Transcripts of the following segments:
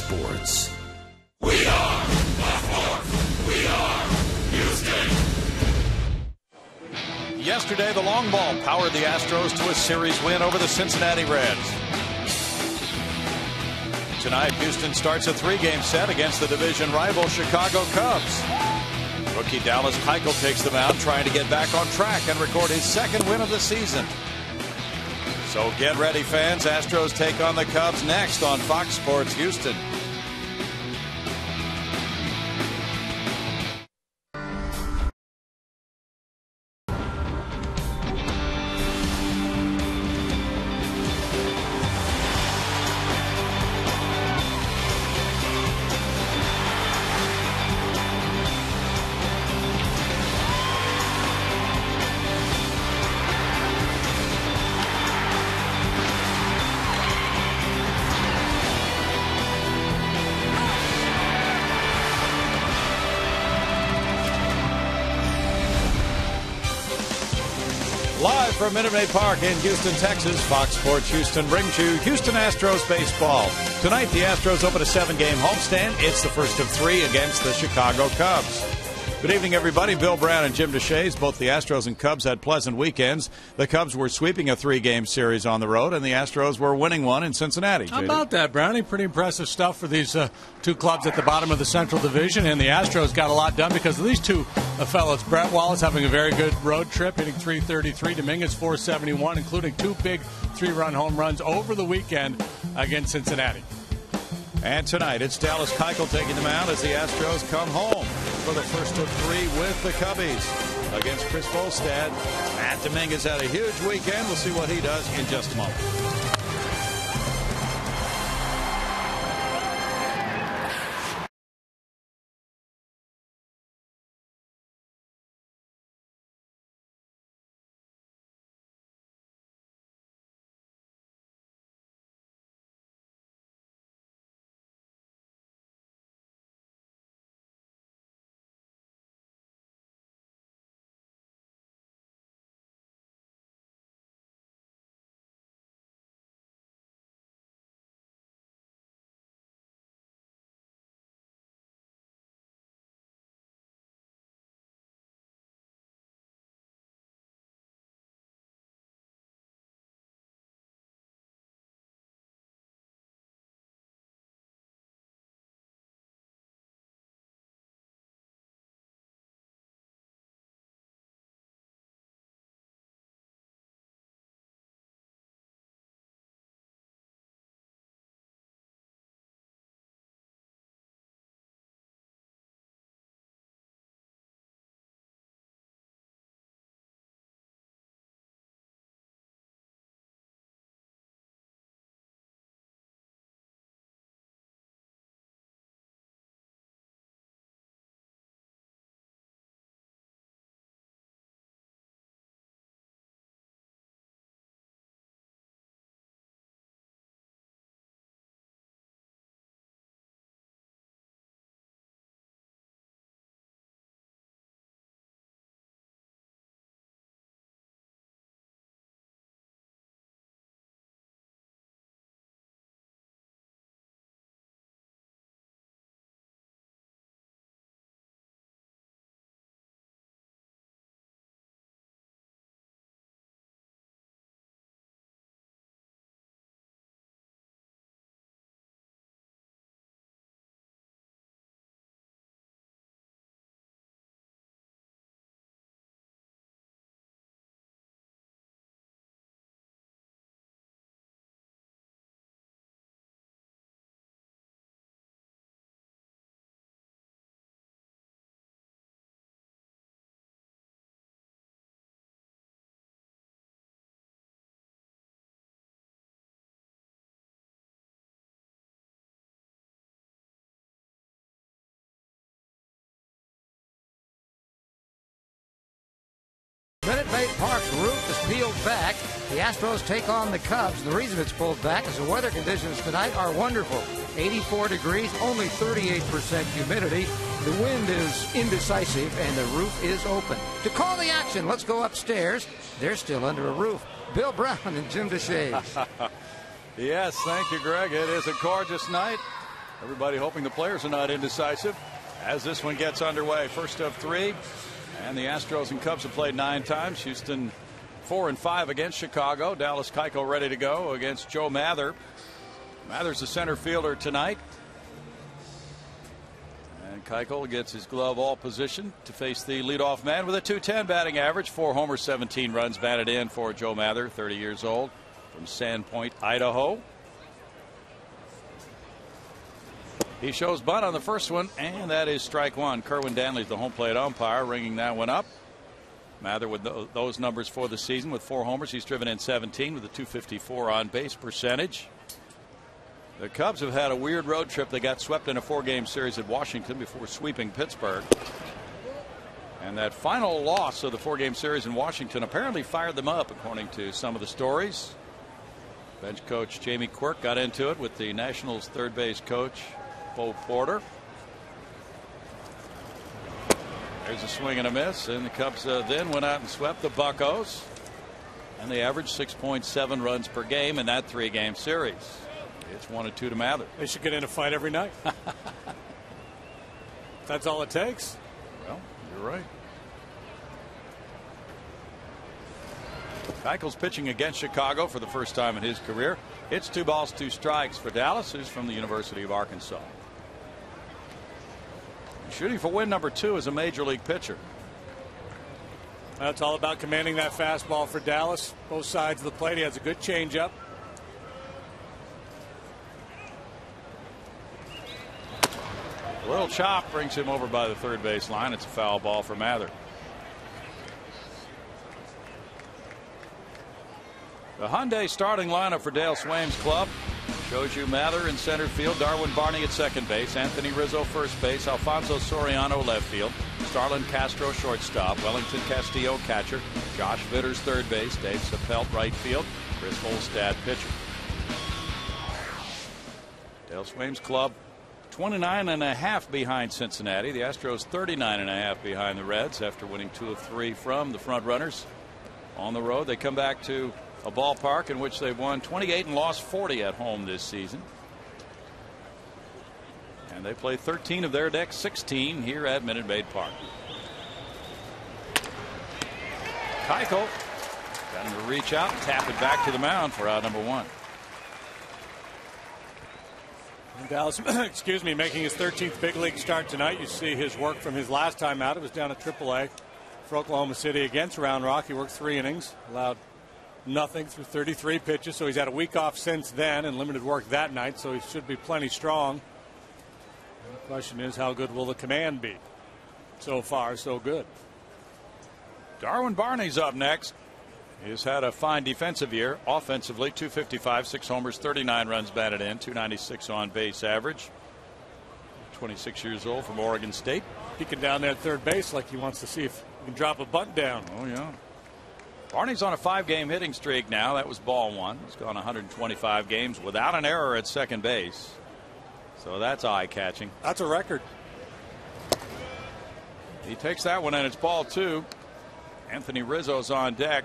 Sports. We are Buffalo. We are Houston. Yesterday, the long ball powered the Astros to a series win over the Cincinnati Reds. Tonight, Houston starts a 3-game set against the division rival Chicago Cubs. Rookie Dallas Keuchel takes them out, trying to get back on track and record his second win of the season. So get ready, fans. Astros take on the Cubs next on Fox Sports Houston. Live from Minute Maid Park in Houston, Texas, Fox Sports Houston brings you Houston Astros baseball. Tonight, the Astros open a 7-game homestand. It's the first of 3 against the Chicago Cubs. Good evening, everybody. Bill Brown and Jim DeShays. Both the Astros and Cubs had pleasant weekends. The Cubs were sweeping a 3-game series on the road, and the Astros were winning one in Cincinnati. How about that, Brownie? Pretty impressive stuff for these two clubs at the bottom of the Central Division, and the Astros got a lot done because of these two fellas. Brett Wallace having a very good road trip, hitting .333, Dominguez .471, including 2 big 3-run home runs over the weekend against Cincinnati. And tonight, it's Dallas Keuchel taking them out as the Astros come home for the first of 3 with the Cubbies against Chris Volstad. Matt Dominguez had a huge weekend. We'll see what he does in just a moment. Minute Maid Park's roof is peeled back. The Astros take on the Cubs. The reason it's pulled back is the weather conditions tonight are wonderful. 84 degrees, only 38% humidity. The wind is indecisive, and the roof is open. To call the action, let's go upstairs. They're still under a roof. Bill Brown and Jim DeShays. Yes, thank you, Greg. It is a gorgeous night Everybody hoping the players are not indecisive as this one gets underway. First of 3. And the Astros and Cubs have played 9 times. Houston 4-5 against Chicago. Dallas Keuchel ready to go against Joe Mather. Mather's the center fielder tonight. And Keuchel gets his glove all positioned to face the leadoff man with a .210 batting average. 4 homers, 17 runs batted in for Joe Mather, 30 years old, from Sandpoint, Idaho. He shows bunt on the first one, and that is strike 1. Kerwin Danley's the home plate umpire, ringing that one up. Mather with those numbers for the season with 4 homers. He's driven in 17 with a .254 on base percentage. The Cubs have had a weird road trip. They got swept in a 4-game series at Washington before sweeping Pittsburgh. And that final loss of the 4-game series in Washington apparently fired them up, according to some of the stories. Bench coach Jamie Quirk got into it with the Nationals third base coach Bo Porter. There's a swing and a miss, and the Cubs then went out and swept the Buccos, and they averaged 6.7 runs per game in that 3-game series. It's 1-2 to Mather. They should get in a fight every night. That's all it takes. Well, you're right. Keichel's pitching against Chicago for the first time in his career. It's 2 balls, 2 strikes for Dallas, who's from the University of Arkansas. Shooting for win number 2 as a major league pitcher. That's all about commanding that fastball for Dallas. Both sides of the plate. He has a good changeup. A little chop brings him over by the third base line. It's a foul ball for Mather. The Hyundai starting lineup for Dale Swaim's club shows you Mather in center field, Darwin Barney at second base, Anthony Rizzo first base, Alfonso Soriano left field, Starlin Castro shortstop, Wellington Castillo catcher, Josh Vitters third base, Dave Sapelt right field, Chris Holstad pitcher. Dale Swaim's club 29.5 behind Cincinnati. The Astros 39.5 behind the Reds after winning 2 of 3 from the front runners on the road. They come back to a ballpark in which they've won 28 and lost 40 at home this season. And they play 13 of their next 16 here at Minute Maid Park. Keuchel got him to reach out and tap it back to the mound for out number 1. Dallas, excuse me, making his 13th big league start tonight. You see his work from his last time out. It was down at AAA for Oklahoma City against Round Rock. He worked 3 innings, allowed nothing through 33 pitches. So he's had a week off since then and limited work that night. So he should be plenty strong. And the question is, how good will the command be? So far, so good. Darwin Barney's up next. He's had a fine defensive year. Offensively, .255, 6 homers, 39 runs batted in, .296 on base average. 26 years old from Oregon State. Peeking down there at third base like he wants to see if he can drop a bunt down. Oh, yeah. Barney's on a 5-game hitting streak now. That was ball 1. He's gone 125 games without an error at second base. So that's eye-catching. That's a record. He takes that one, and it's ball 2. Anthony Rizzo's on deck.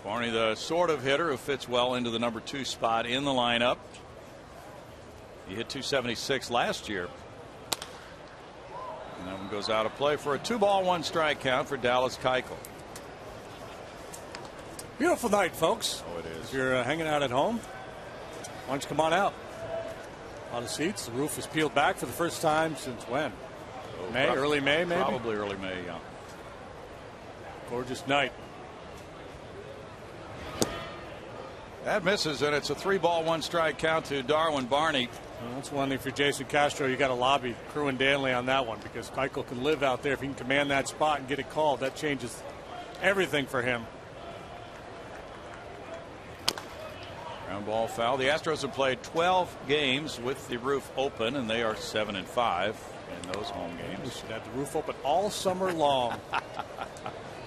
Barney, the sort of hitter who fits well into the number 2 spot in the lineup. He hit .276 last year. And that one goes out of play for a 2-ball, 1-strike count for Dallas Keuchel. Beautiful night, folks. Oh, it is. If you're hanging out at home, why don't you come on out? A lot of seats. The roof is peeled back for the first time since when? May, early May, maybe? Probably early May, yeah. Gorgeous night. That misses, and it's a 3-ball, 1-strike count to Darwin Barney. Well, that's one thing for Jason Castro. You got to lobby Kerwin Danley on that one, because Keuchel can live out there. If he can command that spot and get it called, that changes everything for him. Ground ball foul. The Astros have played 12 games with the roof open, and they are 7-5 in those home games. We should have the roof open all summer long.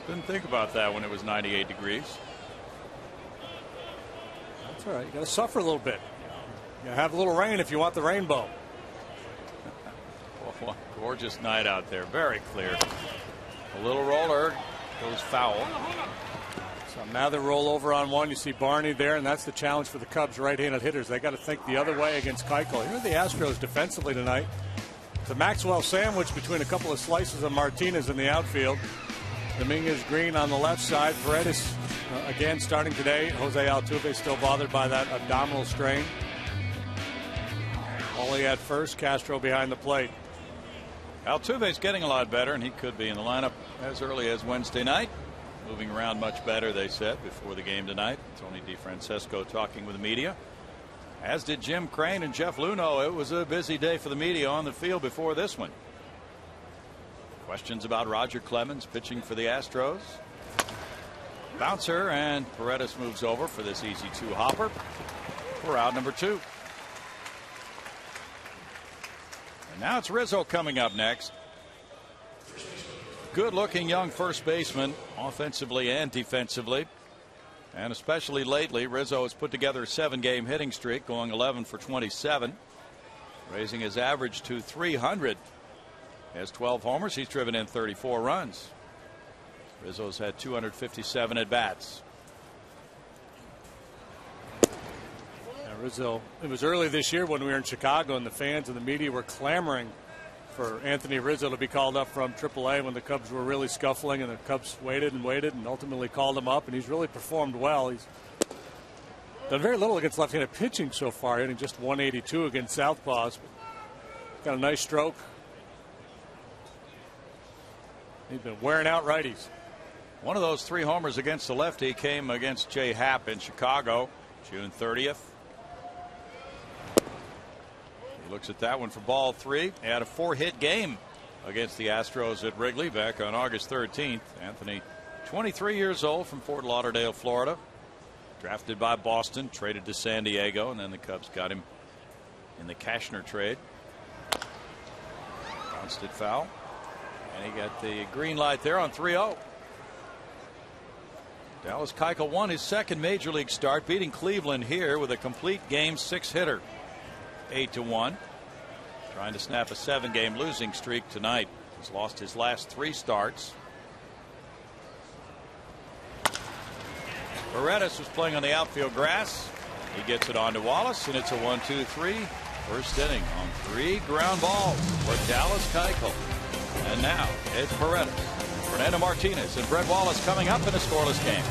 Didn't think about that when it was 98 degrees. That's all right. You got to suffer a little bit. You have a little rain if you want the rainbow. Well, what a gorgeous night out there. Very clear. A little roller goes foul. So now they roll over on one. You see Barney there, and that's the challenge for the Cubs right-handed hitters. They got to think the other way against Keuchel. Here are the Astros defensively tonight. It's a Maxwell sandwich between a couple of slices of Martinez in the outfield. Dominguez Green on the left side. Paredes again starting today. Jose Altuve still bothered by that abdominal strain. Ollie at first, Castro behind the plate. Altuve's getting a lot better, and he could be in the lineup as early as Wednesday night. Moving around much better, they said, before the game tonight. Tony DeFrancesco talking with the media, as did Jim Crane and Jeff Luhnow. It was a busy day for the media on the field before this one. Questions about Roger Clemens pitching for the Astros. Bouncer, and Paredes moves over for this easy two-hopper for out number 2. And now it's Rizzo coming up next. Good-looking young first baseman, offensively and defensively. And especially lately, Rizzo has put together a 7-game hitting streak, going 11 for 27, raising his average to 300. He has 12 homers. He's driven in 34 runs. Rizzo's had 257 at-bats. Rizzo, it was early this year when we were in Chicago, and the fans and the media were clamoring for Anthony Rizzo to be called up from AAA when the Cubs were really scuffling, and the Cubs waited and ultimately called him up, and he's really performed well. He's done very little against left-handed pitching so far, hitting just 182 against southpaws. Got a nice stroke. He's been wearing out righties. One of those 3 homers against the lefty came against Jay Happ in Chicago, June 30th. He looks at that one for ball 3. He had a 4-hit game against the Astros at Wrigley back on August 13th. Anthony, 23 years old, from Fort Lauderdale, Florida. Drafted by Boston, traded to San Diego, and then the Cubs got him in the Cashner trade. Bounced it foul. And he got the green light there on 3-0. Dallas Keuchel won his second major league start, beating Cleveland here with a complete game 6-hitter. 8-1. Trying to snap a 7-game losing streak tonight. He's lost his last 3 starts. Paredes was playing on the outfield grass. He gets it on to Wallace, and it's a 1-2-3 first inning on 3 ground balls for Dallas Keuchel. And now it's Paredes, Fernando Martinez, and Brett Wallace coming up in a scoreless game.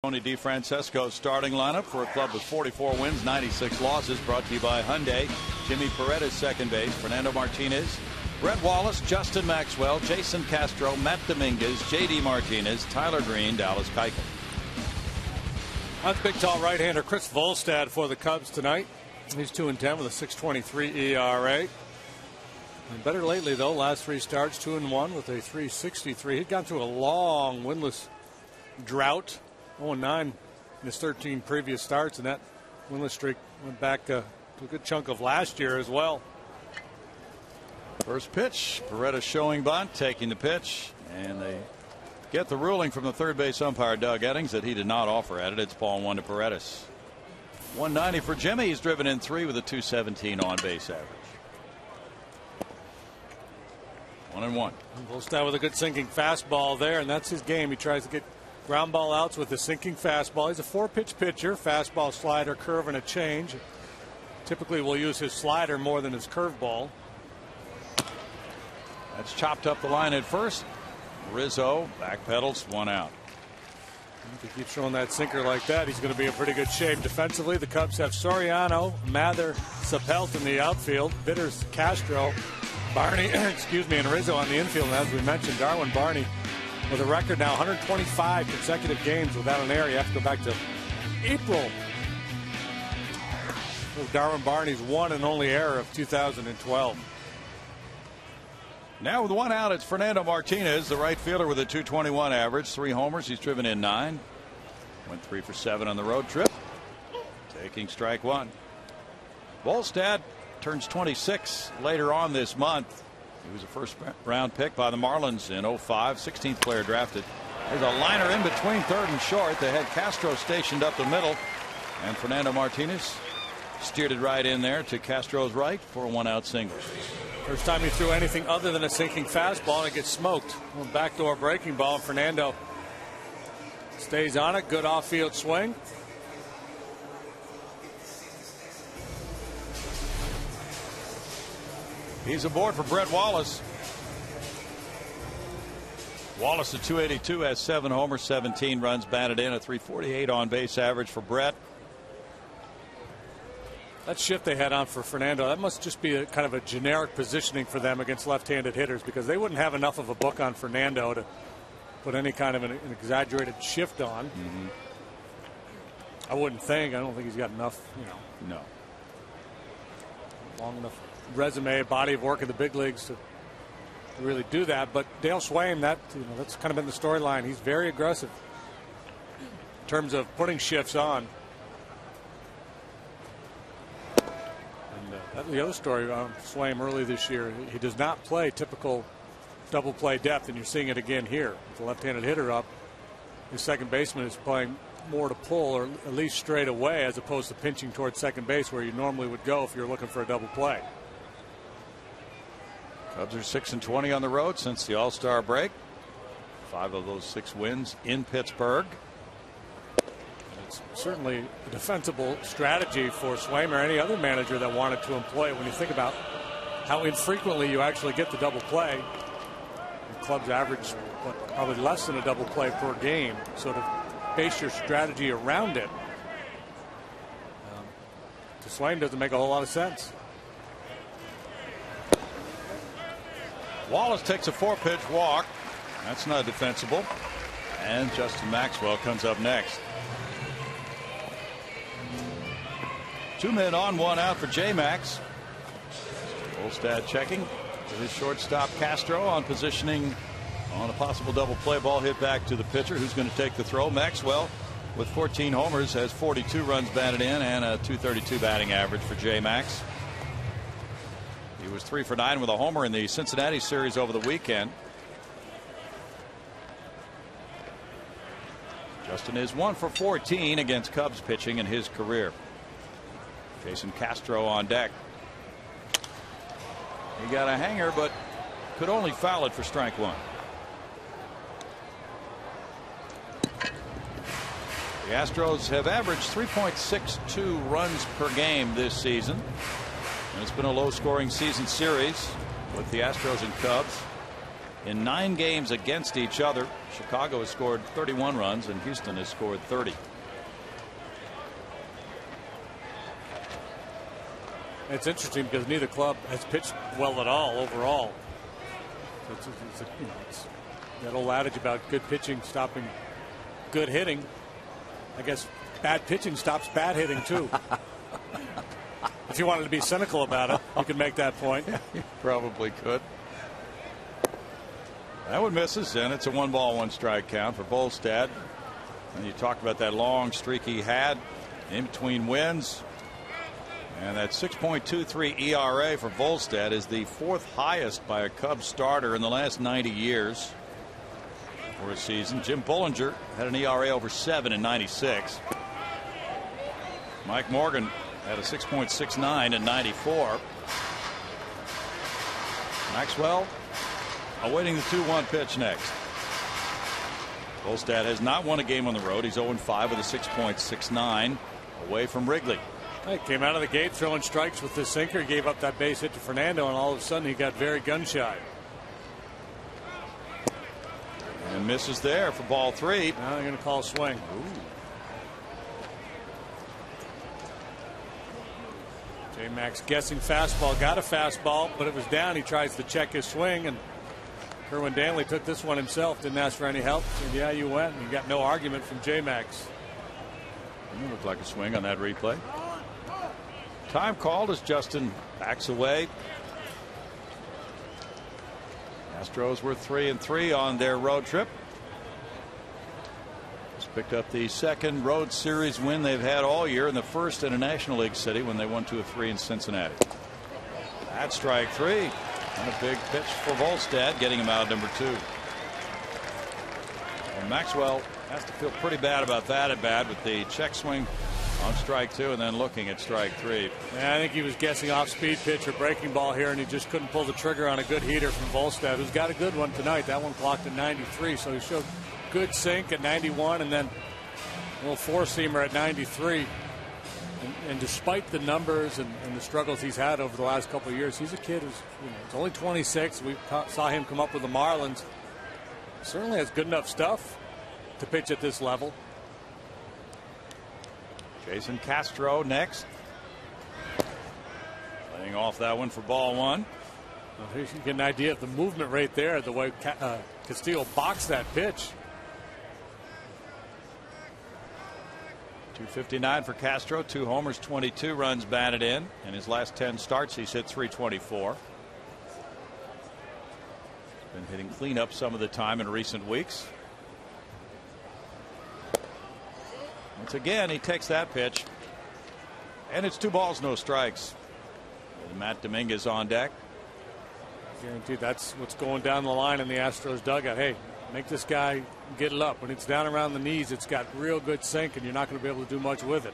Tony DeFrancesco's starting lineup for a club with 44 wins, 96 losses, brought to you by Hyundai. Jimmy Paredes, second base. Fernando Martinez, Brett Wallace, Justin Maxwell, Jason Castro, Matt Dominguez, J.D. Martinez, Tyler Green, Dallas Keuchel. That's big, tall right-hander Chris Volstad for the Cubs tonight. He's 2-10 with a 6.23 ERA. And better lately, though. Last 3 starts, 2-1 with a 3.63. He'd gone through a long winless drought. 0-9 in his 13 previous starts, and that winless streak went back to a good chunk of last year as well. First pitch, Beretta showing bunt, taking the pitch, and they get the ruling from the third base umpire Doug Eddings that he did not offer at it. It's ball one to Paredes. 190 for Jimmy. He's driven in 3 with a 217 on base average. 1-1. Volstad with a good sinking fastball there, and that's his game. He tries to get ground ball outs with the sinking fastball. He's a 4-pitch pitcher: fastball, slider, curve, and a change. Typically will use his slider more than his curveball. That's chopped up the line at first. Rizzo backpedals, 1 out. If he keeps showing that sinker like that, he's going to be in pretty good shape defensively. The Cubs have Soriano, Mather, Sapelt in the outfield, Bitters, Castro, Barney, and Rizzo on the infield. And as we mentioned, Darwin Barney with a record now 125 consecutive games without an error. You have to go back to April. Darwin Barney's one and only error of 2012. Now with 1 out, it's Fernando Martinez, the right fielder with a 221 average, 3 homers. He's driven in 9. Went 3 for 7 on the road trip. Taking strike 1. Volstad turns 26 later on this month. He was a first round pick by the Marlins in 05, 16th player drafted. There's a liner in between third and short. They had Castro stationed up the middle, and Fernando Martinez steered it right in there to Castro's right for a 1 out single. First time he threw anything other than a sinking fastball, and it gets smoked. Backdoor breaking ball, and Fernando stays on it. Good off-field swing. He's aboard for Brett Wallace. Wallace at 282 has 7 homers, 17 runs batted in, a 348 on base average for Brett. That shift they had on for Fernando, that must just be a kind of a generic positioning for them against left-handed hitters, because they wouldn't have enough of a book on Fernando to put any kind of an exaggerated shift on. Mm-hmm. I wouldn't think. I don't think he's got enough, No. long enough resume, body of work in the big leagues to really do that. But Dale Swaim, that's kind of been the storyline. He's very aggressive in terms of putting shifts on. The other story on Swaim early this year, he does not play typical double play depth, and you're seeing it again here. With the left-handed hitter up, his second baseman is playing more to pull, or at least straight away, as opposed to pinching towards second base where you normally would go if you're looking for a double play. Cubs are 6-20 on the road since the All-Star break. 5 of those 6 wins in Pittsburgh. It's certainly a defensible strategy for Swaim or any other manager that wanted to employ it when you think about how infrequently you actually get the double play. The Cubs average probably less than a double play per game, so to base your strategy around it to Swaim doesn't make a whole lot of sense. Wallace takes a 4-pitch walk. That's not defensible. And Justin Maxwell comes up next. 2 men on, 1 out for J-Max. Volstad checking with his shortstop Castro on positioning on a possible double play. Ball hit back to the pitcher, who's going to take the throw. Maxwell, with 14 homers, has 42 runs batted in and a 232 batting average for J-Max. He was 3 for 9 with a homer in the Cincinnati series over the weekend. Justin is 1 for 14 against Cubs pitching in his career. Jason Castro on deck. He got a hanger, but could only foul it for strike 1. The Astros have averaged 3.62 runs per game this season. And it's been a low-scoring season series with the Astros and Cubs. In 9 games against each other, Chicago has scored 31 runs and Houston has scored 30. It's interesting because neither club has pitched well at all overall. It's that old adage about good pitching stopping good hitting. I guess bad pitching stops bad hitting too. If you wanted to be cynical about it, you could make that point. You probably could. That one misses, and it's a 1-ball, 1-strike count for Volstad. And you talked about that long streak he had in between wins. And that 6.23 ERA for Volstad is the 4th highest by a Cubs starter in the last 90 years for a season. Jim Bullinger had an ERA over 7 in 96. Mike Morgan had a 6.69 in 94. Maxwell awaiting the 2-1 pitch next. Volstad has not won a game on the road. He's 0-5 with a 6.69 away from Wrigley. He came out of the gate throwing strikes with the sinker. He gave up that base hit to Fernando, and all of a sudden he got very gun shy. And misses there for ball 3. Now they're going to call a swing. J-Max guessing fastball, got a fastball, but it was down. He tries to check his swing, and Kerwin Danley took this one himself, didn't ask for any help. And yeah, you went, and you got no argument from J-Max. It looked like a swing on that replay. Time called as Justin backs away. Astros were 3-3 on their road trip. Just picked up the 2nd road series win they've had all year, and the 1st in a National League city when they won 2-3 in Cincinnati. That's strike 3. And a big pitch for Volstad, getting him out number 2. And Maxwell has to feel pretty bad about that at bat with the check swing on strike 2 and then looking at strike 3. Yeah, I think he was guessing off speed pitch or breaking ball here, and he just couldn't pull the trigger on a good heater from Volstad, who's got a good one tonight. That one clocked at 93, so he showed good sink at 91 and then a little four-seamer at 93. And despite the numbers and the struggles he's had over the last couple of years, he's a kid who's he's only 26. We saw him come up with the Marlins. Certainly has good enough stuff to pitch at this level. Jason Castro next. Laying off that one for ball 1. Well, you get an idea of the movement right there, the way Castillo boxed that pitch. 259 for Castro, 2 homers, 22 runs batted in. In his last 10 starts, he's hit .324. Been hitting cleanup some of the time in recent weeks. Once again, he takes that pitch, and it's 2 balls, no strikes. And Matt Dominguez on deck. Guaranteed that's what's going down the line in the Astros dugout. Hey, make this guy get it up. When it's down around the knees, it's got real good sink, and you're not going to be able to do much with it.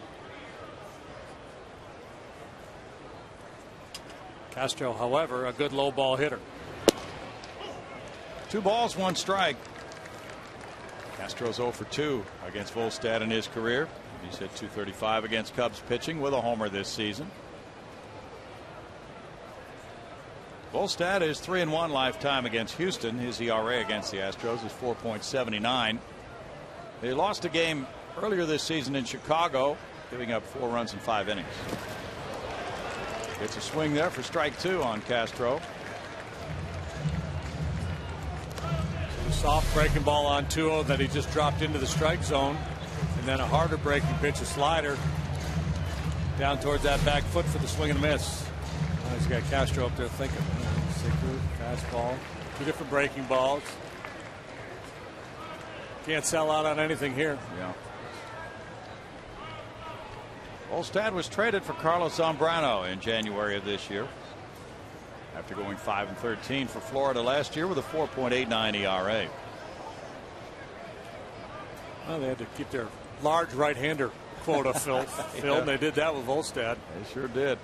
Castro, however, a good low ball hitter. 2 balls, 1 strike. Castro's 0 for 2 against Volstad in his career. He's hit .235 against Cubs pitching with a homer this season. Volstad is 3-1 lifetime against Houston. His ERA against the Astros is 4.79. They lost a game earlier this season in Chicago, giving up 4 runs in 5 innings. It's a swing there for strike 2 on Castro. A soft breaking ball on 2-0 that he just dropped into the strike zone, and then a harder breaking pitch, a slider down towards that back foot for the swing and a miss. He's got Castro up there thinking. Sinker, fastball, 2 different breaking balls. Can't sell out on anything here. Yeah. Volstad was traded for Carlos Zambrano in January of this year, after going 5-13 for Florida last year with a 4.89 ERA. Well, they had to keep their large right-hander quota filled. Yeah. They did that with Volstad. They sure did.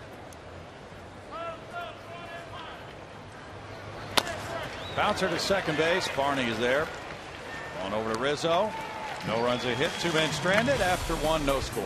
Bouncer to second base. Barney is there. On over to Rizzo. No runs a hit. 2 men stranded after 1 no score.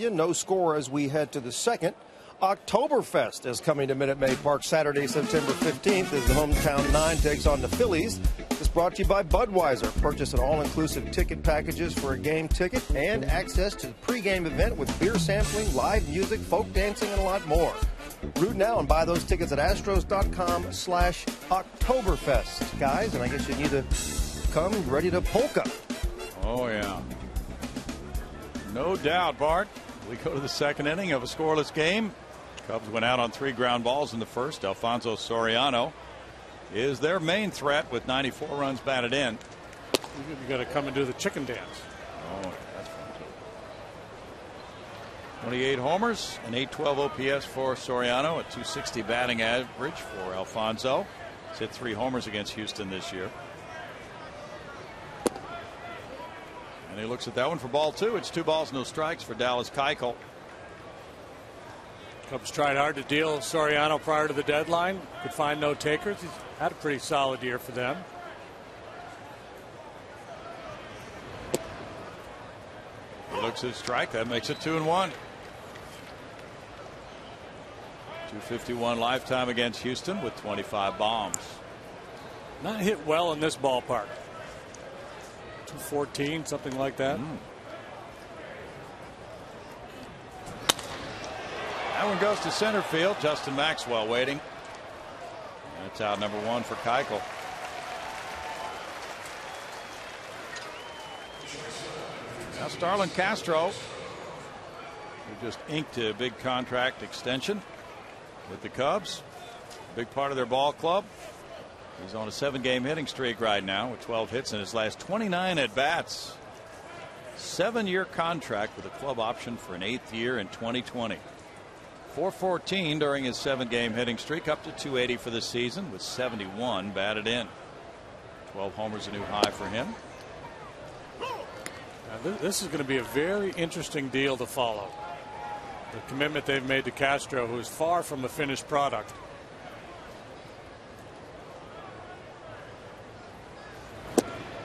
you. No score as we head to the second. Oktoberfest is coming to Minute Maid Park Saturday, September 15th as the hometown 9 takes on the Phillies. This brought to you by Budweiser. Purchase an all-inclusive ticket packages for a game ticket and access to the pregame event with beer sampling, live music, folk dancing, and a lot more. Root now and buy those tickets at astros.com/Oktoberfest, guys. And I guess you need to come ready to polka. Oh, yeah. No doubt, Bart. We go to the second inning of a scoreless game. Cubs went out on 3 ground balls in the first. Alfonso Soriano is their main threat with 94 runs batted in. You got to come and do the chicken dance. Oh, that's fun too. 28 homers, an 812 OPS for Soriano, a 260 batting average for Alfonso. He's hit 3 homers against Houston this year. And he looks at that one for ball 2. It's 2 balls, no strikes for Dallas Keuchel. Cubs tried hard to deal Soriano prior to the deadline. Could find no takers. He's had a pretty solid year for them. He looks at strike. That makes it 2-1. 251 lifetime against Houston with 25 bombs. Not hit well in this ballpark. 214, something like that. That one goes to center field. Justin Maxwell waiting. That's out number 1 for Keuchel. Now Starlin Castro, who just inked a big contract extension with the Cubs. Big part of their ball club. He's on a 7-game hitting streak right now with 12 hits in his last 29 at bats. 7-year contract with a club option for an 8th year in 2020. 414 during his 7-game hitting streak, up to 280 for the season with 71 batted in. 12 homers, a new high for him. Now this is going to be a very interesting deal to follow. The commitment they've made to Castro, who is far from a finished product.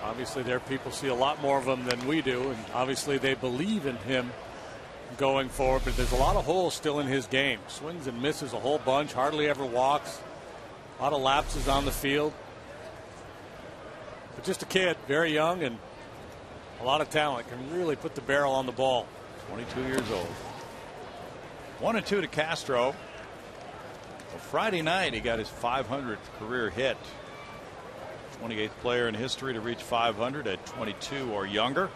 Obviously, their people see a lot more of him than we do, and obviously they believe in him going forward, but there's a lot of holes still in his game. Swings and misses a whole bunch, hardly ever walks, a lot of lapses on the field. But just a kid, very young, and a lot of talent, can really put the barrel on the ball. 22 years old. 1-2 to Castro. Well, Friday night he got his 500th career hit. 28th player in history to reach 500 at 22 or younger.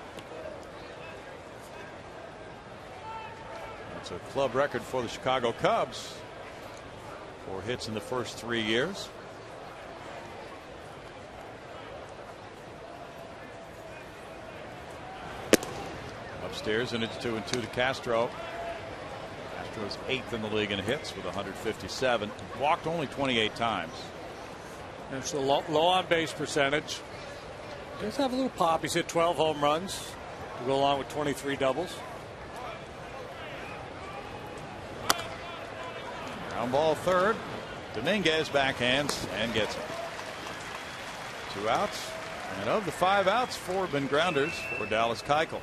It's a club record for the Chicago Cubs. 4 hits in the first 3 years. Upstairs, and it's 2-2 to Castro. Castro's 8th in the league in hits with 157. Walked only 28 times. And it's a low on base percentage. Does have a little pop. He's hit 12 home runs to go along with 23 doubles. Ground ball third. Dominguez backhands and gets it. 2 outs. And of the 5 outs, 4 have been grounders for Dallas Keuchel.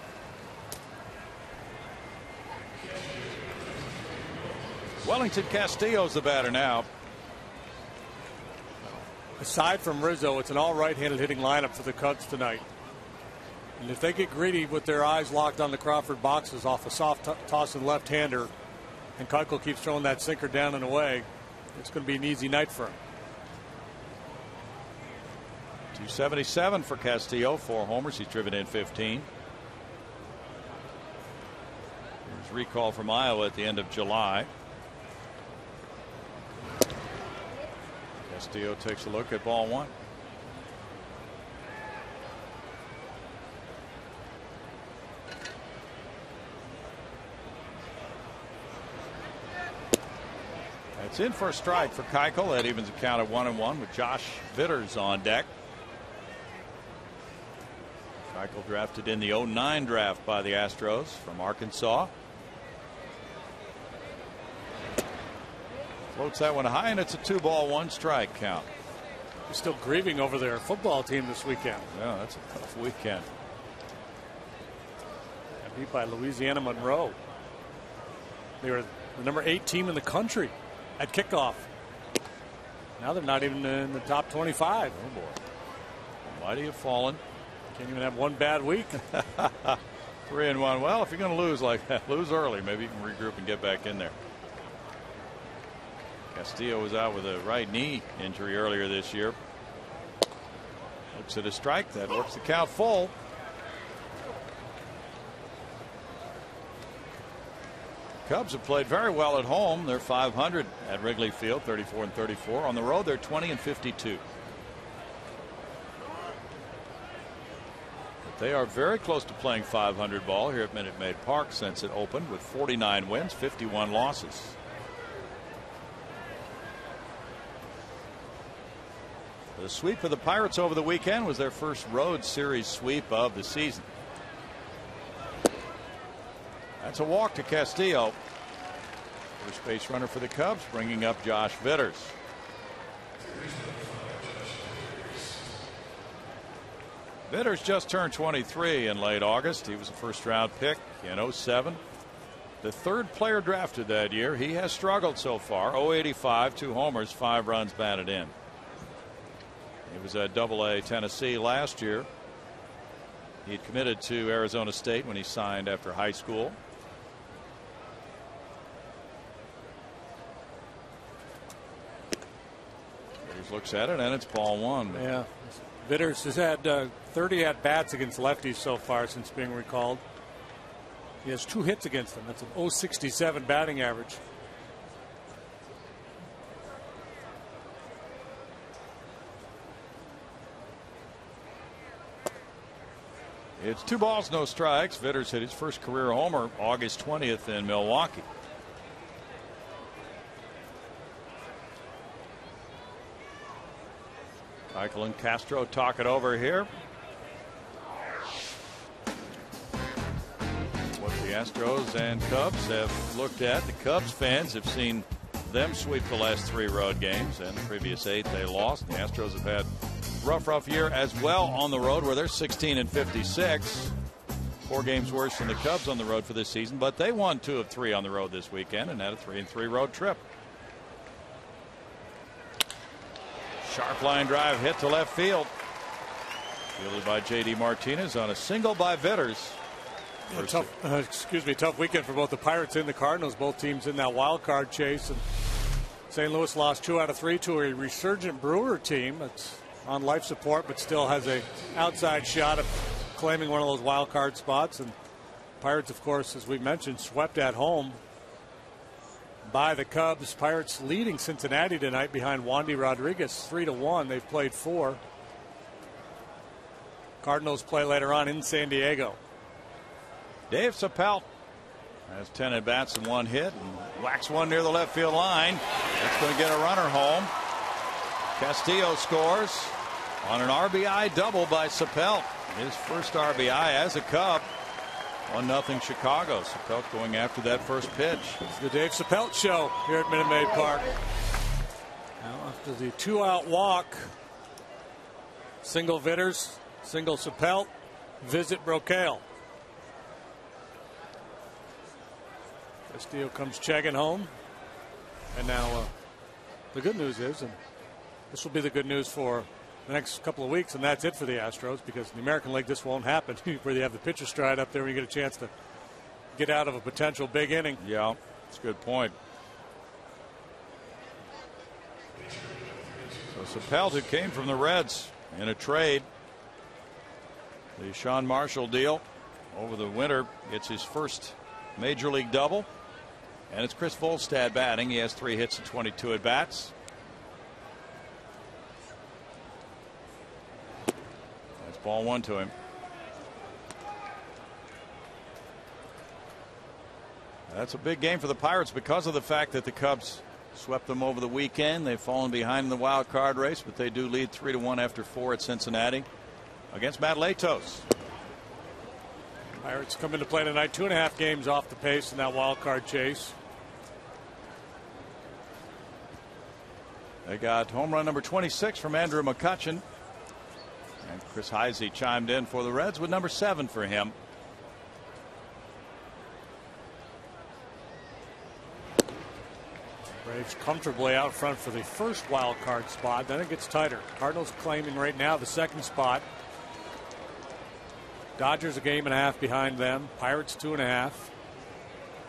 Wellington Castillo's the batter now. Aside from Rizzo, it's an all right-handed hitting lineup for the Cubs tonight. And if they get greedy with their eyes locked on the Crawford boxes off a soft tossing left-hander, and Keuchel keeps throwing that sinker down and away, it's going to be an easy night for him. 277 for Castillo, 4 homers. He's driven in 15. There's recall from Iowa at the end of July. Castillo takes a look at ball 1. It's in for a strike for Keuchel. That evens a count of 1-1 with Josh Vitters on deck. Keuchel drafted in the 09 draft by the Astros from Arkansas. Floats that one high, and it's a 2-1 strike count. He's still grieving over their football team this weekend. Yeah, that's a tough weekend. Beat by Louisiana Monroe. They were the number 8 team in the country at kickoff. Now they're not even in the top 25. Oh boy. Mighty have fallen. Can't even have one bad week. 3-1. Well, if you're going to lose like that, lose early. Maybe you can regroup and get back in there. Castillo was out with a right knee injury earlier this year. Looks at a strike. That works the count full. Cubs have played very well at home. They're .500 at Wrigley Field, 34-34. On the road, they're 20-52. But they are very close to playing .500 ball here at Minute Maid Park since it opened, with 49 wins, 51 losses. The sweep of the Pirates over the weekend was their first road series sweep of the season. That's a walk to Castillo. First base runner for the Cubs, bringing up Josh Vitters. Vitters just turned 23 in late August. He was a first-round pick in '07. The third player drafted that year. He has struggled so far. .085, 2 homers, 5 runs batted in. He was at AA Tennessee last year. He had committed to Arizona State when he signed after high school. Vitters looks at it, and it's ball 1. Yeah. Vitters has had 30 at-bats against lefties so far since being recalled. He has 2 hits against them. That's an .067 batting average. It's 2 balls, no strikes. Vitters hit his first career homer August 20th in Milwaukee. Michael and Castro talk it over here. What the Astros and Cubs have looked at. The Cubs fans have seen them sweep the last 3 road games, and the previous 8 they lost. The Astros have had rough year as well on the road, where they're 16-56. 4 games worse than the Cubs on the road for this season, but they won 2 of 3 on the road this weekend and had a 3-3 road trip. Sharp line drive hit to left field. Fielded by J.D. Martinez on a single by Vitters. Tough weekend for both the Pirates and the Cardinals. Both teams in that wild card chase. And St. Louis lost 2 out of 3 to a resurgent Brewer team that's on life support, but still has a outside shot of claiming one of those wild card spots. And Pirates, of course, as we mentioned, swept at home by the Cubs. Pirates leading Cincinnati tonight behind Wandy Rodriguez 3-1. They've played 4. Cardinals play later on in San Diego. Dave Chappelle has 10 at bats and 1 hit, and whacks one near the left field line. That's going to get a runner home. Castillo scores on an RBI double by Chappelle. His first RBI as a Cub. 1-0 Chicago. Chappelle going after that first pitch. It's the Dave Chappelle show here at Minute Maid Park. Now after the 2-out walk, single Vitters, single Chappelle, visit Brocail. Castillo comes chugging home. And now the good news is, and this will be the good news for the next couple of weeks, and that's it for the Astros, because in the American League this won't happen, where you have the pitcher stride up there when you get a chance to get out of a potential big inning. Yeah, that's a good point. So Chappelle, who came from the Reds in a trade, the Sean Marshall deal over the winter, gets his first major league double. And it's Chris Volstad batting. He has 3 hits and 22 at bats. That's ball 1 to him. That's a big game for the Pirates because of the fact that the Cubs swept them over the weekend. They've fallen behind in the wild card race, but they do lead 3-1 after 4 at Cincinnati against Matt Latos. Pirates come into play tonight, 2.5 games off the pace in that wild card chase. They got home run number 26 from Andrew McCutchen. And Chris Heisey chimed in for the Reds with number 7 for him. It's comfortably out front for the first wild card spot. Then it gets tighter. Cardinals claiming right now the second spot. Dodgers a game and a half behind them. Pirates 2.5.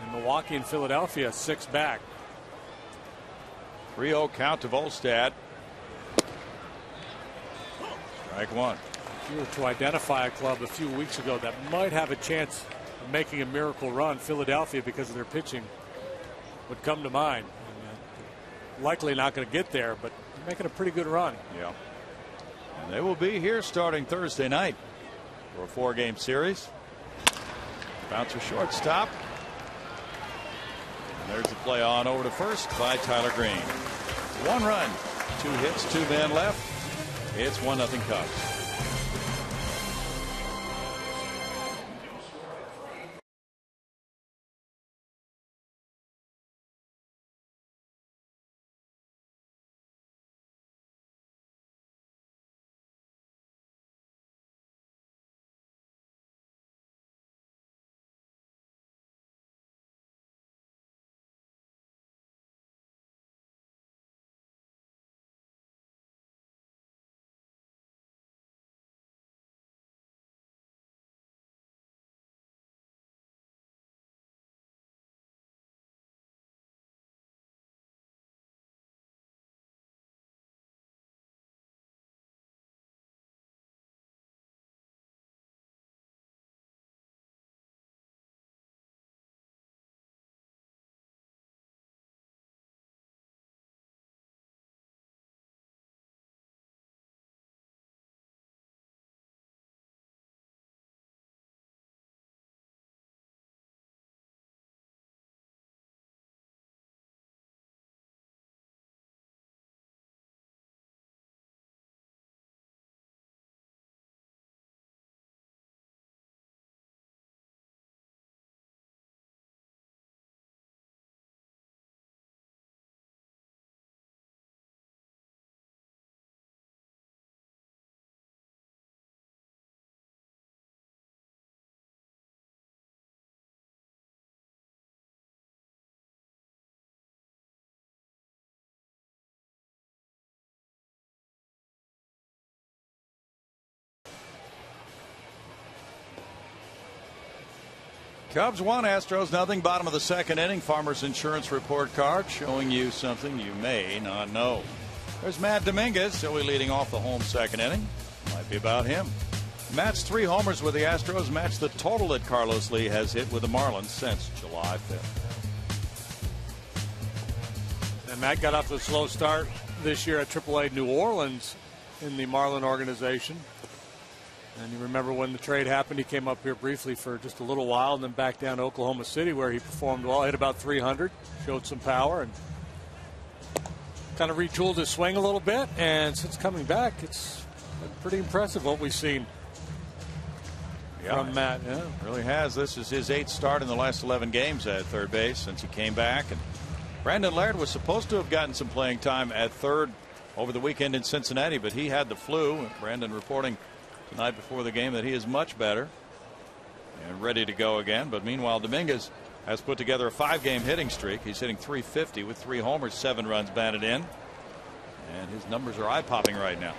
And Milwaukee and Philadelphia 6 back. 3-0 count to Volstad. Strike one. If you were to identify a club a few weeks ago that might have a chance of making a miracle run, Philadelphia, because of their pitching, would come to mind. And, likely not going to get there, but making a pretty good run. Yeah. And they will be here starting Thursday night for a 4-game series. Bouncer shortstop. And there's the play on over to first by Tyler Green. 1 run, 2 hits, 2 men left. It's 1-0 Cubs. Cubs 1, Astros nothing. Bottom of the second inning. Farmers Insurance report card showing you something you may not know. There's Matt Dominguez, Silly leading off the home second inning. Might be about him. Matt's 3 homers with the Astros match the total that Carlos Lee has hit with the Marlins since July 5th. And Matt got off to a slow start this year at AAA New Orleans in the Marlin organization. And you remember when the trade happened, he came up here briefly for just a little while and then back down to Oklahoma City where he performed well, hit about 300, showed some power, and kind of retooled his swing a little bit. And since coming back, it's been pretty impressive what we've seen from Matt. Yeah, really has. This is his 8th start in the last 11 games at third base since he came back. And Brandon Laird was supposed to have gotten some playing time at third over the weekend in Cincinnati, but he had the flu. Brandon reporting tonight before the game that he is much better and ready to go again. But meanwhile, Dominguez has put together a 5-game hitting streak. He's hitting .350 with 3 homers, 7 runs batted in, and his numbers are eye-popping right now.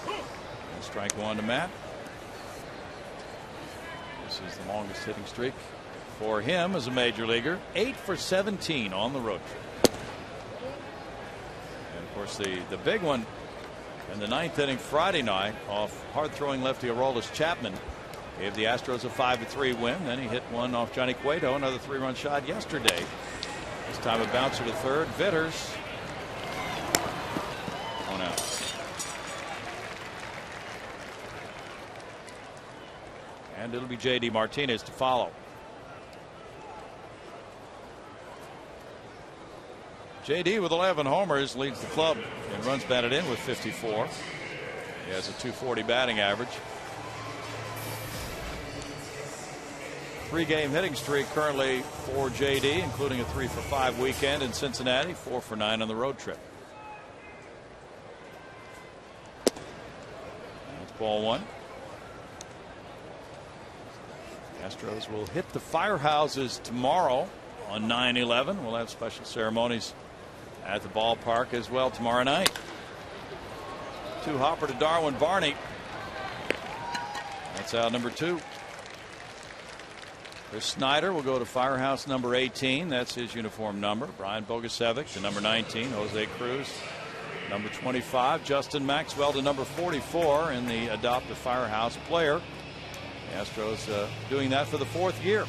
And strike one to Matt. This is the longest hitting streak for him as a major leaguer. 8 for 17 on the road trip. And of course the big one in the 9th inning Friday night off hard-throwing lefty Aroldis Chapman gave the Astros a 5-3 win. Then he hit one off Johnny Cueto, another 3-run shot yesterday. This time a bouncer to third. Vitters one out. And it'll be J.D. Martinez to follow. J.D. with 11 homers leads the club in runs batted in with 54. He has a .240 batting average. 3-game hitting streak currently for J.D., including a 3-for-5 weekend in Cincinnati, 4 for 9 on the road trip. That's ball one. Astros will hit the firehouses tomorrow on 9/11. We'll have special ceremonies at the ballpark as well tomorrow night. 2 hopper to Darwin Barney. That's out number 2. Chris Snyder will go to Firehouse number 18. That's his uniform number. Brian Bogusevic to number 19. Jose Cruz number 25. Justin Maxwell to number 44 in the Adopt a Firehouse player. The Astros doing that for the 4th year.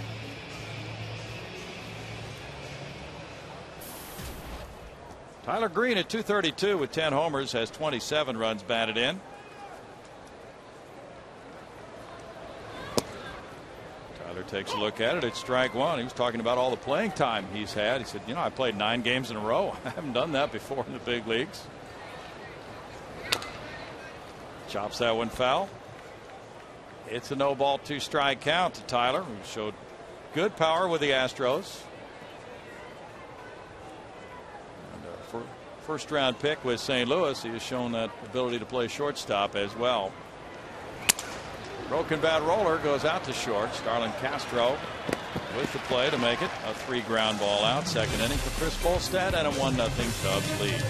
Tyler Green at 232 with 10 homers has 27 runs batted in. Tyler takes a look at it. It's strike 1. He was talking about all the playing time he's had. He said, you know, I played 9 games in a row. I haven't done that before in the big leagues. Chops that one foul. It's a no ball 2 strike count to Tyler, who showed good power with the Astros. And for first round pick with St. Louis, he has shown that ability to play shortstop as well. Broken bat roller goes out to short. Starlin Castro with the play to make it a 3 ground ball out. Second inning for Chris Bolstad and a 1-0 Cubs lead.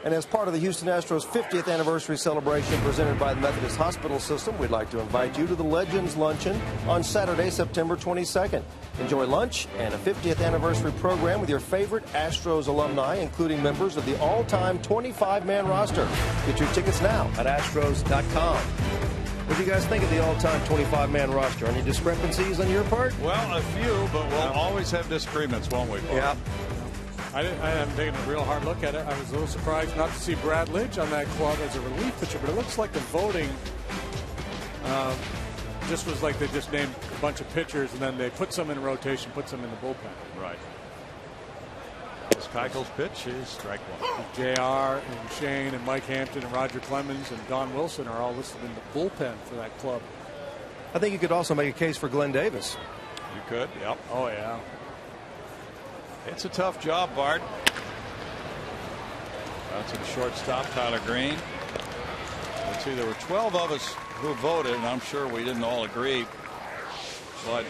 And as part of the Houston Astros 50th anniversary celebration presented by the Methodist Hospital System, we'd like to invite you to the Legends Luncheon on Saturday, September 22nd. Enjoy lunch and a 50th anniversary program with your favorite Astros alumni, including members of the all-time 25-man roster. Get your tickets now at Astros.com. What do you guys think of the all-time 25-man roster? Any discrepancies on your part? Well, a few, but we'll always have disagreements, won't we, Paul? Yeah. I haven't taken a real hard look at it. I was a little surprised not to see Brad Lidge on that club as a relief pitcher, but it looks like the voting just was like they just named a bunch of pitchers and then they put some in rotation, put some in the bullpen. Right. This Keuchel's pitch is strike 1. JR and Shane and Mike Hampton and Roger Clemens and Don Wilson are all listed in the bullpen for that club. I think you could also make a case for Glenn Davis. You could, yep. Oh, yeah. It's a tough job, Bart. Out to the shortstop, Tyler Green. Let's see, there were 12 of us who voted, and I'm sure we didn't all agree. But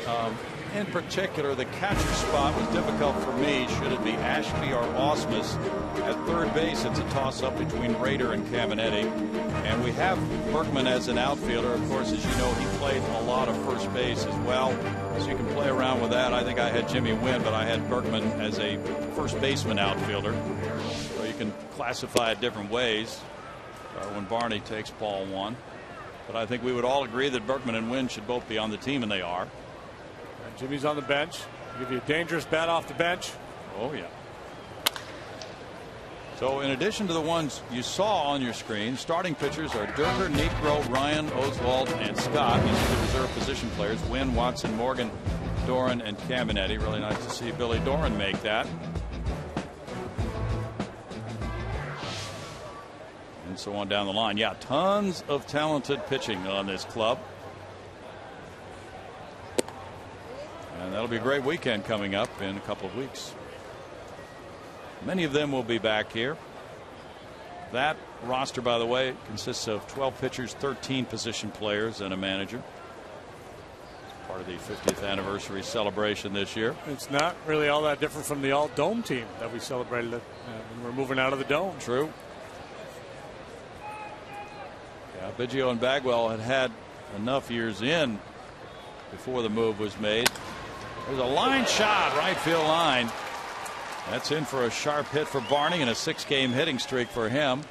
in particular, the catcher spot was difficult for me. Should it be Ashby or Ausmus? At third base, it's a toss-up between Rader and Caminetti. And we have Berkman as an outfielder. Of course, as you know, he played a lot of first base as well. So you can play around with that. I think I had Jimmy Wynn, but I had Berkman as a first baseman outfielder. So you can classify it different ways when Barney takes ball 1. But I think we would all agree that Berkman and Wynn should both be on the team, and they are. And Jimmy's on the bench. Give you a dangerous bat off the bench. Oh, yeah. So in addition to the ones you saw on your screen, starting pitchers are Durker, Niekro, Ryan, Oswald, and Scott. These are the reserve position players: Wynn, Watson, Morgan, Doran, and Caminetti. Really nice to see Billy Doran make that. so on down the line. Yeah, tons of talented pitching on this club. And that'll be a great weekend coming up in a couple of weeks. Many of them will be back here. That roster, by the way, consists of 12 pitchers, 13 position players, and a manager. It's part of the 50th anniversary celebration this year. It's not really all that different from the all-dome team that we celebrated when we're moving out of the dome. True. Yeah, Biggio and Bagwell had enough years in before the move was made. There's a line shot, right field line. That's in for a sharp hit for Barney and a 6-game hitting streak for him.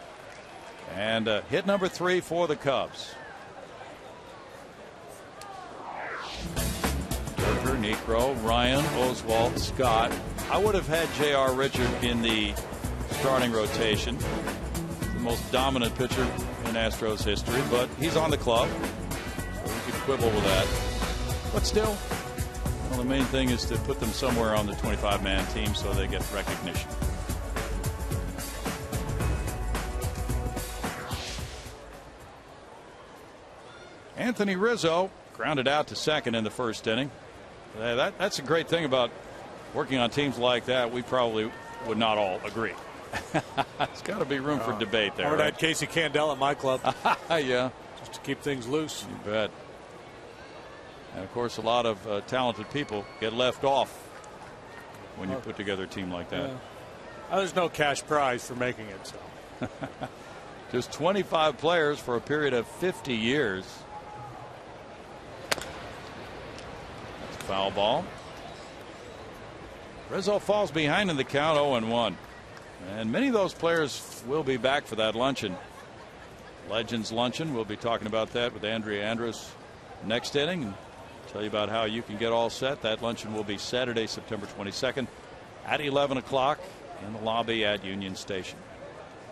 And hit number 3 for the Cubs. Durker, Niekro, Ryan, Oswalt, Scott. I would have had J.R. Richard in the starting rotation. The most dominant pitcher in Astros history, but he's on the club. So we could quibble with that. But still, well, the main thing is to put them somewhere on the 25-man team so they get recognition. Anthony Rizzo grounded out to second in the first inning. That's a great thing about working on teams like that. We probably would not all agree. There's got to be room for debate there. Or that Casey Candela at my club. Yeah. Just to keep things loose. You bet. And of course, a lot of talented people get left off when you put together a team like that. Yeah. There's no cash prize for making it. So. Just 25 players for a period of 50 years. That's a foul ball. Rizzo falls behind in the count, 0-1. And many of those players will be back for that luncheon. Legends Luncheon. We'll be talking about that with Andrea Andrus next inning. And tell you about how you can get all set. That luncheon will be Saturday, September 22nd at 11 o'clock in the lobby at Union Station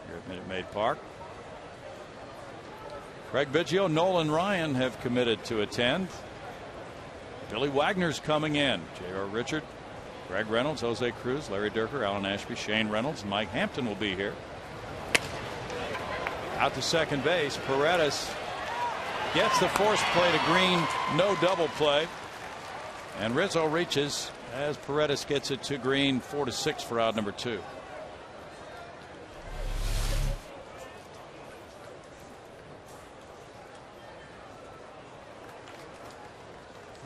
here at Minute Maid Park. Craig Biggio, Nolan Ryan have committed to attend. Billy Wagner's coming in. J.R. Richard, Greg Reynolds, Jose Cruz, Larry Durker, Alan Ashby, Shane Reynolds, and Mike Hampton will be here. Out to second base, Paredes gets the force play to Green, no double play. And Rizzo reaches as Paredes gets it to Green, 4-6 for out number 2.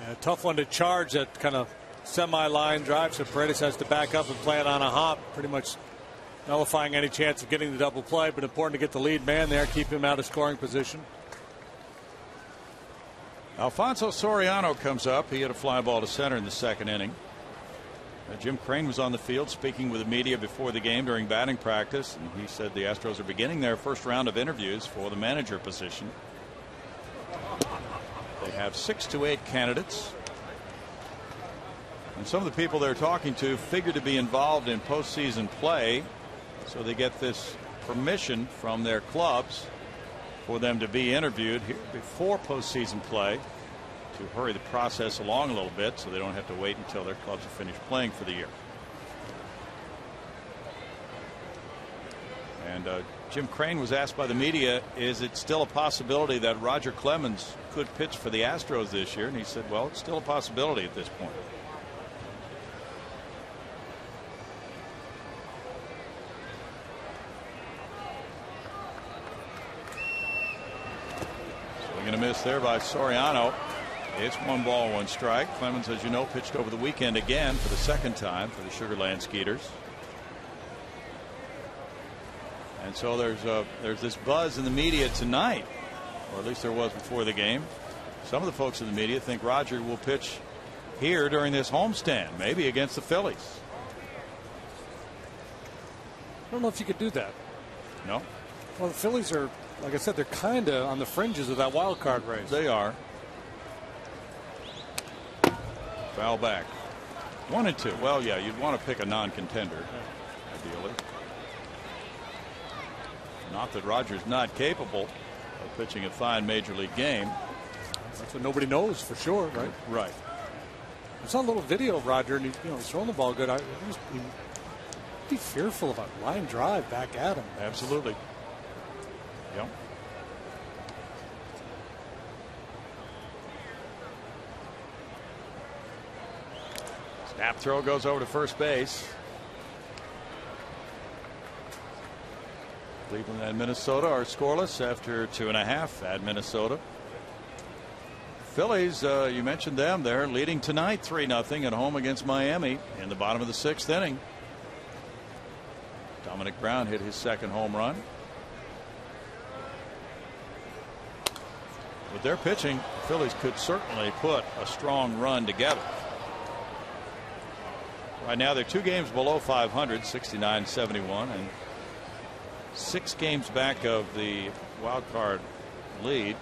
Yeah, tough one to charge that kind of semi-line drive, so Paredes has to back up and play it on a hop, pretty much nullifying any chance of getting the double play, but important to get the lead man there, keep him out of scoring position. Alfonso Soriano comes up. He hit a fly ball to center in the second inning. Jim Crane was on the field speaking with the media before the game during batting practice, and he said the Astros are beginning their first round of interviews for the manager position. They have 6 to 8 candidates, and some of the people they're talking to figure to be involved in postseason play, so they get this permission from their clubs for them to be interviewed here before postseason play to hurry the process along a little bit so they don't have to wait until their clubs are finished playing for the year. And Jim Crane was asked by the media, is it still a possibility that Roger Clemens could pitch for the Astros this year? And he said, well, it's still a possibility at this point. Going to miss there by Soriano. It's 1 ball, 1 strike. Clemens, as you know, pitched over the weekend again for the second time for the Sugar Land Skeeters. And so there's this buzz in the media tonight, or at least there was before the game. Some of the folks in the media think Roger will pitch here during this homestand, maybe against the Phillies. I don't know if you could do that. No. Well, the Phillies are, like I said, they're kind of on the fringes of that wild card race. They are. Foul back. 1-2. Well, yeah, you'd want to pick a non-contender, ideally. Not that Roger's not capable of pitching a fine major league game. That's what nobody knows for sure, right? Right. I saw a little video of Roger, and he's throwing the ball good. I'd be fearful of a line drive back at him. Absolutely. Yep. Snap throw goes over to first base. Cleveland and Minnesota are scoreless after 2.5 at Minnesota. Phillies, you mentioned them. They're leading tonight 3-0 at home against Miami in the bottom of the 6th inning. Dominic Brown hit his second home run. With their pitching, the Phillies could certainly put a strong run together. Right now they're 2 games below 500, 69-71, and 6 games back of the wild card lead.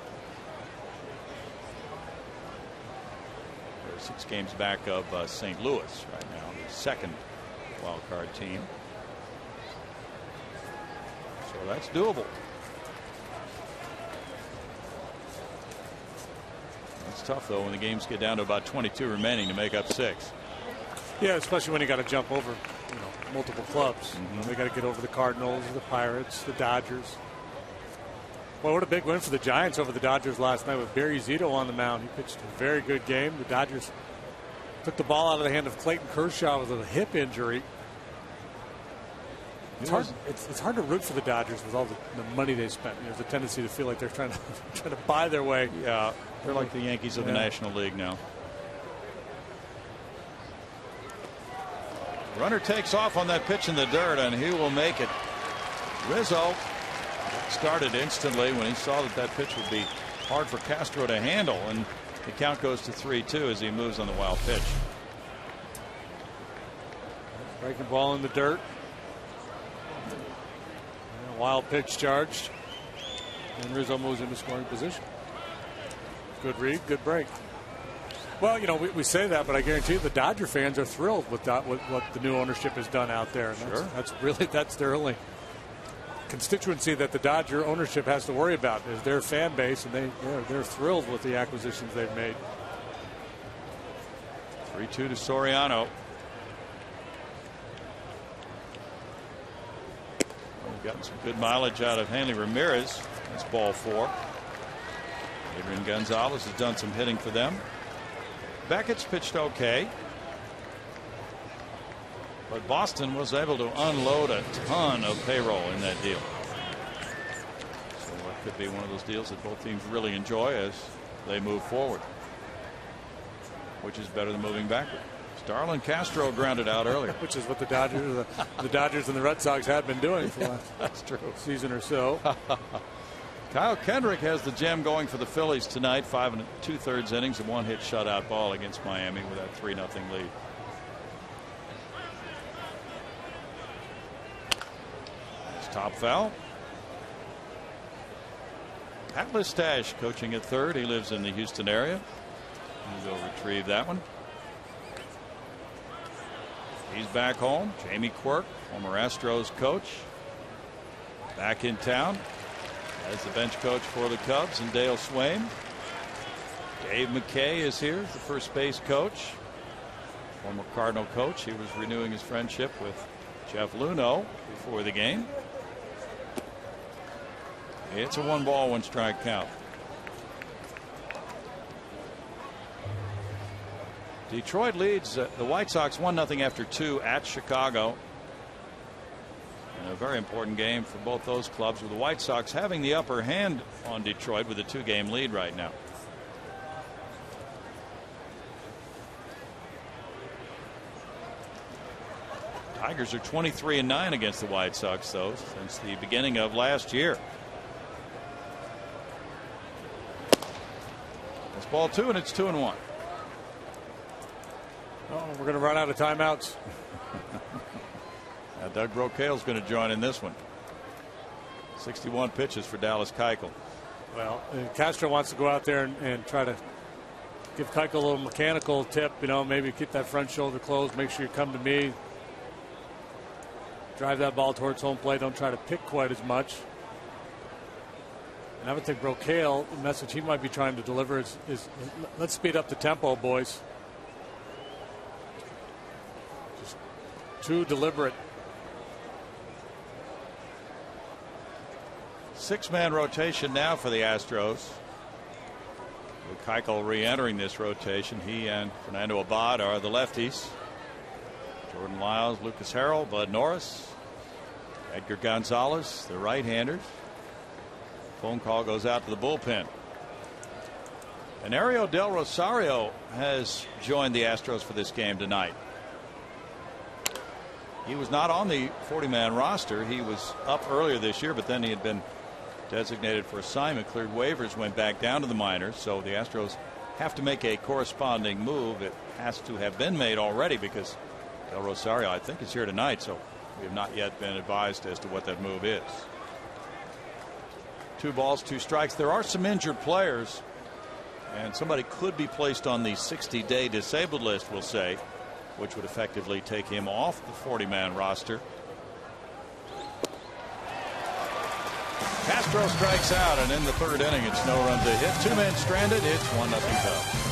They're 6 games back of St. Louis right now, the second wild card team. So that's doable. It's tough though when the games get down to about 22 remaining to make up 6. Yeah, especially when you got to jump over, multiple clubs. They got to get over the Cardinals, the Pirates, the Dodgers. Well, what a big win for the Giants over the Dodgers last night with Barry Zito on the mound. He pitched a very good game. The Dodgers took the ball out of the hand of Clayton Kershaw with a hip injury. It's hard to root for the Dodgers with all the money they spent. There's a tendency to feel like they're trying to buy their way. Yeah, they're like the Yankees of the National League now. Runner takes off on that pitch in the dirt, and he will make it. Rizzo started instantly when he saw that pitch would be hard for Castro to handle, and the count goes to 3-2 as he moves on the wild pitch. Breaking ball in the dirt. And a wild pitch charged, and Rizzo moves into scoring position. Good read, good break. Well, we say that, but I guarantee you the Dodger fans are thrilled with what the new ownership has done out there. And that's their only constituency that the Dodger ownership has to worry about is their fan base, and they're thrilled with the acquisitions they've made. 3-2 to Soriano. We've gotten some good mileage out of Hanley Ramirez. That's ball 4. Adrian Gonzalez has done some hitting for them. Beckett's pitched okay, but Boston was able to unload a ton of payroll in that deal. So it could be one of those deals that both teams really enjoy as they move forward, which is better than moving backward. Starlin Castro grounded out earlier, which is what the Dodgers and the Red Sox had been doing for the last season or so. Kyle Kendrick has the gem going for the Phillies tonight. 5 2/3 innings and 1 hit shutout ball against Miami with that 3-0 lead. It's top foul. Pat Listash coaching at third. He lives in the Houston area. He'll retrieve that one. He's back home. Jamie Quirk, former Astros coach, back in town as the bench coach for the Cubs, and Dale Swain. Dave McKay is here, the first base coach, former Cardinal coach. He was renewing his friendship with Jeff Luhnow before the game. It's a 1-ball, 1-strike count. Detroit leads the White Sox 1-0 after 2 at Chicago. And a very important game for both those clubs, with the White Sox having the upper hand on Detroit with a 2-game lead right now. Tigers are 23-9 against the White Sox, though, since the beginning of last year. It's ball 2, and it's 2-1. Oh, we're going to run out of timeouts. Now Doug Brocail's going to join in this one. 61 pitches for Dallas Keuchel. Well, Castro wants to go out there and try to give Keuchel a little mechanical tip. Maybe keep that front shoulder closed. Make sure you come to me. Drive that ball towards home plate. Don't try to pick quite as much. And I would think Brocail, the message he might be trying to deliver is let's speed up the tempo, boys. Just too deliberate. 6-man rotation now for the Astros. With Keuchel re-entering this rotation. He and Fernando Abad are the lefties. Jordan Lyles, Lucas Harrell, Bud Norris, Edgar Gonzalez, the right-handers. Phone call goes out to the bullpen. And Ariel Del Rosario has joined the Astros for this game tonight. He was not on the 40-man roster. He was up earlier this year, but then he had been designated for assignment, cleared waivers, went back down to the minors. So the Astros have to make a corresponding move. It has to have been made already because Del Rosario, I think, is here tonight. So we have not yet been advised as to what that move is. 2 balls, 2 strikes. There are some injured players, and somebody could be placed on the 60-day disabled list, we'll say, which would effectively take him off the 40-man roster. Castro strikes out, and in the 3rd inning, it's no run to hit. 2 men stranded. It's 1-0 Cubs.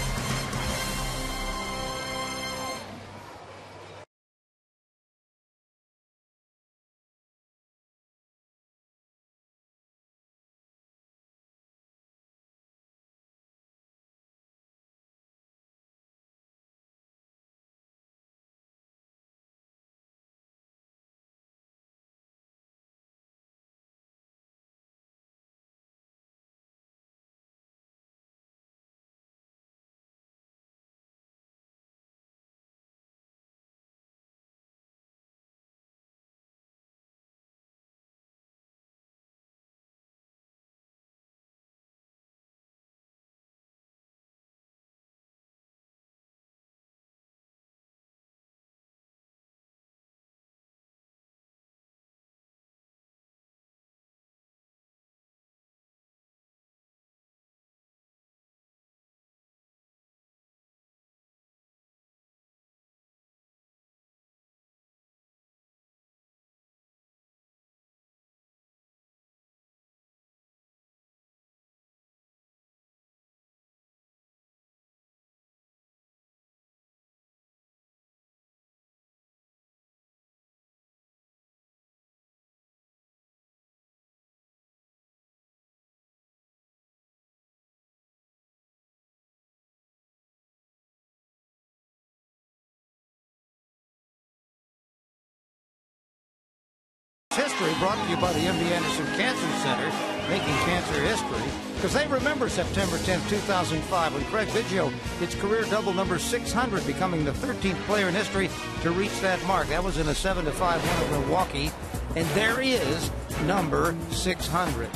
History brought to you by the MD Anderson Cancer Center, making cancer history, because they remember September 10, 2005, when Craig Biggio hits career double number 600, becoming the 13th player in history to reach that mark. That was in a 7-5 win of Milwaukee, and there is number 600.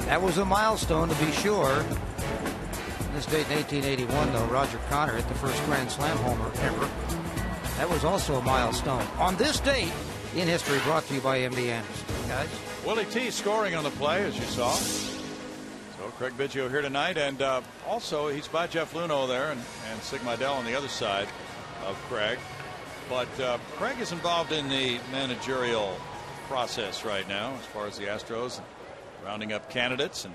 That was a milestone, to be sure. This date in 1881, though, Roger Connor hit the first Grand Slam homer ever. That was also a milestone. On this date in history, brought to you by MD Anderson. Guys, Willie T scoring on the play, as you saw. So Craig Biggio here tonight, and also he's by Jeff Luhnow there, and Sig Mejdal on the other side of Craig. But Craig is involved in the managerial process right now as far as the Astros, rounding up candidates and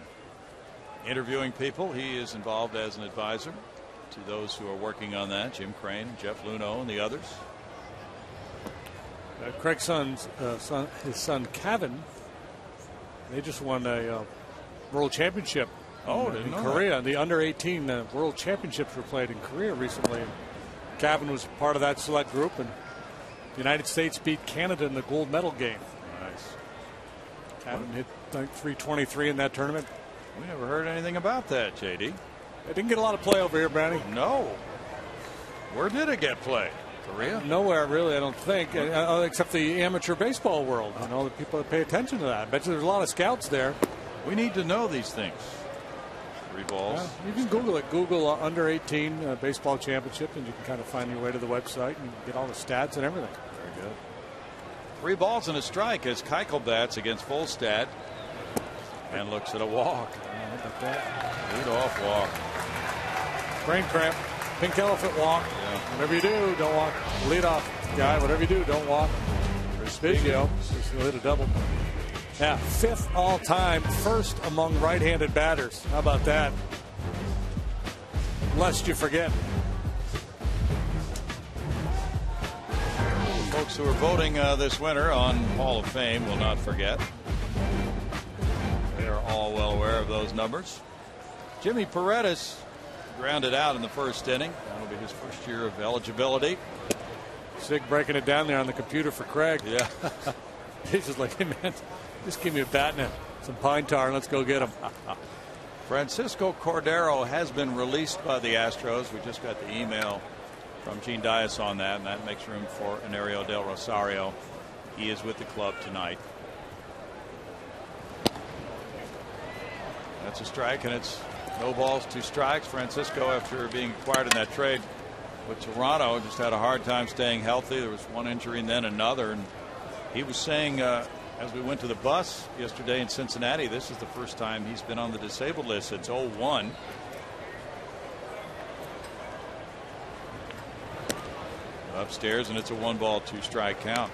interviewing people. He is involved as an advisor to those who are working on that, Jim Crane, Jeff Luhnow, and the others. Craig's his son Kevin, they just won a world championship in Korea. That. The under-18 world championships were played in Korea recently. Kevin was part of that select group, and the United States beat Canada in the gold medal game. Nice. Kevin hit, I think, 323 in that tournament. We never heard anything about that, JD. It didn't get a lot of play over here, Brownie. No. Where did it get played? Korea? Nowhere, really, I don't think, except the amateur baseball world. You know, the people that pay attention to that. I bet you there's a lot of scouts there. We need to know these things. 3 balls. You can Google it. Google under-18 baseball championship, and you can kind of find your way to the website and get all the stats and everything. Very good. 3 balls and a strike as Keuchel bats against Volstad and looks at a walk. How about that? Lead-off walk. Brain cramp. Pink elephant walk. Yeah. Whatever you do, don't walk. Lead off guy. Whatever you do, don't walk. Biggio hit a double. Yeah, 5th all time, first among right-handed batters. How about that? Lest you forget. Folks who are voting this winter on Hall of Fame will not forget. They are all well aware of those numbers. Jimmy Paredes grounded out in the first inning. That'll be his first year of eligibility. Sig breaking it down there on the computer for Craig. Yeah. He's just like, hey, man, just give me a bat and some pine tar and let's go get him. Francisco Cordero has been released by the Astros. We just got the email from Gene Dias on that, and that makes room for Enario Del Rosario. He is with the club tonight. That's a strike, and it's no balls, 2 strikes. Francisco, after being acquired in that trade with Toronto, just had a hard time staying healthy. There was one injury and then another, and he was saying as we went to the bus yesterday in Cincinnati, this is the first time he's been on the disabled list since 2001. Upstairs, and it's a 1-ball, 2-strike count.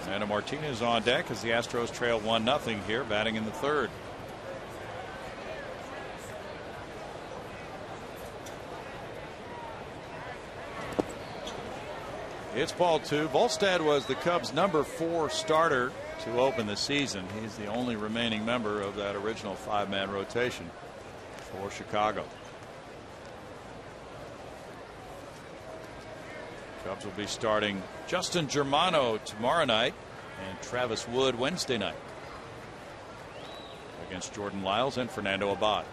Fernando Martinez on deck as the Astros trail 1-0 here, batting in the third. It's ball 2. Volstad was the Cubs' number 4 starter to open the season. He's the only remaining member of that original 5-man rotation for Chicago. Cubs will be starting Justin Germano tomorrow night and Travis Wood Wednesday night against Jordan Lyles and Fernando Abad.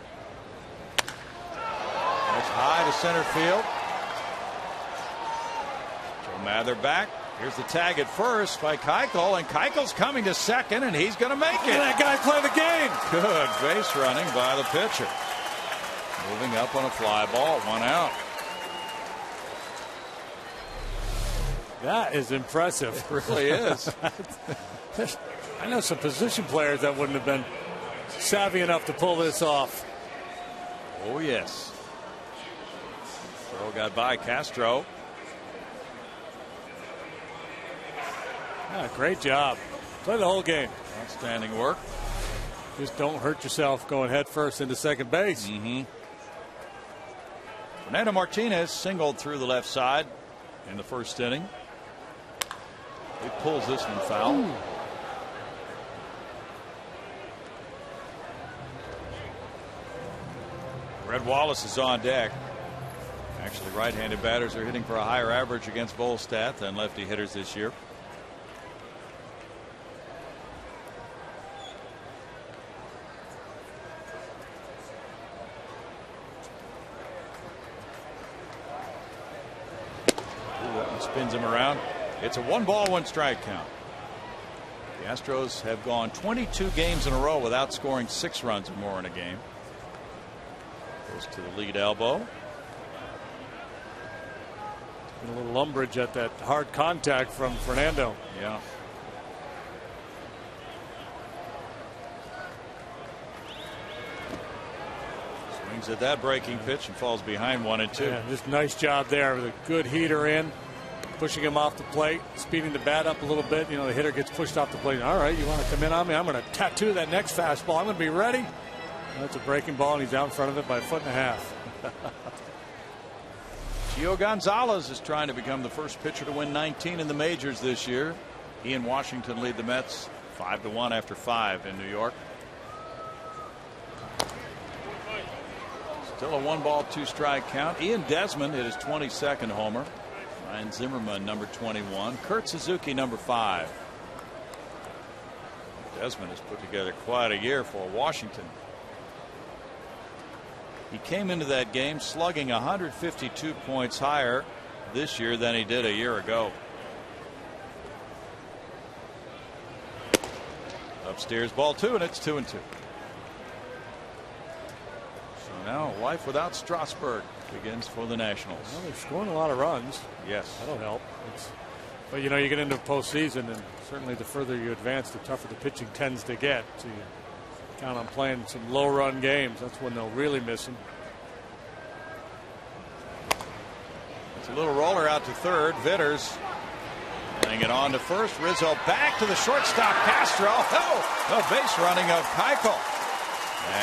That's high to center field. Joe Mather back. Here's the tag at first by Keuchel, and Keichel's coming to second, and he's going to make it. That guy play the game. Good base running by the pitcher. Moving up on a fly ball, 1 out. That is impressive. It really is. I know some position players that wouldn't have been savvy enough to pull this off. Oh, yes. Throw got by Castro. Yeah, great job. Play the whole game. Outstanding work. Just don't hurt yourself going head first into second base. Fernando Martinez singled through the left side in the first inning. He pulls this one foul. Ooh. Red Wallace is on deck. Actually, right-handed batters are hitting for a higher average against Volstad than lefty hitters this year. Spins him around. It's a 1-ball, 1-strike count. The Astros have gone 22 games in a row without scoring 6 runs or more in a game. Goes to the lead elbow. A little umbrage at that hard contact from Fernando. Yeah. Swings at that breaking pitch and falls behind 1-2. Yeah, just nice job there with a good heater in. Pushing him off the plate, speeding the bat up a little bit. You know, the hitter gets pushed off the plate. All right, you want to come in on me? I'm going to tattoo that next fastball. I'm going to be ready. That's a breaking ball, and he's out in front of it by 1.5 feet. Gio Gonzalez is trying to become the first pitcher to win 19 in the majors this year. He and Washington lead the Mets 5-1 after 5 in New York. Still a 1-ball, 2-strike count. Ian Desmond hit his 22nd homer. Ryan Zimmerman, number 21. Kurt Suzuki, number 5. Desmond has put together quite a year for Washington. He came into that game slugging 152 points higher this year than he did a year ago. Upstairs, ball 2, and it's 2-2. So now life without Strasburg begins for the Nationals. Well, they're scoring a lot of runs. Yes. That'll help. But, you know, you get into postseason, and certainly the further you advance, the tougher the pitching tends to get. So you count on playing some low-run games. That's when they'll really miss him. It's a little roller out to third. Vitters laying it on to first. Rizzo back to the shortstop, Castro. Oh, the base running of Keuchel.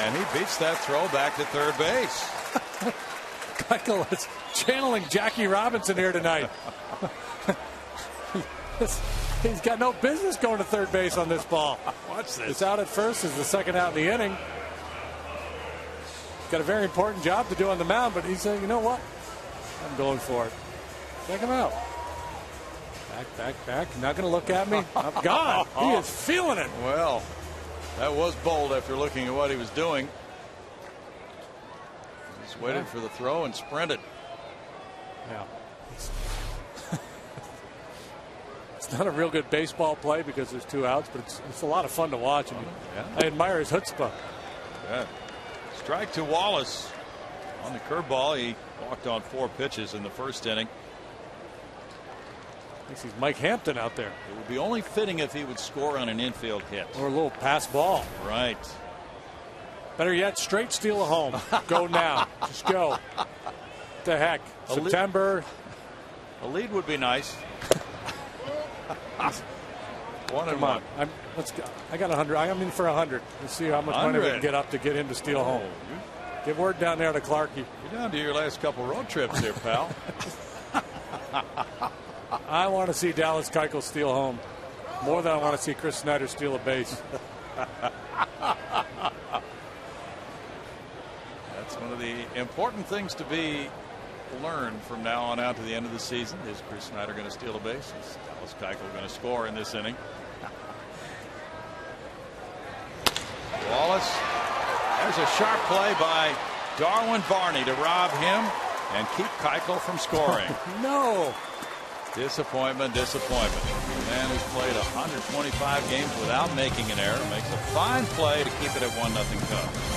And he beats that throw back to third base. Keuchel is channeling Jackie Robinson here tonight. He's got no business going to third base on this ball. Watch this. It's out at first. Is the second out in the inning. He's got a very important job to do on the mound, but he's saying, you know what? I'm going for it. Take him out. Back. Not going to look at me. I'm gone. He is feeling it. Well, that was bold after looking at what he was doing. Just waited for the throw and sprinted. Yeah. It's not a real good baseball play because there's 2 outs, but it's a lot of fun to watch. And I admire his chutzpah. Yeah. Strike to Wallace on the curveball. He walked on 4 pitches in the first inning. Thinks he's Mike Hampton out there. It would be only fitting if he would score on an infield hit. Or a little pass ball. Right. Better yet, straight steal a home. Go now. Just go. What the heck? September. A lead would be nice. Come on. Let's go. I got 100. I'm in for 100. Let's see how much money we can get up to get him to steal home. Give word down there to Clarkie. You're down to your last couple road trips here, pal. I want to see Dallas Keuchel steal home more than I want to see Chris Snyder steal a base. That's one of the important things to be learned from now on out to the end of the season. Is Chris Snyder going to steal a base? Is Dallas Keuchel going to score in this inning? Wallace. There's a sharp play by Darwin Barney to rob him and keep Keuchel from scoring. No. Disappointment. The man who's played 125 games without making an error makes a fine play to keep it at 1-0 Cubs.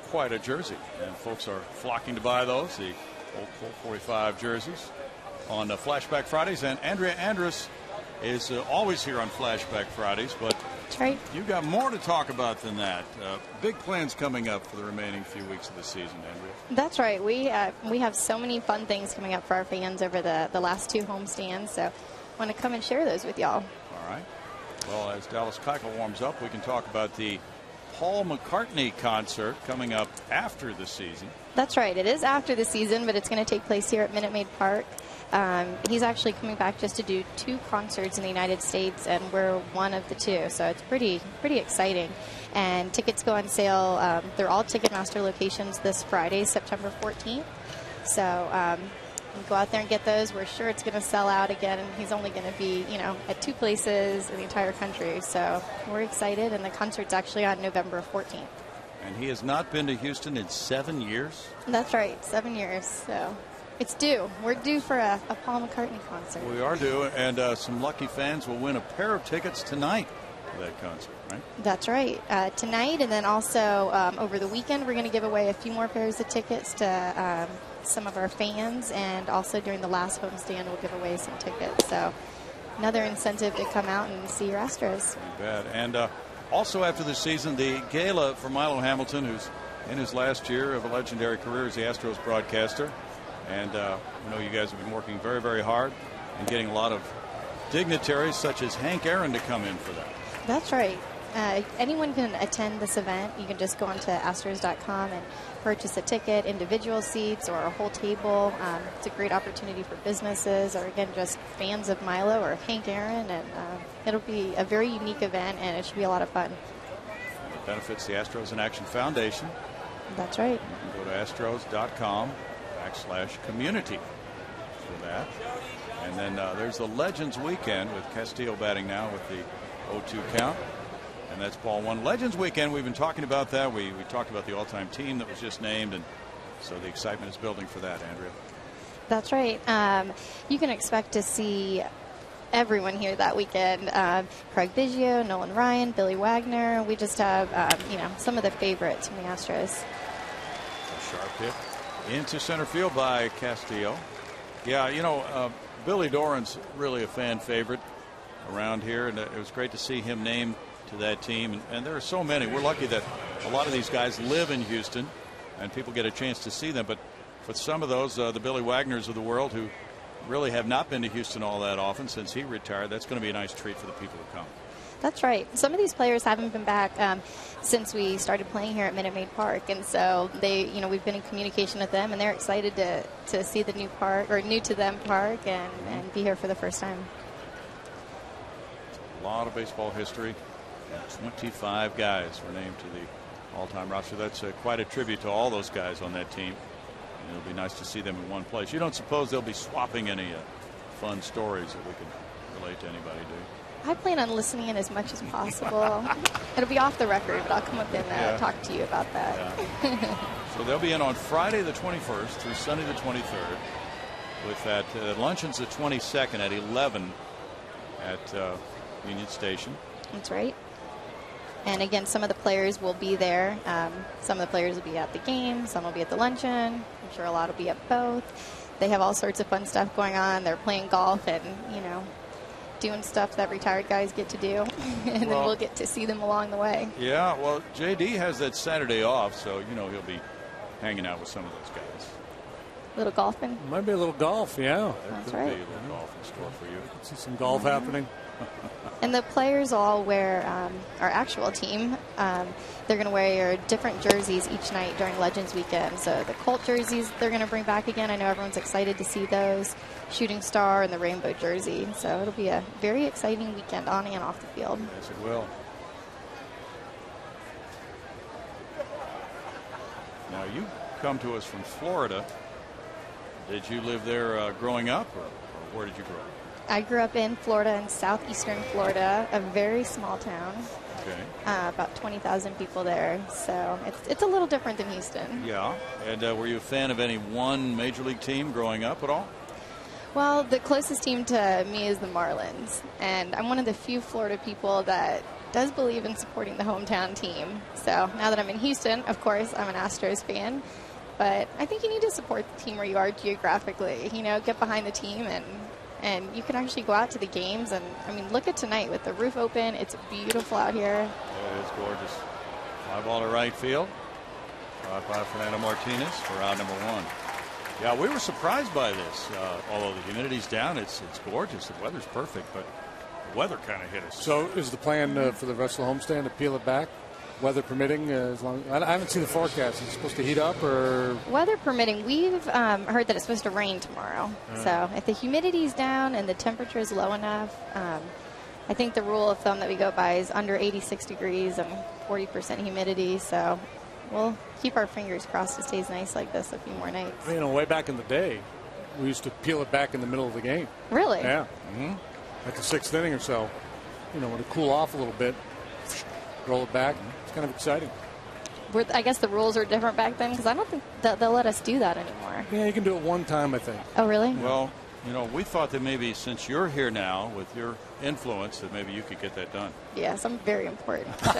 Quite a jersey, and folks are flocking to buy those, the old Colt 45 jerseys on Flashback Fridays. And Andrea Andrus is always here on Flashback Fridays, but that's right. You got more to talk about than that. Big plans coming up for the remaining few weeks of the season, Andrea. That's right. We have so many fun things coming up for our fans over the last 2 homestands, so I want to come and share those with y'all. All right. Well, as Dallas Keuchel warms up, we can talk about the Paul McCartney concert coming up after the season. That's right. It is after the season, but it's going to take place here at Minute Maid Park. He's actually coming back just to do 2 concerts in the United States, and we're one of the 2. So it's pretty exciting. And tickets go on sale. They're all Ticketmaster locations this Friday, September 14th. So go out there and get those. We're sure it's going to sell out again, and he's only going to be, at 2 places in the entire country. So we're excited, and the concert's actually on November 14th. And he has not been to Houston in 7 years? That's right, 7 years. So it's due. We're due for a Paul McCartney concert. We are due, and some lucky fans will win a pair of tickets tonight. that concert, right? That's right. Tonight, and then also over the weekend, we're going to give away a few more pairs of tickets to some of our fans, and also during the last homestand, we'll give away some tickets. So another incentive to come out and see your Astros. You bet. And also after the season, the gala for Milo Hamilton, who's in his last year of a legendary career as the Astros broadcaster. And I know you guys have been working very, very hard and getting a lot of dignitaries such as Hank Aaron to come in for that. That's right. Anyone can attend this event. You can just go onto Astros.com and purchase a ticket, individual seats, or a whole table. It's a great opportunity for businesses, or again, just fans of Milo or Hank Aaron. And it'll be a very unique event, and it should be a lot of fun. It benefits the Astros in Action Foundation. That's right. You can go to astros.com/community for that. And then there's the Legends Weekend with Castillo batting now with the 0-2 count. And that's ball one. Legends Weekend, we've been talking about that. We talked about the all-time team that was just named, and so the excitement is building for that, Andrea. That's right. You can expect to see everyone here that weekend. Craig Biggio, Nolan Ryan, Billy Wagner. We just have, some of the favorites from the Astros. A sharp hit into center field by Castillo. Yeah, Billy Doran's really a fan favorite around here, and it was great to see him named to that team. And there are so many. We're lucky that a lot of these guys live in Houston, and people get a chance to see them. But for some of those, the Billy Wagners of the world who really have not been to Houston all that often since he retired, that's going to be a nice treat for the people who come. That's right. Some of these players haven't been back since we started playing here at Minute Maid Park, and so we've been in communication with them, and they're excited to see the new park, or new to them park, and be here for the first time. A lot of baseball history. 25 guys were named to the all-time roster. That's quite a tribute to all those guys on that team. And it'll be nice to see them in one place. You don't suppose they'll be swapping any fun stories that we can relate to anybody, do you? I plan on listening in as much as possible. It'll be off the record, but I'll come up and talk to you about that. Yeah. So they'll be in on Friday the 21st through Sunday the 23rd. With that luncheon's the 22nd at 11 at Union Station. That's right. And again, some of the players will be there. Some of the players will be at the game. Some will be at the luncheon. I'm sure a lot will be at both. They have all sorts of fun stuff going on. They're playing golf and, doing stuff that retired guys get to do. And then we'll get to see them along the way. Yeah, well, JD has that Saturday off, so, he'll be hanging out with some of those guys. Little golfing? Might be a little golf, yeah. That's There right. could be a little golf in store for you. See some golf happening. And the players all wear our actual team. They're going to wear different jerseys each night during Legends Weekend. So the Colt jerseys they're going to bring back again. I know everyone's excited to see those. Shooting Star and the rainbow jersey. So it'll be a very exciting weekend on and off the field. Yes, it will. Now, you come to us from Florida. Did you live there growing up, or where did you grow up? I grew up in Florida, in southeastern Florida, a very small town. Okay. About 20,000 people there. So it's a little different than Houston. Yeah. And were you a fan of any one major league team growing up at all? Well, the closest team to me is the Marlins. And I'm one of the few Florida people that does believe in supporting the hometown team. So now that I'm in Houston, of course, I'm an Astros fan. But I think you need to support the team where you are geographically. Get behind the team, and you can actually go out to the games. And, look at tonight with the roof open. It's beautiful out here. It is gorgeous. Fly ball to right field. Drive by Fernando Martinez for out number one. Yeah, we were surprised by this. Although the humidity's down, it's gorgeous. The weather's perfect, but the weather kind of hit us. So is the plan for the rest of the homestand to peel it back? Weather permitting, as long I haven't seen the forecast. Is it supposed to heat up, or weather permitting? We've heard that it's supposed to rain tomorrow. So if the humidity's down and the temperature is low enough, I think the rule of thumb that we go by is under 86 degrees and 40% humidity. So we'll keep our fingers crossed it stays nice like this a few more nights. way back in the day, we used to peel it back in the middle of the game. Really? Yeah. At the sixth inning or so, when it cool off a little bit, roll it back. It's kind of exciting. I guess the rules are different back then, because I don't think that they'll let us do that anymore. Yeah, you can do it one time, I think. Oh, really? Well, You know, we thought that maybe since you're here now with your influence that maybe you could get that done. Yes, I'm very important. So.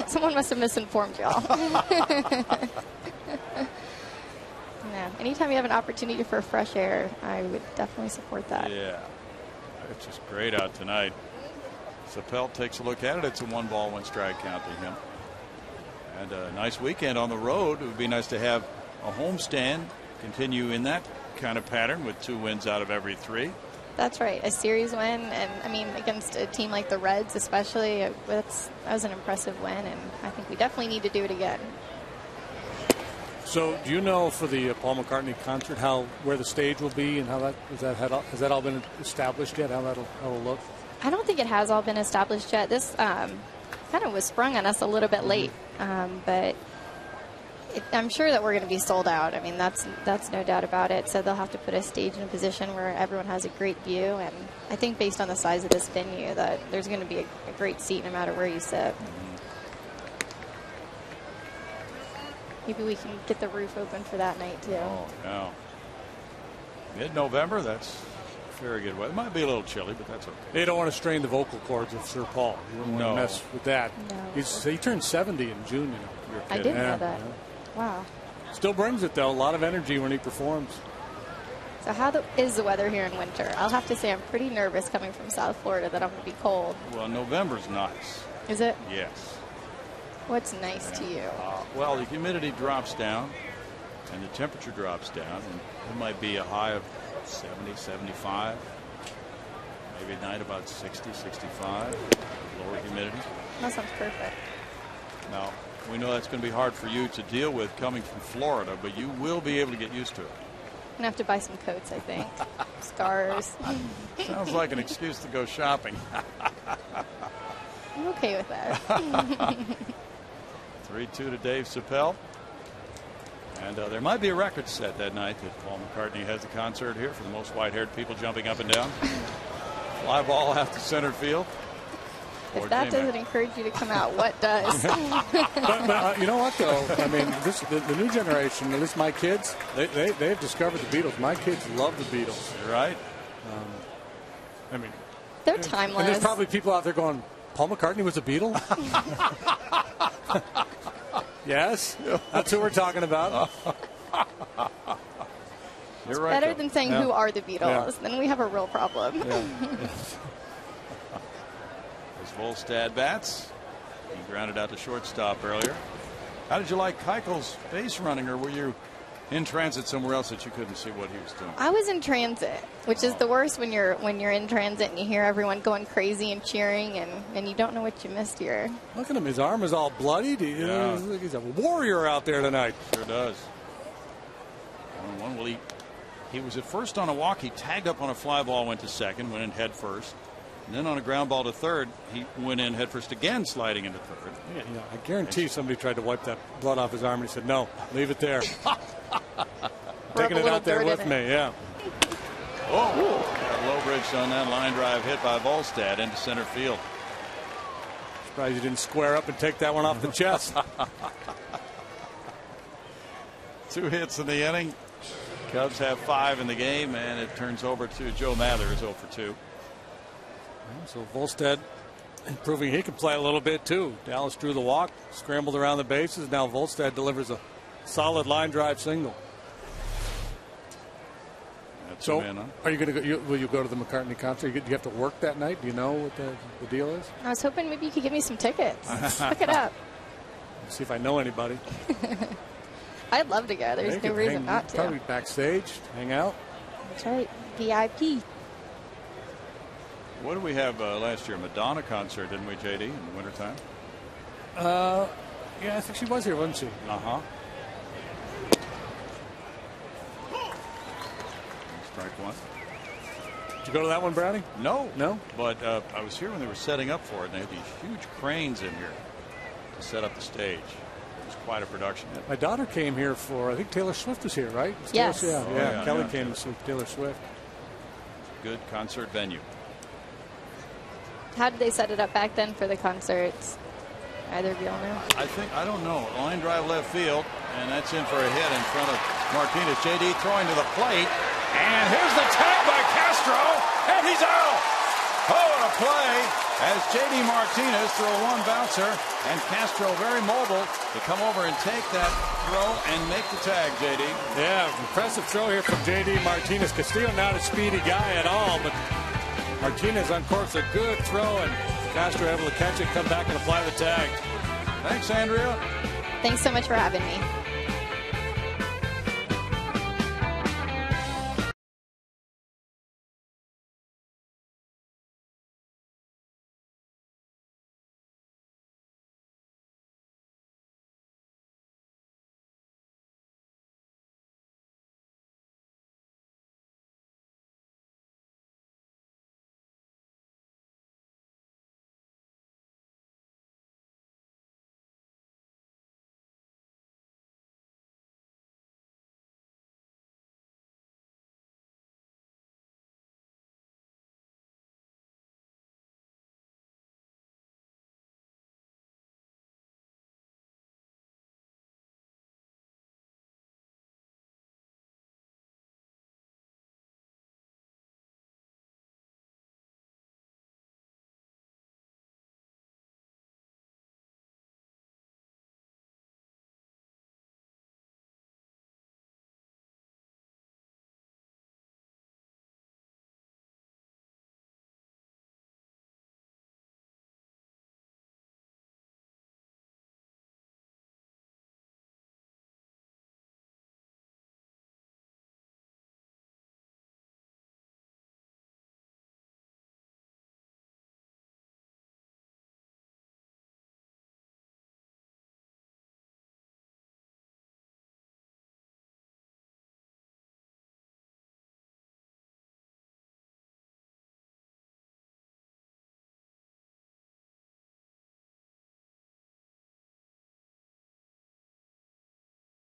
Someone must have misinformed y'all. No, anytime you have an opportunity for fresh air, I would definitely support that. Yeah, it's just great out tonight. Sapelt takes a look at it. It's a 1-ball, 1-strike count to him. And a nice weekend on the road. It would be nice to have a homestand continue in that kind of pattern with 2 wins out of every 3. That's right, a series win, and I mean against a team like the Reds especially, that was an impressive win, and I think we definitely need to do it again. So, do you know for the Paul McCartney concert where the stage will be and how has that all been established yet? How it'll look? I don't think it has all been established yet. This kind of was sprung on us a little bit late, but I'm sure that we're going to be sold out. I mean, that's no doubt about it. So they'll have to put a stage in a position where everyone has a great view, and I think based on the size of this venue, that there's going to be a great seat no matter where you sit. Maybe we can get the roof open for that night too. Oh, no. Mid-November, that's very good weather. It might be a little chilly, but that's okay. They don't want to strain the vocal cords of Sir Paul. You wouldn't want to mess with that. No. He turned 70 in June. I didn't know that. Yeah. Wow. Still brings it though. A lot of energy when he performs. So how is the weather here in winter? I'll have to say I'm pretty nervous coming from South Florida that I'm going to be cold. Well, November's nice. Is it? Yes. What's nice to you? Well, the humidity drops down and the temperature drops down, and it might be a high of 70, 75. Maybe at night about 60, 65. Lower humidity. That sounds perfect. Now, we know that's going to be hard for you to deal with coming from Florida, but you will be able to get used to it. I'm going to have to buy some coats, I think. Scarves. Sounds like an excuse to go shopping. I'm okay with that. 3-2 to Dave Sapelt. And there might be a record set that night that Paul McCartney has a concert here for the most white-haired people jumping up and down. Fly ball out to center field. If that doesn't encourage you to come out, what does? but you know what, though? I mean, the new generation, at least my kids, they've discovered the Beatles. My kids love the Beatles. You're right. I mean, they're timeless. And there's probably people out there going, Paul McCartney was a Beatle? Yes, that's who we're talking about. It's better than saying who are the Beatles. Then we have a real problem. As Volstad bats, he grounded out to shortstop earlier. How did you like Keuchel's base running, or were you in transit somewhere else that you couldn't see what he was doing? I was in transit, which is the worst when you're in transit and you hear everyone going crazy and cheering, and you don't know what you missed here. Look at him. His arm is all bloodied. He's a warrior out there tonight. Sure does. 1-1. Well, he was at first on a walk. He tagged up on a fly ball, went to second, went in head first. And then on a ground ball to third, he went in head first again, sliding into third. Yeah, I guarantee somebody tried to wipe that blood off his arm, and he said, no, leave it there. Taking it out there with me, yeah. Oh, low bridge on that line drive hit by Volstad into center field. Surprised you didn't square up and take that one off the chest. 2 hits in the inning. Cubs have 5 in the game, and it turns over to Joe Mather, 0 for 2. So Volstad proving he can play a little bit too. Dallas drew the walk, scrambled around the bases. Now Volstad delivers a solid line drive single. So, are you going to go? Will you go to the McCartney concert? Do you have to work that night? Do you know what the deal is? I was hoping maybe you could give me some tickets. Look it up. Let's see if I know anybody. I'd love to go. There's no reason not to. Probably backstage, hang out. That's right, VIP. What did we have last year? A Madonna concert, didn't we, JD, in the wintertime? Yeah, I think she was here, wasn't she? Uh-huh. Strike one. Did you go to that one, Brownie? No. No? But I was here when they were setting up for it, and they had these huge cranes in here to set up the stage. It was quite a production. My daughter came here for, I think Taylor Swift was here, right? Yes. Yeah. Kelly came to see Taylor Swift. Good concert venue. How did they set it up back then for the concerts? Either of y'all know? I don't know. Line drive left field, and that's in for a hit in front of Martinez. JD throwing to the plate. And here's the tag by Castro, and he's out. Oh, what a play as J.D. Martinez threw one bouncer, and Castro very mobile to come over and take that throw and make the tag, J.D. Yeah, impressive throw here from J.D. Martinez. Castillo not a speedy guy at all, but Martinez uncorks a good throw, and Castro able to catch it, come back and apply the tag. Thanks, Andrea. Thanks so much for having me.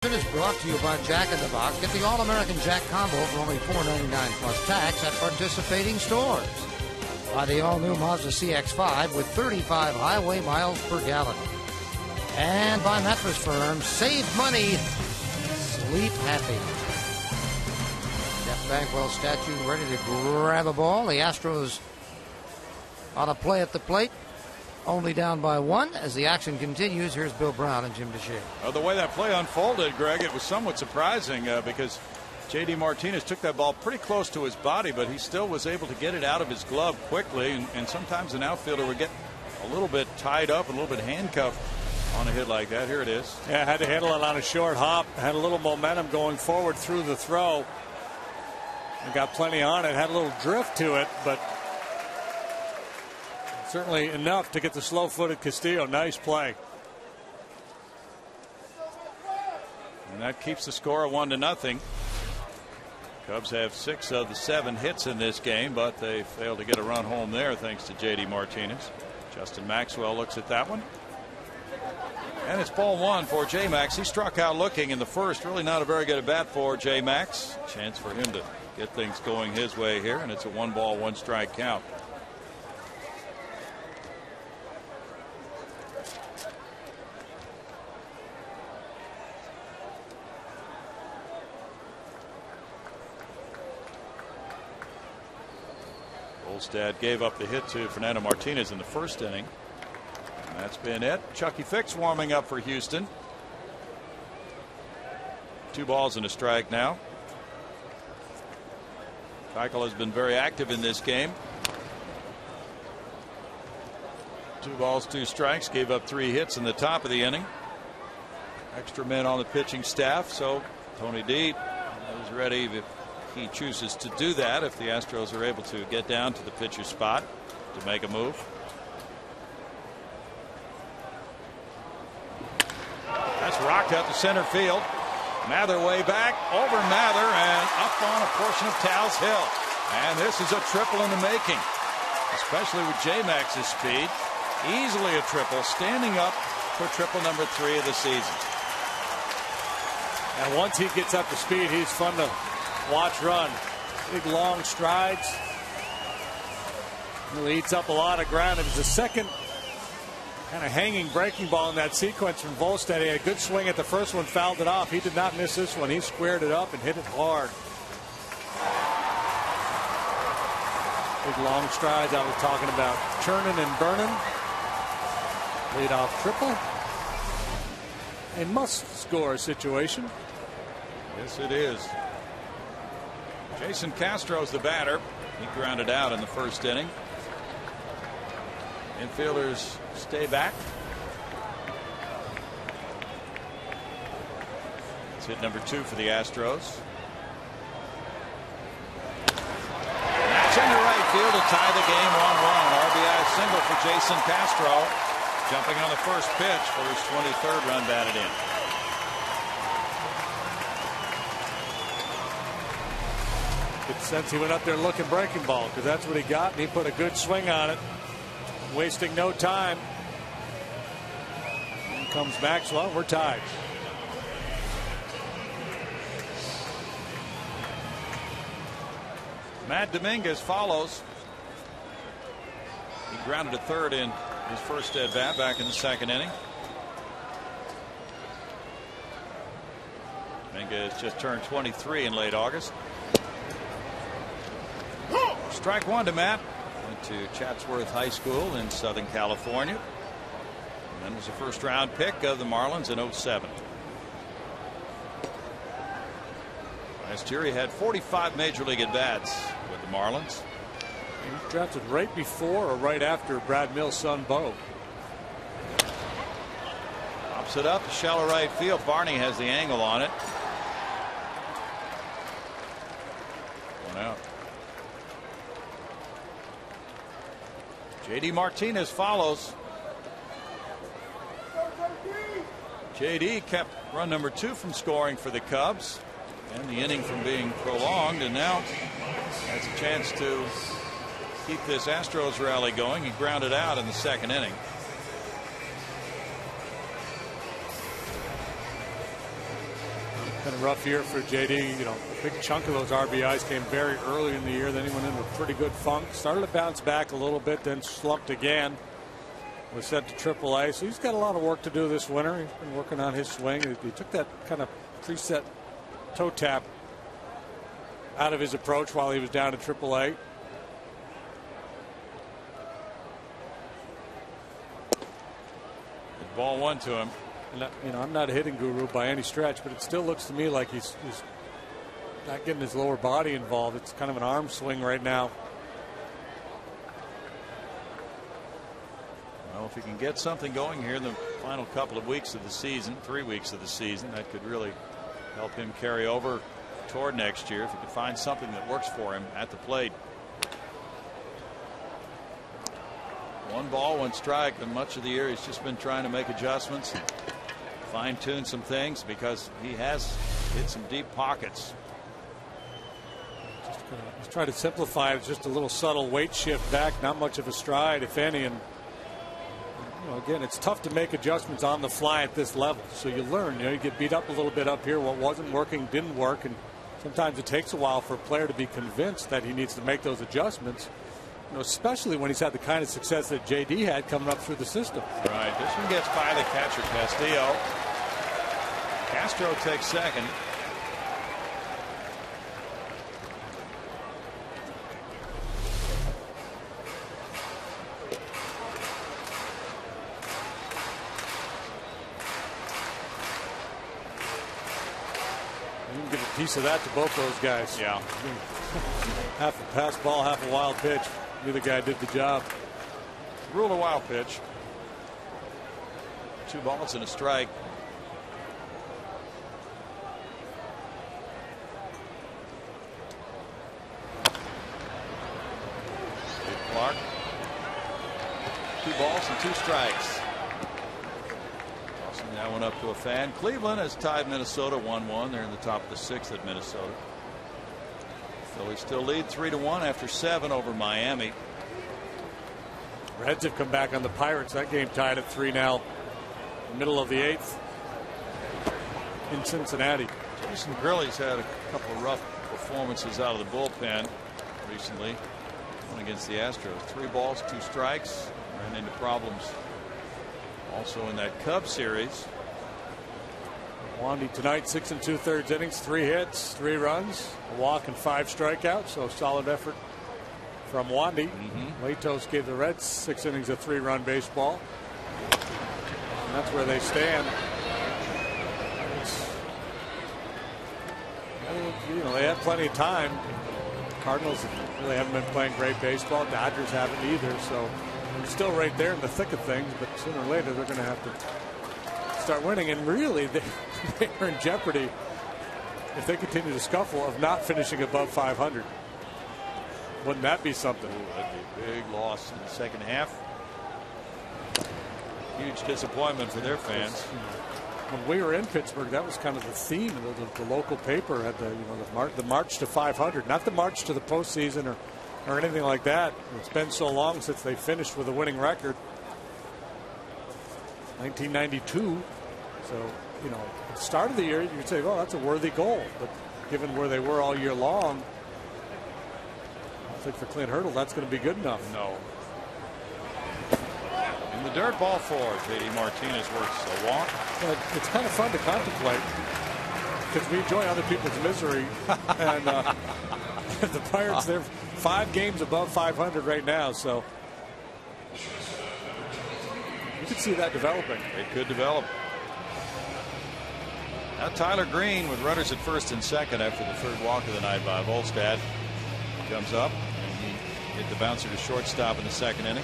Is brought to you by Jack in the Box. Get the All-American Jack Combo for only $4.99 plus tax at participating stores. By the all-new Mazda CX-5 with 35 highway miles per gallon. And by Mattress Firm, save money, sleep happy. Jeff Bagwell statue ready to grab a ball. The Astros on a play at the plate. Only down by one as the action continues. Here's Bill Brown and Jim DeShea. Well, the way that play unfolded, Greg, it was somewhat surprising because J.D. Martinez took that ball pretty close to his body, but he still was able to get it out of his glove quickly. And sometimes an outfielder would get a little bit tied up and a little bit handcuffed on a hit like that. Here it is. Yeah, had to handle it on a short hop. Had a little momentum going forward through the throw. And got plenty on it. Had a little drift to it, but certainly enough to get the slow-footed Castillo. Nice play. And that keeps the score 1-0. Cubs have 6 of the 7 hits in this game, but they failed to get a run home there thanks to J.D. Martinez. Justin Maxwell looks at that one. And it's ball 1 for J-Max. He struck out looking in the first. Really not a very good at bat for J-Max. Chance for him to get things going his way here, and it's a 1-ball, 1-strike count. Olstad gave up the hit to Fernando Martinez in the first inning. And that's been it. Chucky Fix warming up for Houston. 2 balls and a strike now. Keuchel has been very active in this game. 2 balls, 2 strikes. Gave up 3 hits in the top of the inning. Extra men on the pitching staff, so Tony D is ready if he chooses to do that, if the Astros are able to get down to the pitcher's spot to make a move. That's rocked out to center field. Mather way back, over Mather, and up on a portion of Tal's Hill. And this is a triple in the making, especially with J-Max's speed. Easily a triple, standing up for triple number 3 of the season. And once he gets up to speed, he's fun to watch run. Big long strides. Really eats up a lot of ground. It was the second kind of hanging breaking ball in that sequence from Volstad. He had a good swing at the first one, fouled it off. He did not miss this one. He squared it up and hit it hard. Big long strides. I was talking about churning and burning. Leadoff triple. A must-score situation. Yes, it is. Jason Castro's the batter. He grounded out in the first inning. Infielders stay back. It's hit number 2 for the Astros. That's into right field to tie the game 1-1. RBI single for Jason Castro. Jumping on the first pitch for his 23rd run batted in. Good sense he went up there looking breaking ball, because that's what he got, and he put a good swing on it, wasting no time. In comes Maxwell. We're tied. Matt Dominguez follows. He grounded to third in his first at bat back in the second inning. Dominguez just turned 23 in late August. Strike one to Matt. Went to Chatsworth High School in Southern California. And then was a first round pick of the Marlins in 07. Last year he had 45 major league at bats with the Marlins. He was drafted right before or right after Brad Mills' son Bo. Pops it up to shallow right field. Barney has the angle on it. One out. JD Martinez follows. JD kept run number 2 from scoring for the Cubs, and the inning from being prolonged, and now has a chance to keep this Astros rally going. He grounded out in the second inning. Been a rough year for JD. You know, a big chunk of those RBIs came very early in the year. Then he went into a pretty good funk. Started to bounce back a little bit, then slumped again. Was sent to AAA. So he's got a lot of work to do this winter. He's been working on his swing. He took that kind of preset toe tap out of his approach while he was down at AAA. Ball one to him. And, you know, I'm not a hitting guru by any stretch, but it still looks to me like he's not getting his lower body involved. It's kind of an arm swing right now. Well, if he can get something going here in the final couple of weeks of the season, 3 weeks of the season, that could really help him carry over toward next year if he can find something that works for him at the plate. 1 ball, 1 strike, and much of the year he's just been trying to make adjustments and fine-tune some things because he has hit some deep pockets. He's trying to simplify it. It's just a little subtle weight shift back, not much of a stride, if any. And you know, again, it's tough to make adjustments on the fly at this level. So you learn. You know, you get beat up a little bit up here. What wasn't working didn't work, and sometimes it takes a while for a player to be convinced that he needs to make those adjustments. You know, especially when he's had the kind of success that JD had coming up through the system. Right. This one gets by the catcher, Castillo. Castro takes second. You can give a piece of that to both those guys. Yeah. Half a pass ball, half a wild pitch. Neither guy did the job. Rule a wild pitch. 2 balls and a strike. Clark. 2 balls and 2 strikes. Tossing that one up to a fan. Cleveland has tied Minnesota 1-1. They're in the top of the 6th at Minnesota. Phillies still lead 3-1 after 7 over Miami. Reds have come back on the Pirates. That game tied at 3 now. Middle of the 8th in Cincinnati. Jason Grilli's had a couple of rough performances out of the bullpen recently. One against the Astros. 3 balls, 2 strikes. Ran into problems also in that Cubs series. Wandy tonight, 6 2/3 innings, 3 hits, 3 runs, a walk, and 5 strikeouts. So solid effort from Wandy. Latos gave the Reds 6 innings of 3-run baseball. And that's where they stand. You know, they have plenty of time. Cardinals really haven't been playing great baseball. Dodgers haven't either. So they're still right there in the thick of things. But sooner or later, they're going to have to start winning. And really, they're in jeopardy if they continue to scuffle of not finishing above 500. Wouldn't that be something? Ooh, that'd be a big loss in the second half. Huge disappointment for their fans. When we were in Pittsburgh, that was kind of the theme. The local paper had the march to 500, not the march to the postseason or anything like that. It's been so long since they finished with a winning record. 1992. So, you know, at the start of the year, you'd say, well, that's a worthy goal. But given where they were all year long, I think for Clint Hurdle, that's going to be good enough. No. In the dirt, ball 4. J.D. Martinez works a walk. Well, it's kind of fun to contemplate because we enjoy other people's misery. And the Pirates, they're 5 games above 500 right now. So you could see that developing. It could develop. Now Tyler Green with runners at first and second after the third walk of the night by Volstad comes up and he hit the bouncer to shortstop in the second inning.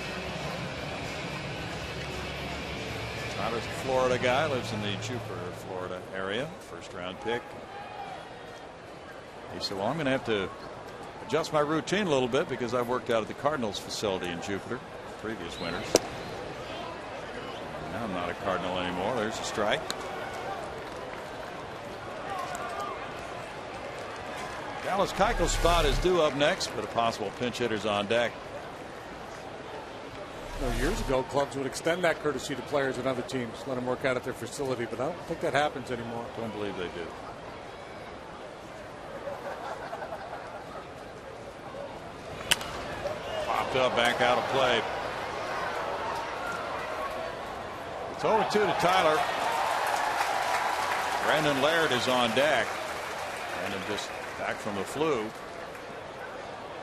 Tyler's a Florida guy, lives in the Jupiter, Florida area, first round pick. He said, well, I'm going to have to adjust my routine a little bit because I worked out at the Cardinals facility in Jupiter previous winters. Now I'm not a Cardinal anymore. There's a strike. Dallas Keuchel's spot is due up next, but a possible pinch hitter's on deck. Years ago, clubs would extend that courtesy to players and other teams, let them work out at their facility, but I don't think that happens anymore. Don't believe they do. Popped up, back out of play. It's 0-2 to Tyler. Brandon Laird is on deck. Brandon just back from the flu.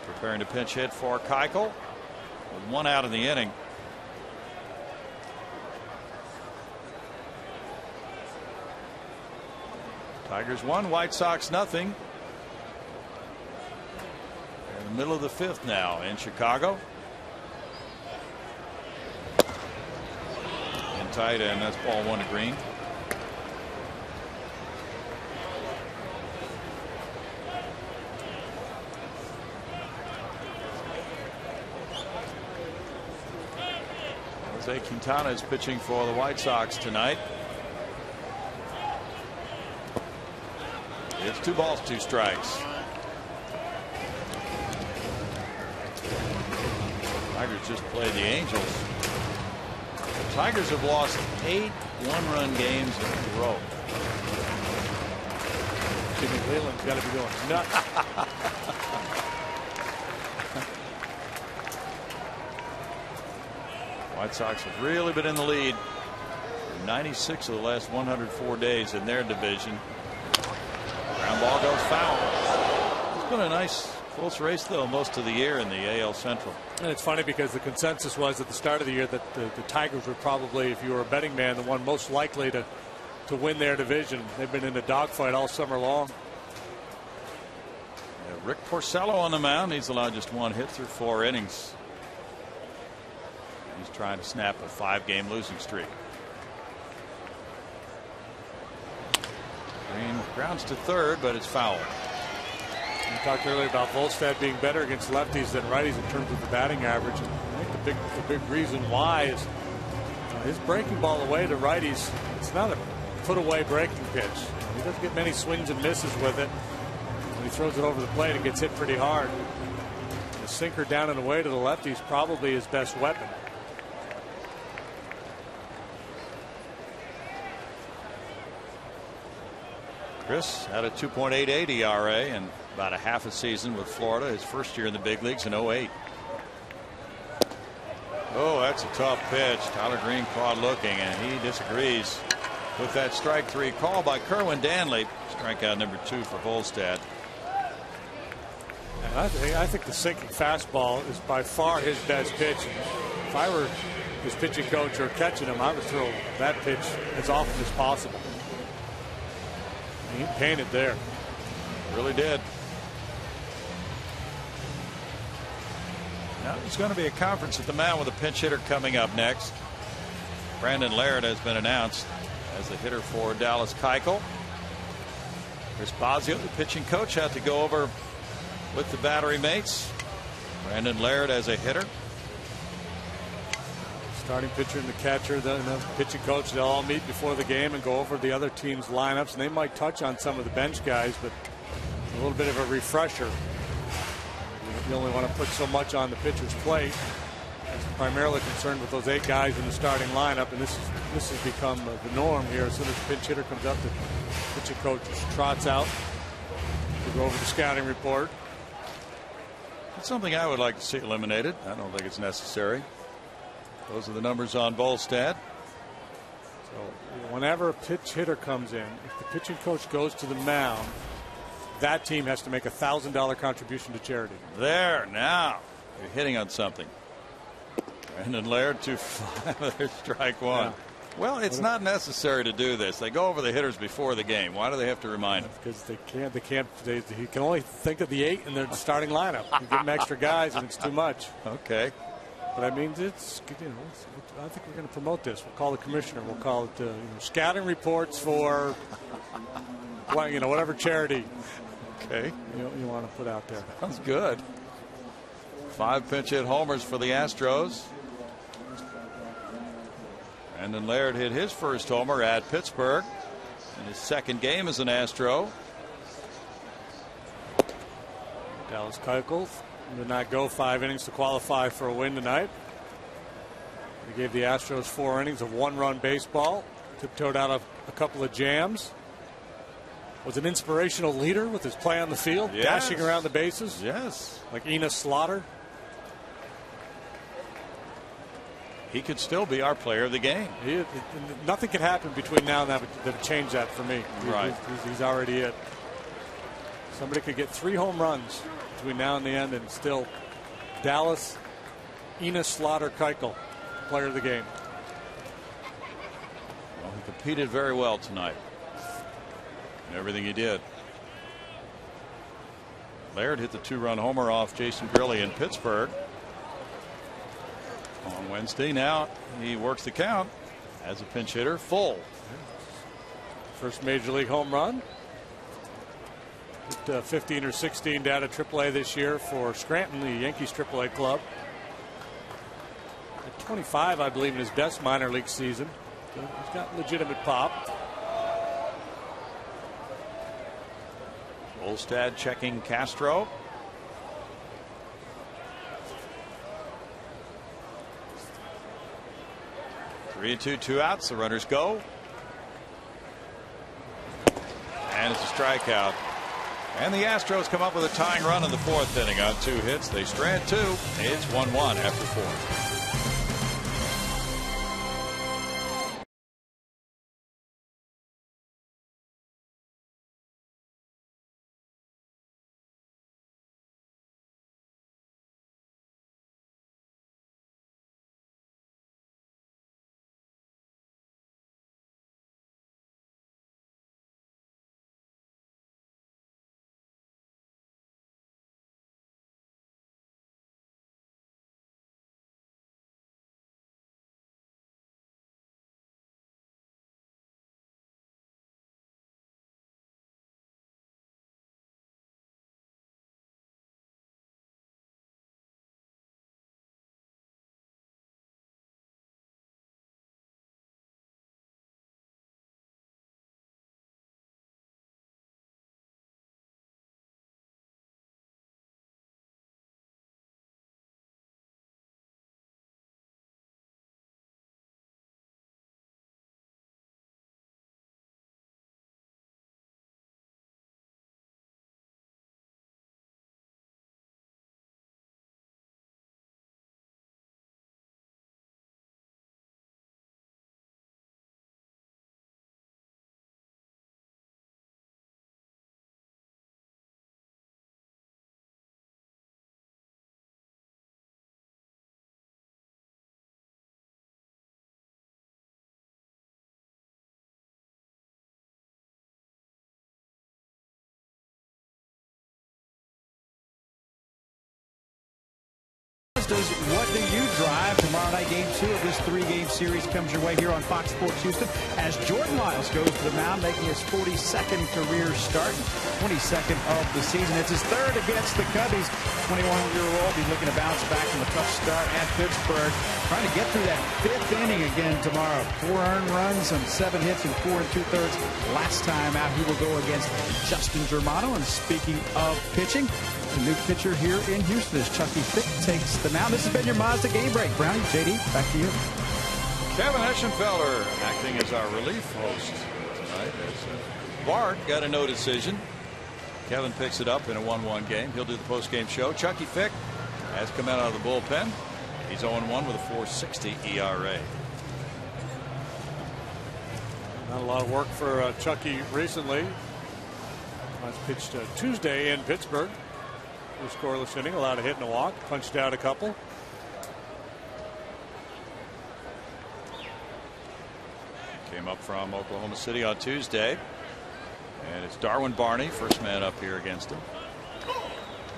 Preparing to pinch hit for Keuchel. With 1 out in the inning. Tigers 1, White Sox nothing. They're in the middle of the 5th now in Chicago. In tight end, that's ball 1 to Green. Jose Quintana is pitching for the White Sox tonight. It's 2 balls, 2 strikes. Tigers just played the Angels. The Tigers have lost 8 one-run games in a row. Jimmy Leland's got to be going nuts. White Sox have really been in the lead for 96 of the last 104 days in their division. Ground ball goes foul. It's been a nice close race though most of the year in the AL Central. And it's funny because the consensus was at the start of the year that the Tigers were probably, if you were a betting man, the one most likely to win their division. They've been in a dogfight all summer long. Yeah, Rick Porcello on the mound. He's allowed just 1 hit through 4 innings. He's trying to snap a 5-game losing streak. Green grounds to third, but it's foul. We talked earlier about Volstad being better against lefties than righties in terms of the batting average. And I think the big reason why is his breaking ball away to righties. It's not a put away breaking pitch. He doesn't get many swings and misses with it. When he throws it over the plate, it gets hit pretty hard. The sinker down and away to the lefty is probably his best weapon. Chris had a 2.88 ERA and about a half a season with Florida, his first year in the big leagues in 08. Oh, that's a tough pitch. Tyler Green caught looking, and he disagrees with that strike 3 call by Kerwin Danley. Strikeout number 2 for Volstad. I think the sinking fastball is by far his best pitch. If I were his pitching coach or catching him, I would throw that pitch as often as possible. He painted there. Really did. Now there's going to be a conference at the mound with a pinch hitter coming up next. Brandon Laird has been announced as the hitter for Dallas Keuchel. Chris Bosio, the pitching coach, had to go over with the battery mates. Brandon Laird as a hitter. Starting pitcher and the catcher, the pitching coach, they'll all meet before the game and go over the other team's lineups, and they might touch on some of the bench guys, but a little bit of a refresher. You only want to put so much on the pitcher's plate. He's primarily concerned with those 8 guys in the starting lineup, and this has become the norm here. As soon as the pinch hitter comes up, the pitching coach trots out to go over the scouting report. It's something I would like to see eliminated. I don't think it's necessary. Those are the numbers on Volstad. So whenever a pitch hitter comes in, if the pitching coach goes to the mound, that team has to make a $1,000 contribution to charity. There, now you're hitting on something. Brandon Laird 2-5. There's strike one. Yeah. Well, it's not necessary to do this. They go over the hitters before the game. Why do they have to remind them? Because they can't. He can only think of the 8 in their starting lineup. You give them extra guys, and it's too much. Okay. But I mean, it's, I think we're going to promote this. We'll call the commissioner. We'll call it scouting reports for whatever charity. Okay. You want to put out there. Sounds good. 5 pinch hit homers for the Astros. Brandon Laird hit his first homer at Pittsburgh in his second game as an Astro. Dallas Keuchel did not go 5 innings to qualify for a win tonight. He gave the Astros 4 innings of 1-run baseball. Tiptoed out of a couple of jams. Was an inspirational leader with his play on the field, yes. Dashing around the bases. Yes. Like Enos Slaughter. He could still be our player of the game. Nothing can happen between now and then that would change that for me. Right. He's already it. Somebody could get 3 home runs between now and the end, and still Dallas, Enos Slaughter Keuchel, player of the game. Well, he competed very well tonight. Everything he did. Laird hit the 2-run homer off Jason Grilli in Pittsburgh on Wednesday. Now he works the count as a pinch hitter, full. First major league home run. Hit 15 or 16 down at AAA this year for Scranton, the Yankees AAA club. At 25, I believe, in his best minor league season. He's got legitimate pop. Volstad checking Castro. Three, 2 outs. The runners go. And it's a strikeout. And the Astros come up with a tying run in the 4th inning on 2 hits. They strand 2. It's 1-1 after 4. asked us, what do you drive? Tomorrow night, Game 2 of this 3-game series comes your way here on Fox Sports Houston as Jordan Lyles goes to the mound, making his 42nd career start, 22nd of the season. It's his third against the Cubbies. 21-year-old. He's looking to bounce back from a tough start at Pittsburgh. Trying to get through that 5th inning again tomorrow. 4 earned runs, some 7 hits, and 4 2/3 last time out. He will go against Justin Germano. And speaking of pitching, the new pitcher here in Houston is Chucky Fick takes the mound. This has been your Mazda Game Break. Brownie, JD, back to you. Kevin Eschenfelder acting as our relief host tonight as Bart got a no decision. Kevin picks it up in a 1-1 game. He'll do the post-game show. Chucky Fick has come out of the bullpen. He's 0-1 with a 4.60 ERA. Not a lot of work for Chucky recently. Last pitched Tuesday in Pittsburgh. A scoreless inning, allowed a hit and a walk, punched out a couple. Came up from Oklahoma City on Tuesday. And it's Darwin Barney, first man up here against him.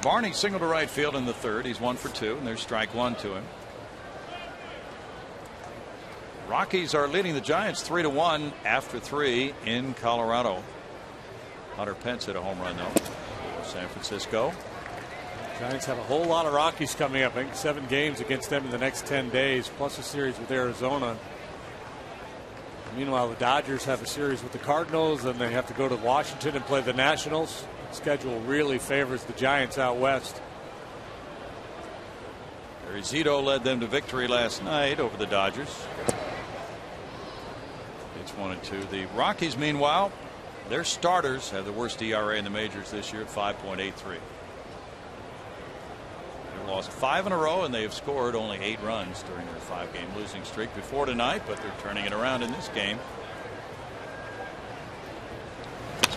Barney singled to right field in the 3rd. He's 1 for 2, and there's strike 1 to him. Rockies are leading the Giants 3-1 after 3 in Colorado. Hunter Pence hit a home run though. San Francisco. Giants have a whole lot of Rockies coming up. I think 7 games against them in the next 10 days, plus a series with Arizona. Meanwhile, the Dodgers have a series with the Cardinals, and they have to go to Washington and play the Nationals. The schedule really favors the Giants out west. Barry Zito led them to victory last night over the Dodgers. It's 1-2. The Rockies, meanwhile, their starters have the worst ERA in the majors this year at 5.83. They've lost 5 in a row, and they have scored only 8 runs during their 5-game losing streak before tonight, but they're turning it around in this game.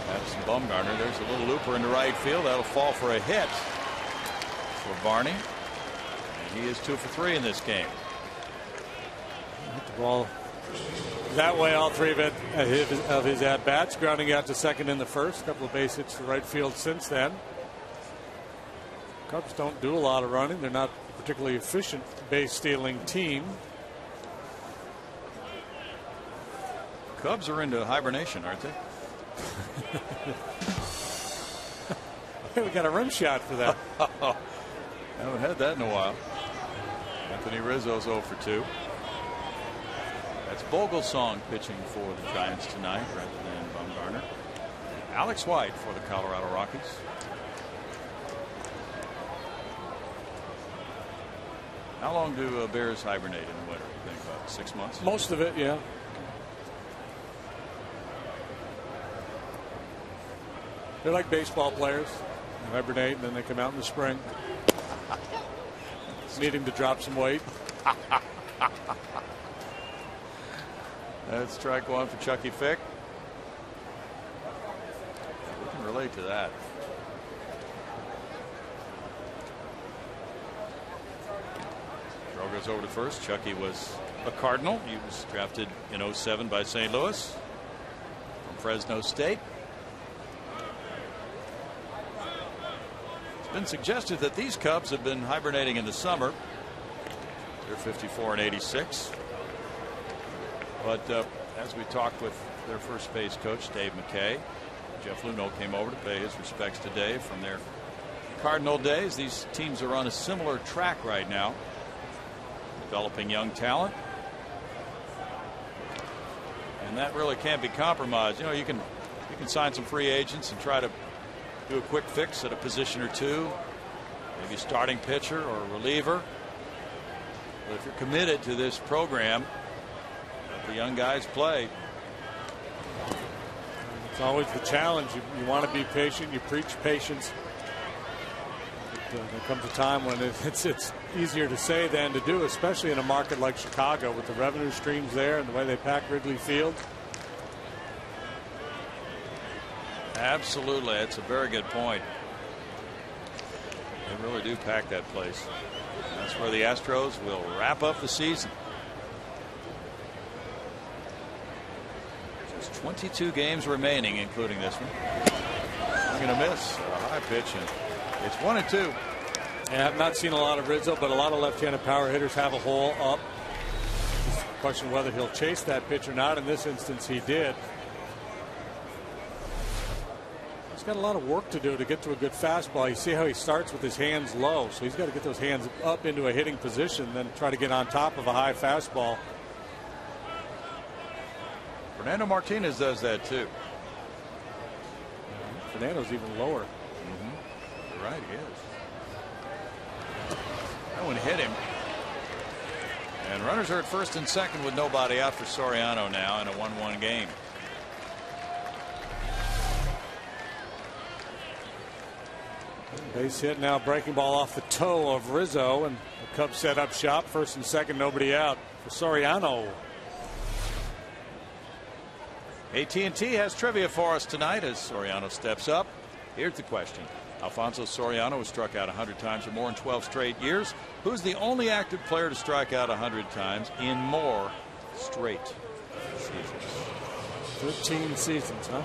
Madison Bumgarner. There's a little looper into right field. That'll fall for a hit for Barney. And he is 2 for 3 in this game. Hit the ball that way all 3 of his at-bats. Grounding out to second in the 1st. A couple of base hits to right field since then. Cubs don't do a lot of running. They're not a particularly efficient base stealing team. Cubs are into hibernation, aren't they? We got a rim shot for that. Haven't had that in a while. Anthony Rizzo's 0 for 2. That's Vogelsong pitching for the Giants tonight rather than Bumgarner. Alex White for the Colorado Rockies. How long do bears hibernate in the winter? You think about 6 months? Most of it, yeah. They're like baseball players. They hibernate and then they come out in the spring. Needing to drop some weight. That's strike 1 for Chucky Fick. We can relate to that. Throw goes over to first. Chucky was a Cardinal. He was drafted in 07 by St. Louis from Fresno State. It's been suggested that these Cubs have been hibernating in the summer. They're 54 and 86. But as we talked with their first base coach, Dave McKay, Jeff Luhnow came over to pay his respects to Dave from their Cardinal days. These teams are on a similar track right now, developing young talent. And that really can't be compromised. You know, you can sign some free agents and try to do a quick fix at a position or two, maybe starting pitcher or reliever. But if you're committed to this program, let the young guys play. It's always the challenge. You want to be patient. You preach patience. But, there comes a time when it's easier to say than to do, especially in a market like Chicago with the revenue streams there and the way they pack Wrigley Field. Absolutely. That's a very good point. They really do pack that place. And that's where the Astros will wrap up the season. Just 22 games remaining, including this one. I'm going to miss a high pitch, and it's 1-2. Yeah, I've not seen a lot of Rizzo, but a lot of left-handed power hitters have a hole up. Just a question whether he'll chase that pitch or not. In this instance, he did. He's got a lot of work to do to get to a good fastball. You see how he starts with his hands low, so he's got to get those hands up into a hitting position, then try to get on top of a high fastball. Fernando Martinez does that too. Fernando's even lower. You're right, he is. That one hit him. And runners are at first and second with nobody out for Soriano now in a 1-1 game. Base hit now, breaking ball off the toe of Rizzo, and the Cubs set up shop. First and second, nobody out for Soriano. AT&T has trivia for us tonight as Soriano steps up. Here's the question. Alfonso Soriano has struck out 100 times or more in 12 straight years. Who's the only active player to strike out 100 times in more straight seasons? 13 seasons, huh?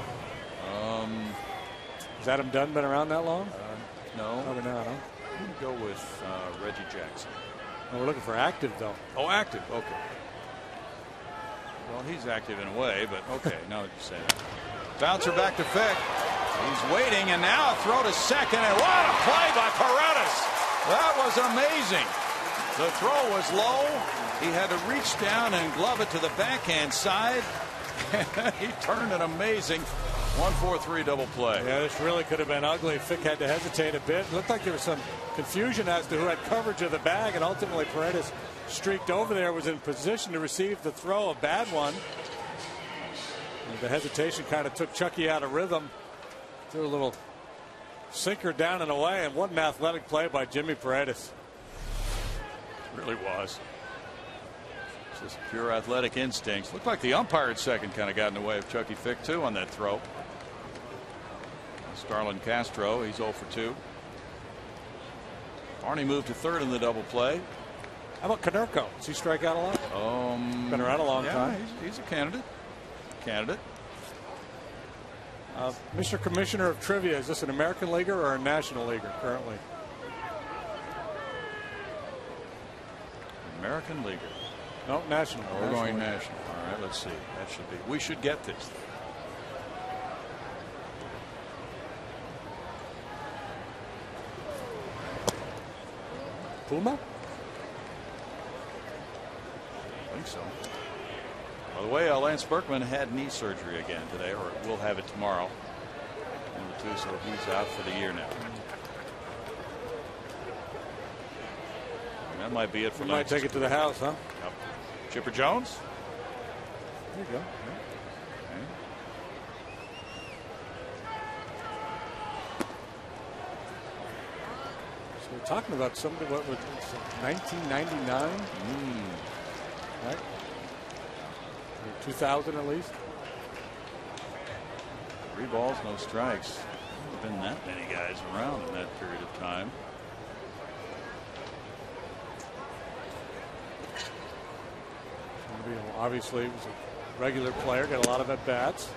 Has Adam Dunn been around that long? No. Probably not, huh? I'm going to go with Reggie Jackson. Well, we're looking for active, though. Oh, active. Okay. Well, he's active in a way, but okay. Now what you're saying. Bouncer back to Fick. He's waiting, and now a throw to second, and what a play by Paredes. That was amazing. The throw was low. He had to reach down and glove it to the backhand side. He turned an amazing 1-4-3 double play. Yeah, this really could have been ugly. Fick had to hesitate a bit. Looked like there was some confusion as to who had coverage of the bag, and ultimately Paredes streaked over there, was in position to receive the throw, a bad one. And the hesitation kind of took Chucky out of rhythm. Threw a little sinker down and away, and what an athletic play by Jimmy Paredes. It really was. Just pure athletic instincts. Looked like the umpire at second kind of got in the way of Chucky Fick too on that throw. Starlin Castro, he's 0 for 2. Barney moved to third in the double play. How about Konerko? Does he strike out a lot? Been around a long time. He's a candidate. Mr. Commissioner of Trivia, is this an American leaguer or a national leaguer currently? American leaguer. No, national. We're going national. All right, let's see. That should be. We should get this. Puma? I think so. By the way, Lance Berkman had knee surgery again today, or will have it tomorrow. So he's out for the year now. And that might be it for. You might take it to the house, huh? Yep. Chipper Jones. There you go. Okay. So we're talking about somebody, what was 1999? Right? 2000 at least. 3 balls, no strikes. There haven't been that many guys around in that period of time. Obviously, he was a regular player, got a lot of at bats.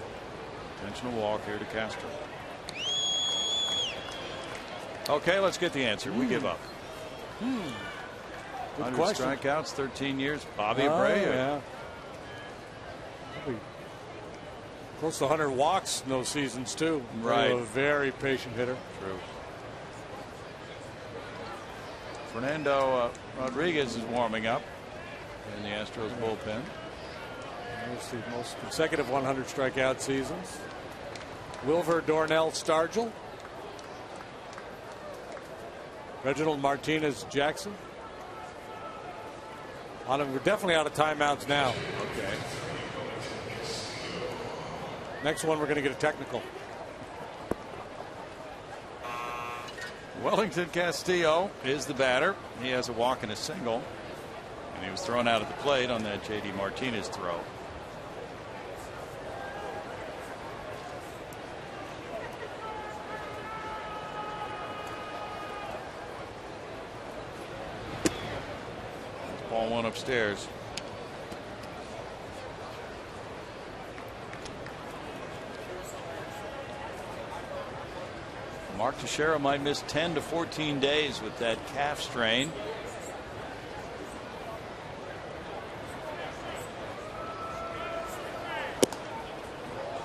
Intentional walk here to Castro. Okay, let's get the answer. We give up. 100 question. strikeouts, 13 years. Bobby Abreu. Yeah. Close to 100 walks in those seasons, too. Right. A very patient hitter. True. Fernando Rodriguez is warming up in the Astros bullpen. There's the most consecutive 100 strikeout seasons. Wilver Dornell Stargell. Reginald Martinez Jackson. We're definitely out of timeouts now. Okay. Next one, we're going to get a technical. Wellington Castillo is the batter. He has a walk and a single. And he was thrown out at the plate on that J.D. Martinez throw. Ball one upstairs. Mark Teixeira might miss 10 to 14 days with that calf strain.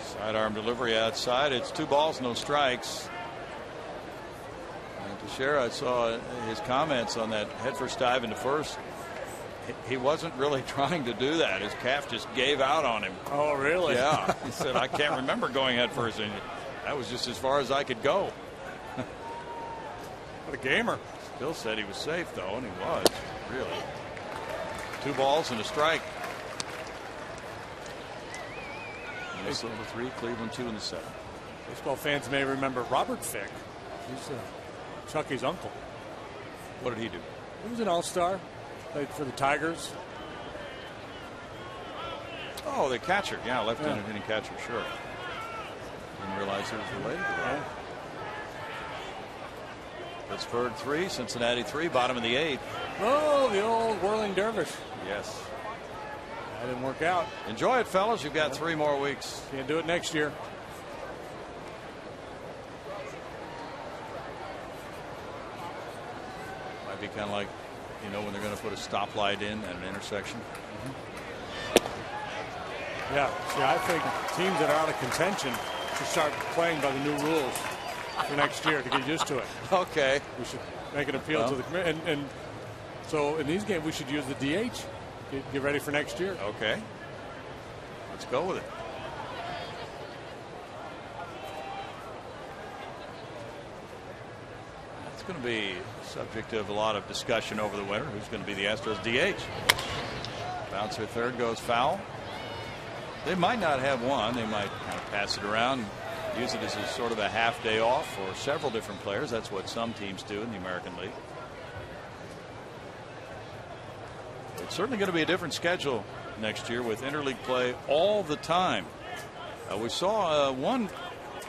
Sidearm delivery outside. It's 2 balls, no strikes. And Teixeira, I saw his comments on that headfirst dive into first. He wasn't really trying to do that. His calf just gave out on him. Oh, really? Yeah. He said, I can't remember going head first. And that was just as far as I could go. What a gamer. Still said he was safe, though, and he was. Really. 2 balls and a strike. Minnesota 3, Cleveland 2 in the 7th. Baseball fans may remember Robert Fick. He's Chucky's uncle. What did he do? He was an all-star. Played for the Tigers. Oh, the catcher. Yeah, left-handed hitting catcher, sure. Didn't realize he was related to that. Pittsburgh 3, Cincinnati 3, bottom of the 8th. Oh, the old whirling dervish. Yes. That didn't work out. Enjoy it, fellas. You've got 3 more weeks. Can't do it next year. Might be kind of like, you know, when they're going to put a stoplight in at an intersection. Yeah. See, I think teams that are out of contention should start playing by the new rules for next year to get used to it. Okay. We should make an appeal to the committee. And so in these games, we should use the DH. Get ready for next year. Okay. Let's go with it. That's going to be subject of a lot of discussion over the winter. Who's going to be the Astros DH? Bouncer third goes foul. They might not have one. They might kind of pass it around, use it as a sort of a half day off for several different players. That's what some teams do in the American League. It's certainly going to be a different schedule next year with interleague play all the time. We saw one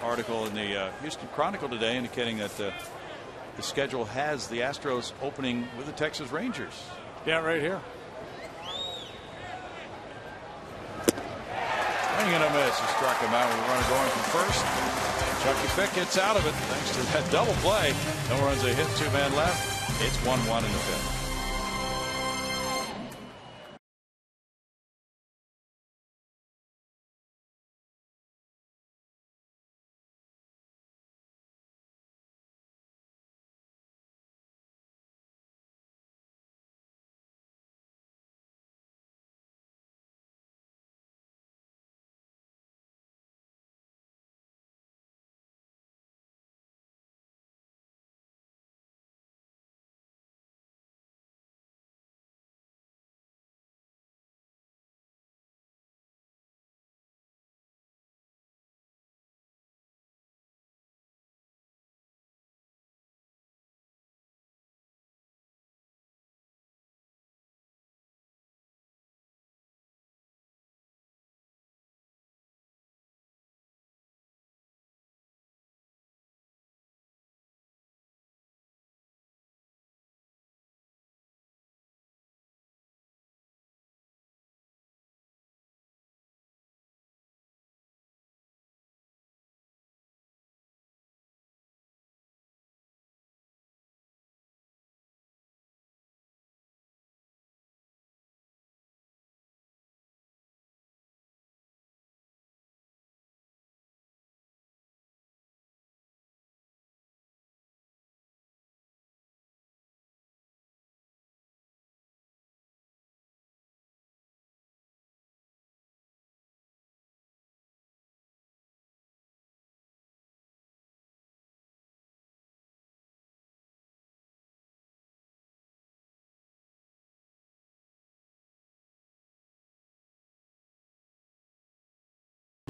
article in the Houston Chronicle today indicating that the schedule has the Astros opening with the Texas Rangers. Yeah, right here. Swing and a miss. He struck him out with a runner going from first. Chucky Fick gets out of it thanks to that double play. No runs, a hit, 2-man left. It's 1-1 in the 5th.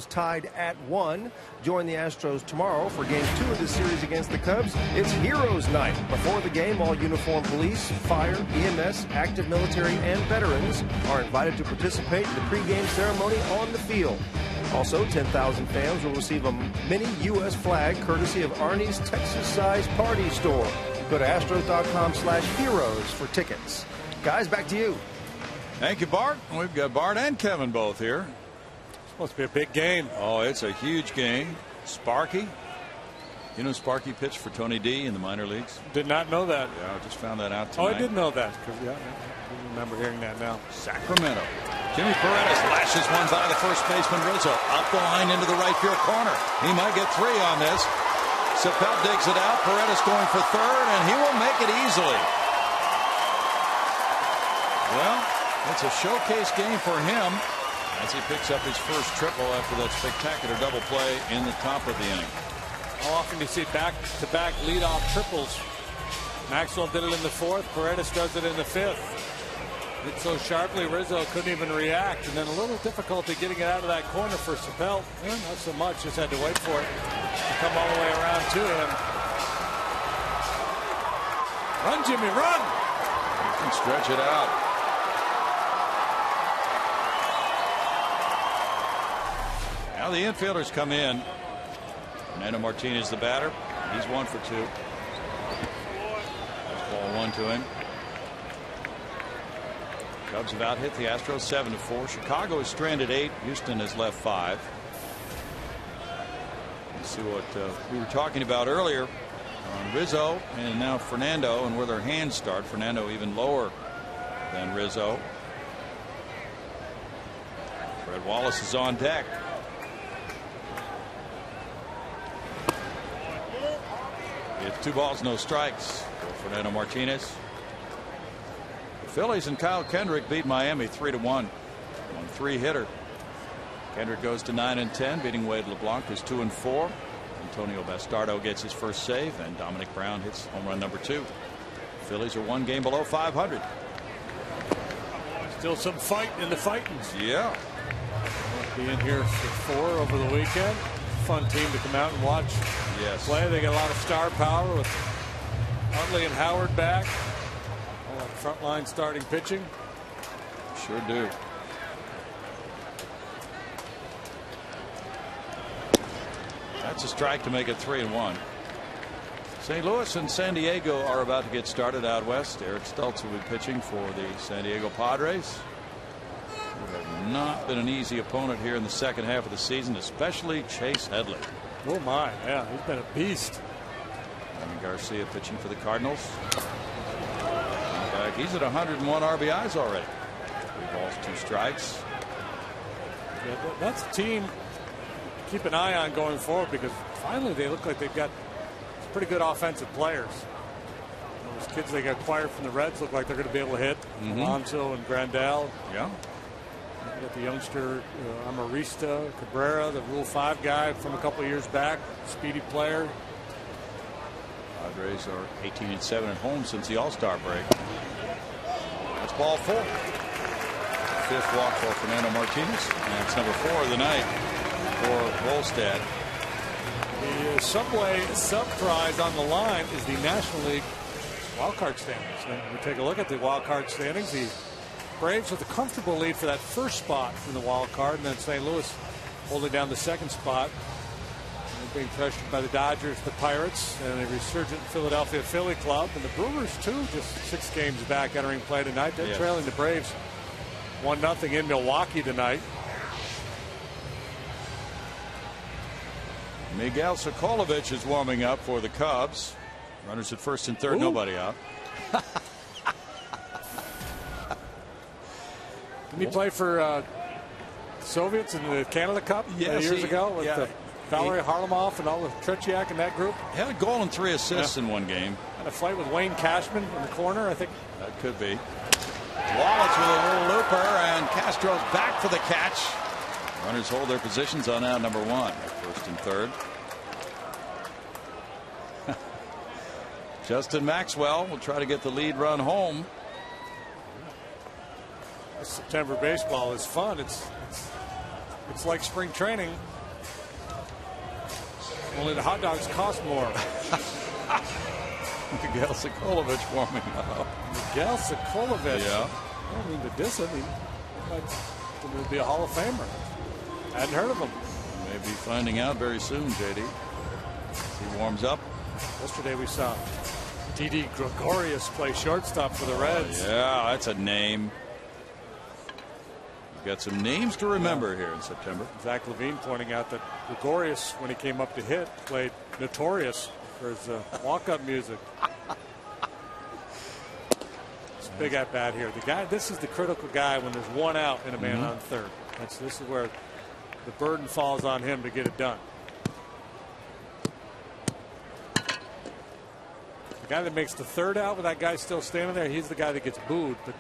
Tied at 1. Join the Astros tomorrow for game 2 of the series against the Cubs. It's Heroes Night. Before the game, all uniformed police, fire, EMS, active military, and veterans are invited to participate in the pregame ceremony on the field. Also, 10,000 fans will receive a mini U.S. flag courtesy of Arnie's Texas-sized party store. Go to astros.com/heroes for tickets. Guys, back to you. Thank you, Bart. We've got Bart and Kevin both here. Supposed to be a big game. Oh, it's a huge game. Sparky. You know, Sparky pitched for Tony D in the minor leagues. Did not know that. Yeah, I just found that out tonight. Oh, I did know that. Yeah, I remember hearing that now. Sacramento. Jimmy Paredes lashes one by the first baseman Rizzo. Up the line into the right field corner. He might get 3 on this. Chappelle digs it out. Paredes going for third, and he will make it easily. Well, it's a showcase game for him as he picks up his first triple after that spectacular double play in the top of the inning. How often do you see back-to-back leadoff triples? Maxwell did it in the 4th. Paredes does it in the 5th. Hit so sharply, Rizzo couldn't even react, and then a little difficulty getting it out of that corner for Chappelle. Not so much, just had to wait for it to come all the way around to him. Run, Jimmy, run! You can stretch it out. Now the infielders come in. Fernando Martinez, the batter. He's 1 for 2. That's ball 1 to him. Cubs have out hit the Astros 7-4. Chicago is stranded 8. Houston has left 5. Let's see what we were talking about earlier on Rizzo and now Fernando and where their hands start. Fernando even lower than Rizzo. Fred Wallace is on deck. It's 2 balls, no strikes for Fernando Martinez. The Phillies and Kyle Kendrick beat Miami 3-1 on 3-hitter. Kendrick goes to 9-10, beating Wade LeBlanc, who's 2-4. Antonio Bastardo gets his first save, and Dominic Brown hits home run number 2. Phillies are 1 game below 500. Still some fight in the Fightins. Yeah. Being here for 4 over the weekend. Fun team to come out and watch. Yes. Play. They got a lot of star power with Utley and Howard back. All that frontline starting pitching. Sure do. That's a strike to make it 3-1. St. Louis and San Diego are about to get started out west. Eric Stultz will be pitching for the San Diego Padres, who have not been an easy opponent here in the second half of the season, especially Chase Headley. Oh my, yeah, he's been a beast. Remy Garcia pitching for the Cardinals. He's at 101 RBIs already. 3 balls, 2 strikes. Yeah, that's a team to keep an eye on going forward because finally they look like they've got pretty good offensive players. Those kids they got acquired from the Reds look like they're going to be able to hit. Alonso and Grandal. Yeah. You got the youngster Amarista Cabrera, the Rule 5 guy from a couple of years back, speedy player. Padres are 18-7 at home since the All-Star break. That's ball 4. 5th walk for Fernando Martinez, and it's number 4 of the night for Volstad. The Subway sub-prize on the line is the National League wildcard standings. And we take a look at the wildcard standings. The Braves with a comfortable lead for that first spot in the wild card, and then St. Louis holding down the 2nd spot. They're being pressured by the Dodgers, the Pirates, and a resurgent Philadelphia Philly club, and the Brewers too, just 6 games back entering play tonight. They're trailing the Braves 1-0 in Milwaukee tonight. Miguel Sokolovic is warming up for the Cubs. Runners at 1st and 3rd, nobody out. Didn't he play for Soviets in the Canada Cup years ago with Valery Harlamov and all the Tretiak and that group? Had a goal and 3 assists in one game. Had a fight with Wayne Cashman in the corner, I think. That could be. Wallace with a little looper, and Castro's back for the catch. Runners hold their positions on out number 1 at 1st and 3rd. Justin Maxwell will try to get the lead run home. September baseball is fun. It's like spring training, only the hot dogs cost more. Miguel Sokolovic warming up. Miguel Sokolovic. Yeah. I don't mean to diss him. He might be a Hall of Famer. Hadn't heard of him. May be finding out very soon, JD. He warms up. Yesterday we saw Didi Gregorius play shortstop for the Reds. Yeah, that's a name. Got some names to remember here in September. Zach Levine pointing out that Gregorius, when he came up to hit, played Notorious for his walk-up music. It's a big at bat here. The guy, this is the critical guy when there's one out and a man on third. This is where the burden falls on him to get it done. The guy that makes the third out with that guy still standing there, he's the guy that gets booed. But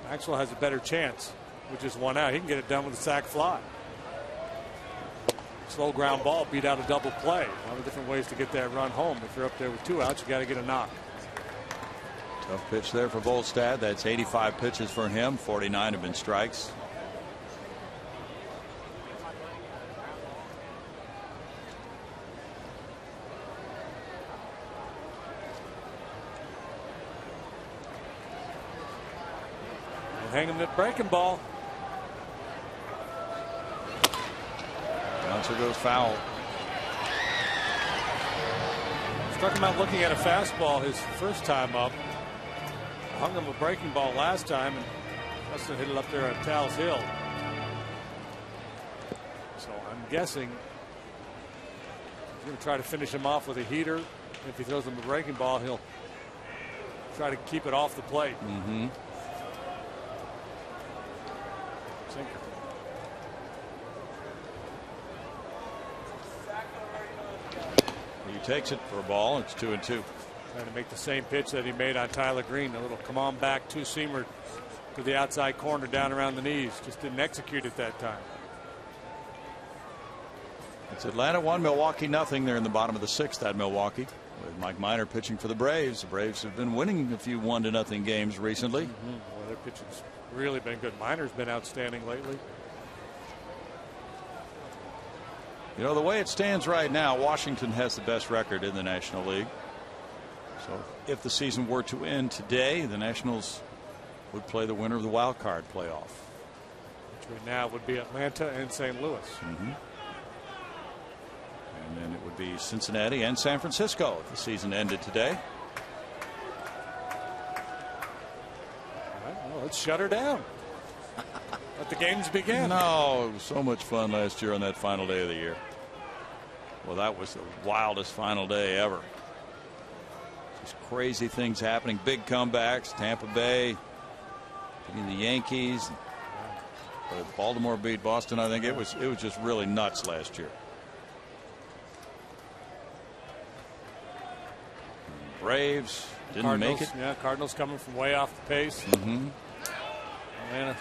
Maxwell has a better chance with just one out. He can get it done with a sac fly. Slow ground ball, beat out a double play. A lot of different ways to get that run home. If you're up there with 2 outs, you got to get a knock. Tough pitch there for Volstad. That's 85 pitches for him. 49 have been strikes. Hanging the breaking ball. Bouncer goes foul. Struck him out looking at a fastball his first time up. Hung him a breaking ball last time, and must have hit it up there at Tal's Hill. So I'm guessing he's going to try to finish him off with a heater. If he throws him a breaking ball, he'll try to keep it off the plate. Sinker. He takes it for a ball. It's 2-2. Trying to make the same pitch that he made on Tyler Green. A little come on back two-seamer to the outside corner down around the knees. Just didn't execute it that time. It's Atlanta 1, Milwaukee nothing. They're in the bottom of the 6th at Milwaukee with Mike Minor pitching for the Braves. The Braves have been winning a few 1-0 games recently. Well, their pitching's really been good. Minor's been outstanding lately. You know, the way it stands right now, Washington has the best record in the National League. So if the season were to end today, the Nationals would play the winner of the wild card playoff. Which right now would be Atlanta and St. Louis. And then it would be Cincinnati and San Francisco if the season ended today. All right, well, let's shut her down. Let the games begin. No, it was so much fun last year on that final day of the year. Well, that was the wildest final day ever. Just crazy things happening, big comebacks. Tampa Bay beating the Yankees. Baltimore beat Boston. I think it was just really nuts last year. Braves didn't make it. Yeah, Cardinals coming from way off the pace. Atlanta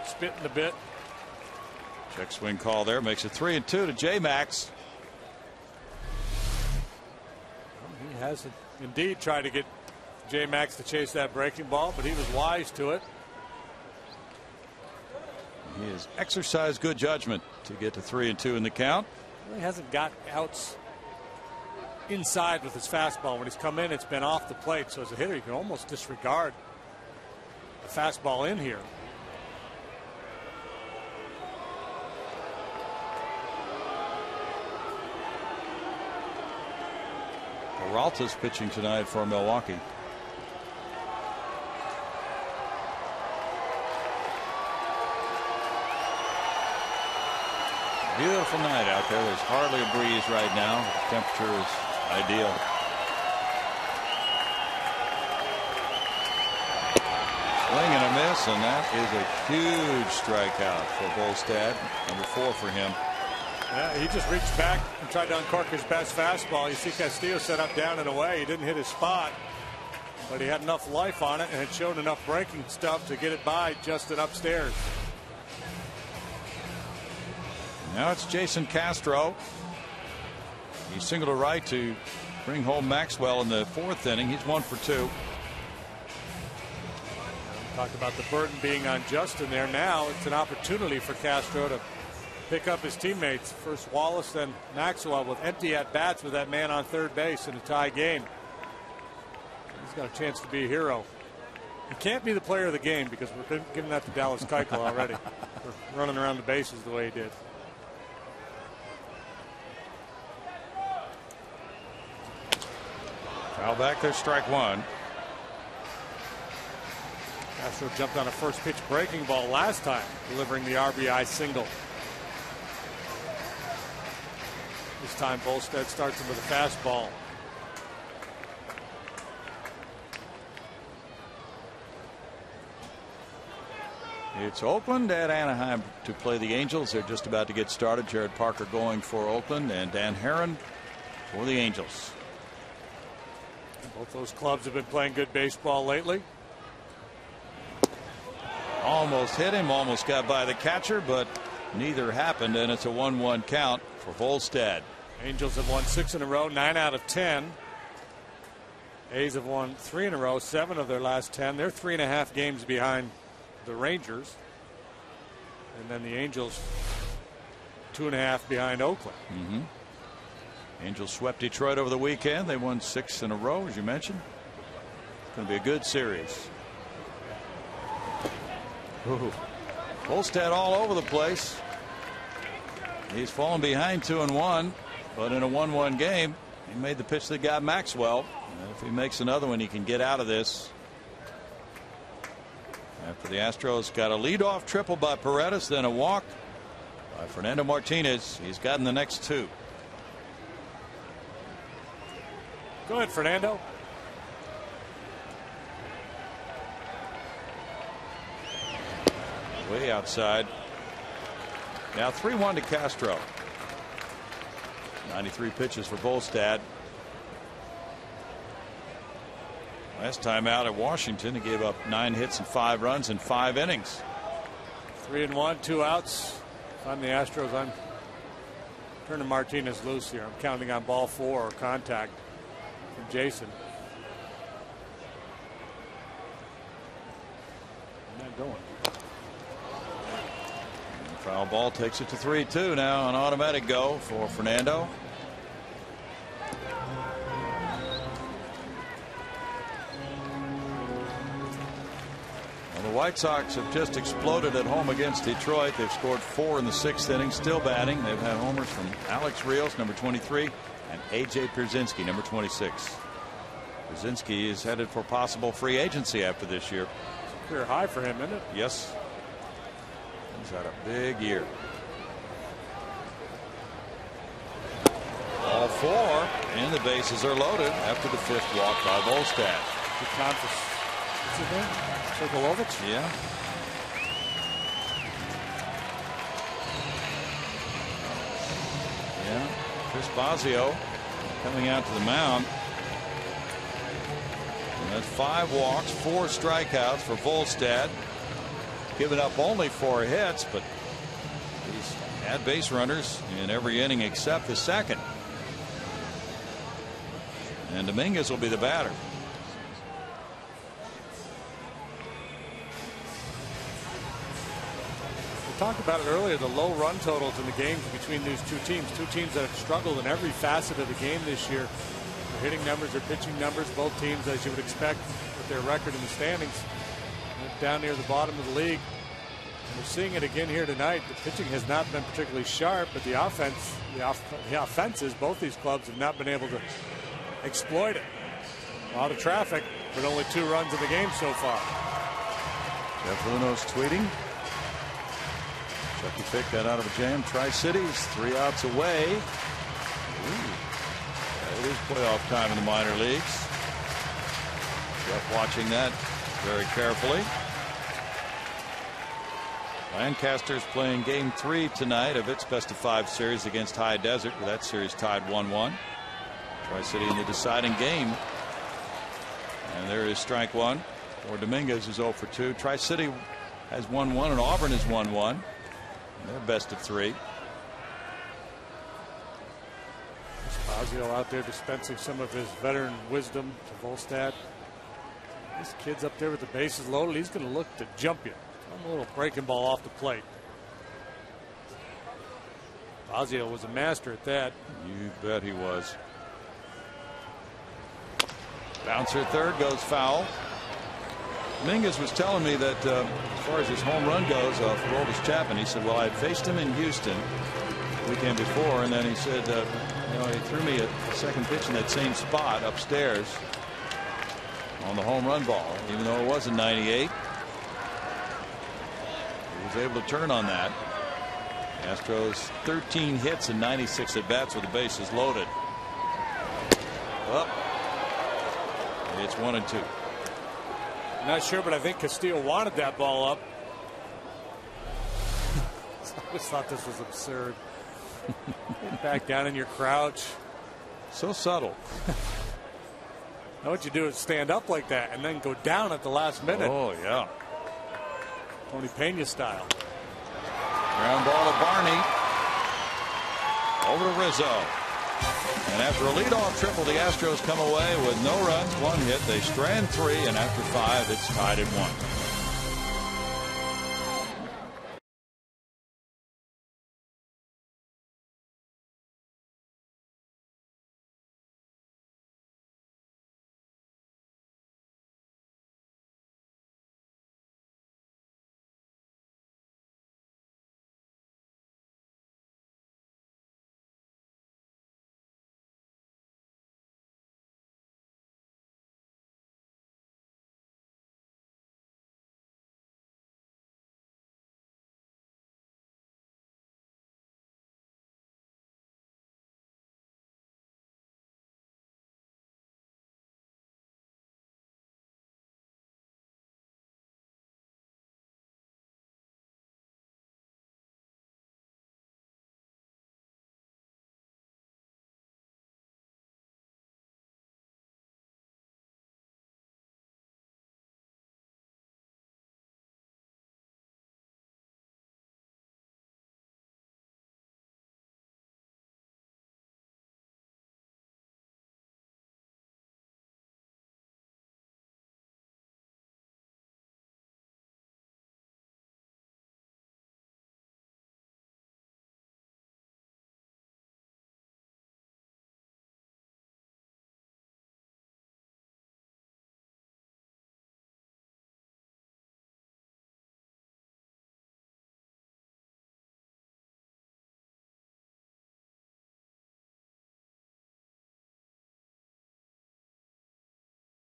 spitting a bit. Check swing call there makes it 3-2 to J-Max. He has indeed tried to get J-Max to chase that breaking ball, but he was wise to it. He has exercised good judgment to get to 3-2 in the count. He hasn't got outs inside with his fastball. When he's come in, it's been off the plate. So as a hitter, you can almost disregard the fastball in here. Peralta's pitching tonight for Milwaukee. Beautiful night out there. There's hardly a breeze right now. The temperature is ideal. Swing and a miss, and that is a huge strikeout for Volstad. Number 4 for him. Yeah, he just reached back and tried to uncork his best fastball. You see Castillo set up down and away. He didn't hit his spot, but he had enough life on it and had shown enough breaking stuff to get it by Justin upstairs. Now it's Jason Castro. He singled to right to bring home Maxwell in the 4th inning. He's 1 for 2. Talked about the burden being on Justin there. Now it's an opportunity for Castro to pick up his teammates. First Wallace, then Maxwell with empty at bats with that man on third base in a tie game. He's got a chance to be a hero. He can't be the player of the game because we're giving that to Dallas Keuchel already for running around the bases the way he did. Foul back there, strike 1. Castro jumped on a first pitch breaking ball last time, delivering the RBI single. This time Volstead starts him with a fastball. It's Oakland at Anaheim to play the Angels. They're just about to get started. Jared Parker going for Oakland and Dan Herron for the Angels. Both those clubs have been playing good baseball lately. Almost hit him, almost got by the catcher, but neither happened, and it's a 1-1 count for Volstead. Angels have won 6 in a row, 9 out of 10. A's have won 3 in a row, 7 of their last 10. They're 3.5 games behind the Rangers. And then the Angels 2.5 behind Oakland. Angels swept Detroit over the weekend. They won 6 in a row, as you mentioned. It's going to be a good series. Volstead all over the place. He's fallen behind 2-1, but in a 1-1 game, he made the pitch that got Maxwell. And if he makes another one, he can get out of this. After the Astros got a leadoff triple by Paredes, then a walk by Fernando Martinez. He's gotten the next 2. Go ahead, Fernando. Way outside. Now 3-1 to Castro. 93 pitches for Volstead. Last time out at Washington, he gave up 9 hits and 5 runs in 5 innings. 3-1, 2 outs. If I'm the Astros, I'm turning Martinez loose here. I'm counting on ball 4 or contact from Jason. Not going. Foul ball takes it to 3-2 now. An automatic go for Fernando. Well, the White Sox have just exploded at home against Detroit. They've scored 4 in the 6th inning, still batting. They've had homers from Alex Rios, number 23, and A.J. Pierzynski, number 26. Pierzynski is headed for possible free agency after this year. It's a career high for him, isn't it? Yes. He's had a big year. All 4, and the bases are loaded after the 5th walk by Volstead. Good time for, what's his name? Sokolovich? Yeah. Yeah. Chris Bosio coming out to the mound. And that's 5 walks, 4 strikeouts for Volstead. Given up only 4 hits, but he's had base runners in every inning except the 2nd. And Dominguez will be the batter. We talked about it earlier, the low run totals in the games between these two teams. Two teams that have struggled in every facet of the game this year. Their hitting numbers, their pitching numbers, both teams, as you would expect with their record in the standings, down near the bottom of the league. And we're seeing it again here tonight. The pitching has not been particularly sharp, but the offense, the offenses, both these clubs have not been able to exploit it. A lot of traffic, but only 2 runs in the game so far. Jeff Luno's tweeting. Chucky Fick got out of a jam. Tri-Cities 3 outs away. It is playoff time in the minor leagues. Jeff watching that very carefully. Lancaster's playing game 3 tonight of its best-of-5 series against High Desert, with that series tied 1-1. Tri-City in the deciding game. And there is strike 1 for Dominguez, who's 0 for 2. Tri-City has 1-1 and Auburn is 1-1. They're best of 3. Spazio out there dispensing some of his veteran wisdom to Volstead. This kid's up there with the bases loaded. He's going to look to jump you. A little breaking ball off the plate. Spazio was a master at that. You bet he was. Bouncer third goes foul. Dominguez was telling me that as far as his home run goes off Roldis Chapman, he said, well, I had faced him in Houston the weekend before, and then he said, you know, he threw me a second pitch in that same spot upstairs on the home run ball, even though it was a 98. was able to turn on that. Astros 13 hits and 96 at bats with the bases loaded. Up. It's 1-2. Not sure, but I think Castillo wanted that ball up. I just thought this was absurd. Get back down in your crouch. So subtle. Now what you do is stand up like that and then go down at the last minute. Oh, yeah. Tony Pena style. Ground ball to Barney. Over to Rizzo. And after a leadoff triple, the Astros come away with no runs, 1 hit. They strand 3, and after 5, it's tied at 1.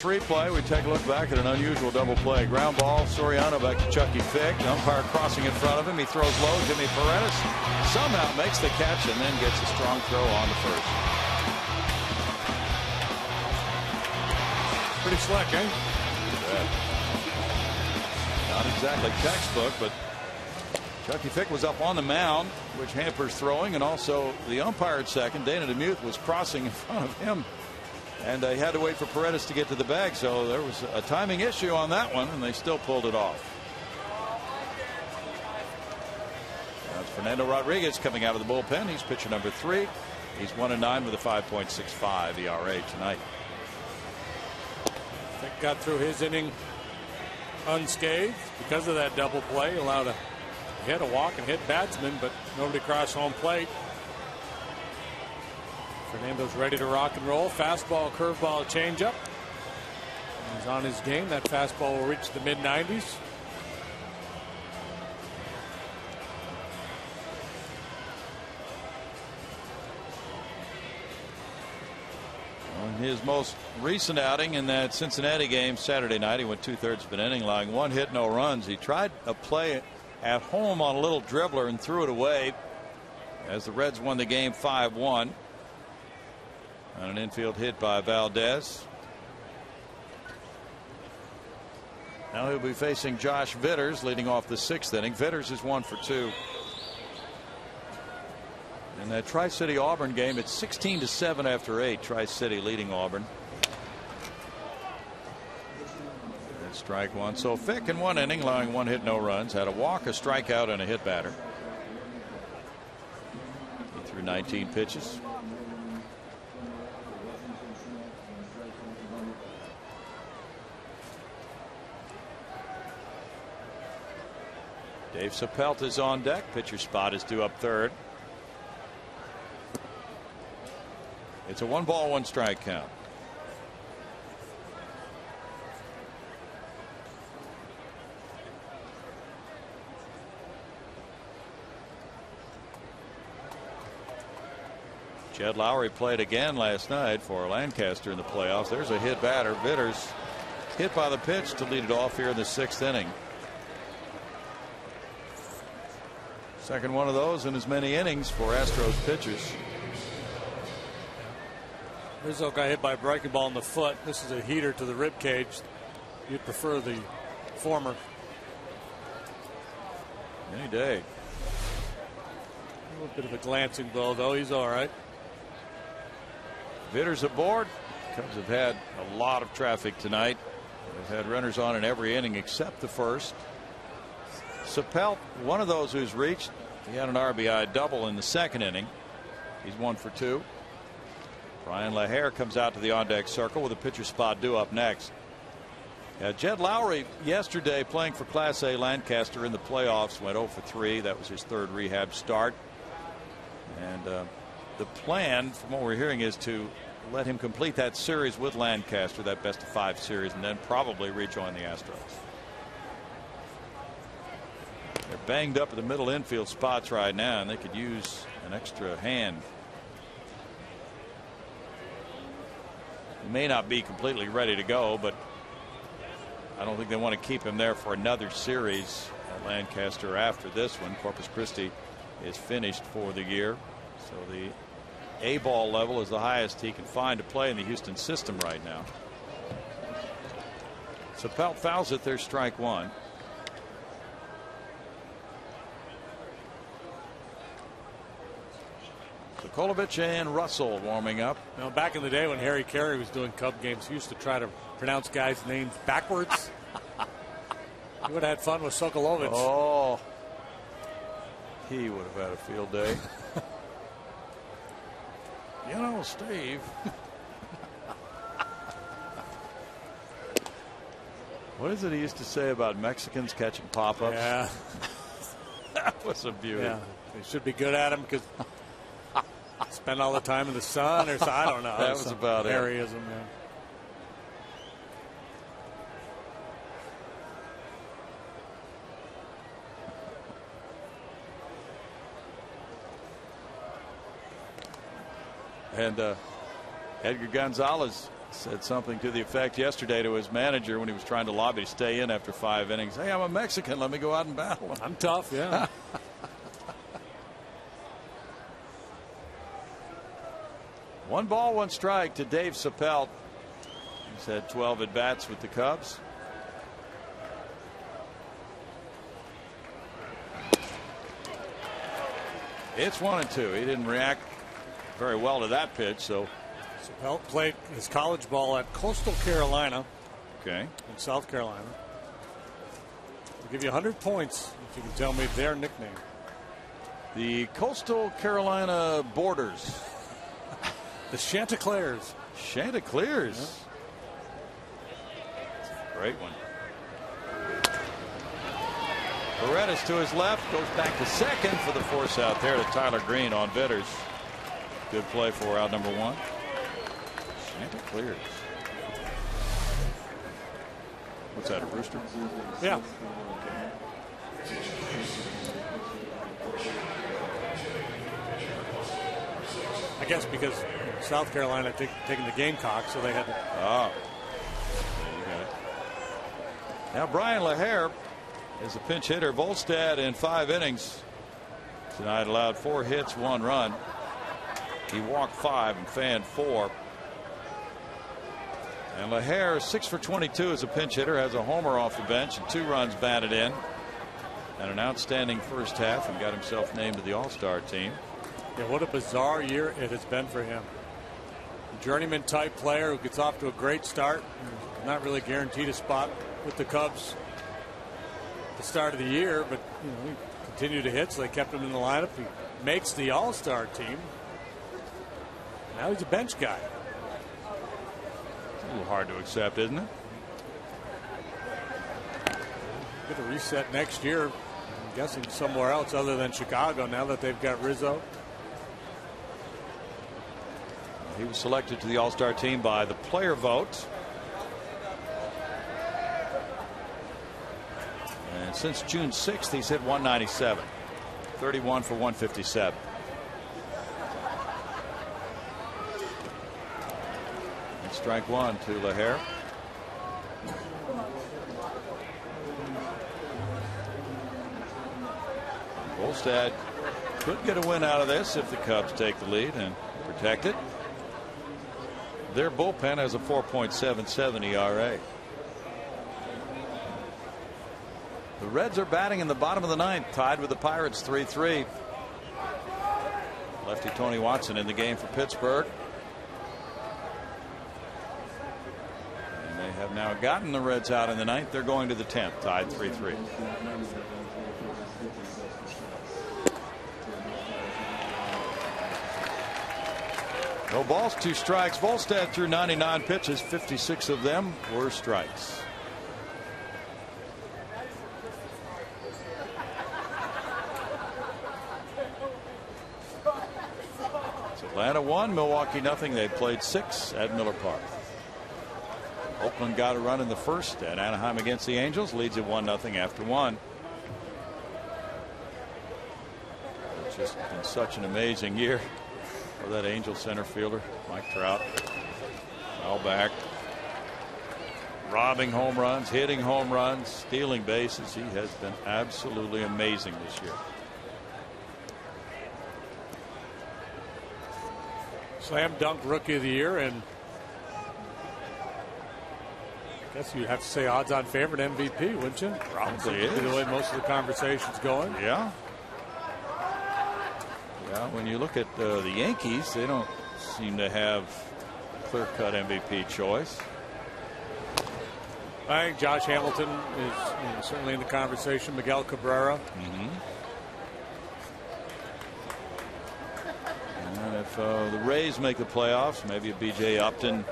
Replay, we take a look back at an unusual double play. Ground ball, Soriano back to Chucky Fick. The umpire crossing in front of him. He throws low. Jimmy Paredes somehow makes the catch and then gets a strong throw on to first. Pretty slick, eh? Yeah. Not exactly textbook, but Chucky Fick was up on the mound, which hampers throwing, and also the umpire at second, Dana DeMuth, was crossing in front of him. And they had to wait for Paredes to get to the bag, so there was a timing issue on that one, and they still pulled it off. That's Fernando Rodriguez coming out of the bullpen. He's pitcher number 3. He's 1-9 with a 5.65 ERA tonight. Fick got through his inning unscathed because of that double play. Allowed a hit, a walk, and hit batsman, but nobody crossed home plate. Fernando's ready to rock and roll. Fastball, curveball, changeup. He's on his game. That fastball will reach the mid-90s. On his most recent outing in that Cincinnati game Saturday night, he went 2/3 of an inning, allowing 1 hit, no runs. He tried a play at home on a little dribbler and threw it away as the Reds won the game 5-1. On an infield hit by Valdez. Now he'll be facing Josh Vitters leading off the 6th inning. Vitters is 1 for 2. In that Tri-City Auburn game, it's 16-7 after 8. Tri-City leading Auburn. And strike 1. So Fick in 1 inning, allowing 1 hit, no runs. Had a walk, a strikeout, and a hit batter. He threw 19 pitches. Dave Sapelt is on deck. Pitcher spot is due up 3rd. It's a 1-ball, 1-strike count. Jed Lowry played again last night for Lancaster in the playoffs. There's a hit batter. Vitters hit by the pitch to lead it off here in the 6th inning. Second one of those in as many innings for Astros pitchers. Rizzo got hit by a breaking ball in the foot. This is a heater to the rib cage. You'd prefer the former. Any day. A little bit of a glancing blow, though. He's all right. Bidders aboard. Cubs have had a lot of traffic tonight. They've had runners on in every inning except the first. Sapelt, one of those who's reached. He had an RBI double in the second inning. He's 1 for 2. Brian LaHare comes out to the on-deck circle with a pitcher spot due up next. Jed Lowry yesterday playing for Class A Lancaster in the playoffs went 0 for 3. That was his third rehab start. And the plan, from what we're hearing, is to let him complete that series with Lancaster, that best of 5 series, and then probably rejoin the Astros. They're banged up at the middle infield spots right now, and they could use an extra hand. He may not be completely ready to go, but I don't think they want to keep him there for another series at Lancaster after this one. Corpus Christi is finished for the year, so the A-ball level is the highest he can find to play in the Houston system right now. Sapelt fouls it. There's strike 1. Sokolovich and Russell warming up. Now, back in the day when Harry Carey was doing Cub games, he used to try to pronounce guys' names backwards. He would have had fun with Sokolovich. Oh, he would have had a field day. You know, Steve. What is it he used to say about Mexicans catching pop-ups? Yeah. That was a beauty. Yeah. They should be good at them because spend all the time in the sun or so. I don't know. That was about it. Harryism, yeah. And Edgar Gonzalez said something to the effect yesterday to his manager when he was trying to lobby to stay in after 5 innings. Hey, I'm a Mexican. Let me go out and battle. I'm tough, yeah. 1 ball, 1 strike to Dave Sapelt. He's had 12 at bats with the Cubs. It's 1-2. He didn't react very well to that pitch, so. Sapelt played his college ball at Coastal Carolina. Okay. In South Carolina. I'll give you 100 points if you can tell me their nickname. The Coastal Carolina Borders. The Chanticleers. Chanticleers. Yep. Great one. Paredes to his left, goes back to second for the force out there to Tyler Green on Bidders. Good play for out number 1. Chanticleers. What's that, a rooster? Yeah. I guess because South Carolina taking the Gamecocks, so they had to. Oh. You got it. Now Brian LaHare is a pinch hitter. Volstad in 5 innings tonight allowed 4 hits, 1 run. He walked 5 and fanned 4. And LaHare, 6 for 22 as a pinch hitter, has a homer off the bench and 2 runs batted in. And an outstanding first half, and got himself named to the All-Star team. Yeah, what a bizarre year it has been for him. A journeyman type player who gets off to a great start. Not really guaranteed a spot with the Cubs at the start of the year, but he continued to hit, so they kept him in the lineup. He makes the All-Star team. Now he's a bench guy. It's a little hard to accept, isn't it? Get a reset next year. I'm guessing somewhere else other than Chicago now that they've got Rizzo. He was selected to the All-Star team by the player vote. And since June 6th, he's hit 197. 31 for 157. And strike 1 to LaHare. Volstad could get a win out of this if the Cubs take the lead and protect it. Their bullpen has a 4.77 ERA. The Reds are batting in the bottom of the ninth, tied with the Pirates 3-3. Lefty Tony Watson in the game for Pittsburgh. And they have now gotten the Reds out in the ninth. They're going to the 10th, tied 3-3. No balls, 2 strikes. Volstad threw 99 pitches, 56 of them were strikes. It's Atlanta 1, Milwaukee nothing. They played 6 at Miller Park. Oakland got a run in the first at Anaheim against the Angels, leads at 1-0 after 1. It's just been such an amazing year for that Angel center fielder, Mike Trout. Foul back, robbing home runs, hitting home runs, stealing bases. He has been absolutely amazing this year. Slam dunk rookie of the year, and I guess you'd have to say odds on favorite MVP, wouldn't you? Probably is. The way most of the conversation's going. Yeah. Yeah, when you look at the Yankees, they don't seem to have a clear-cut MVP choice. I think Josh Hamilton is certainly in the conversation. Miguel Cabrera. And if the Rays make the playoffs, maybe a B.J. Upton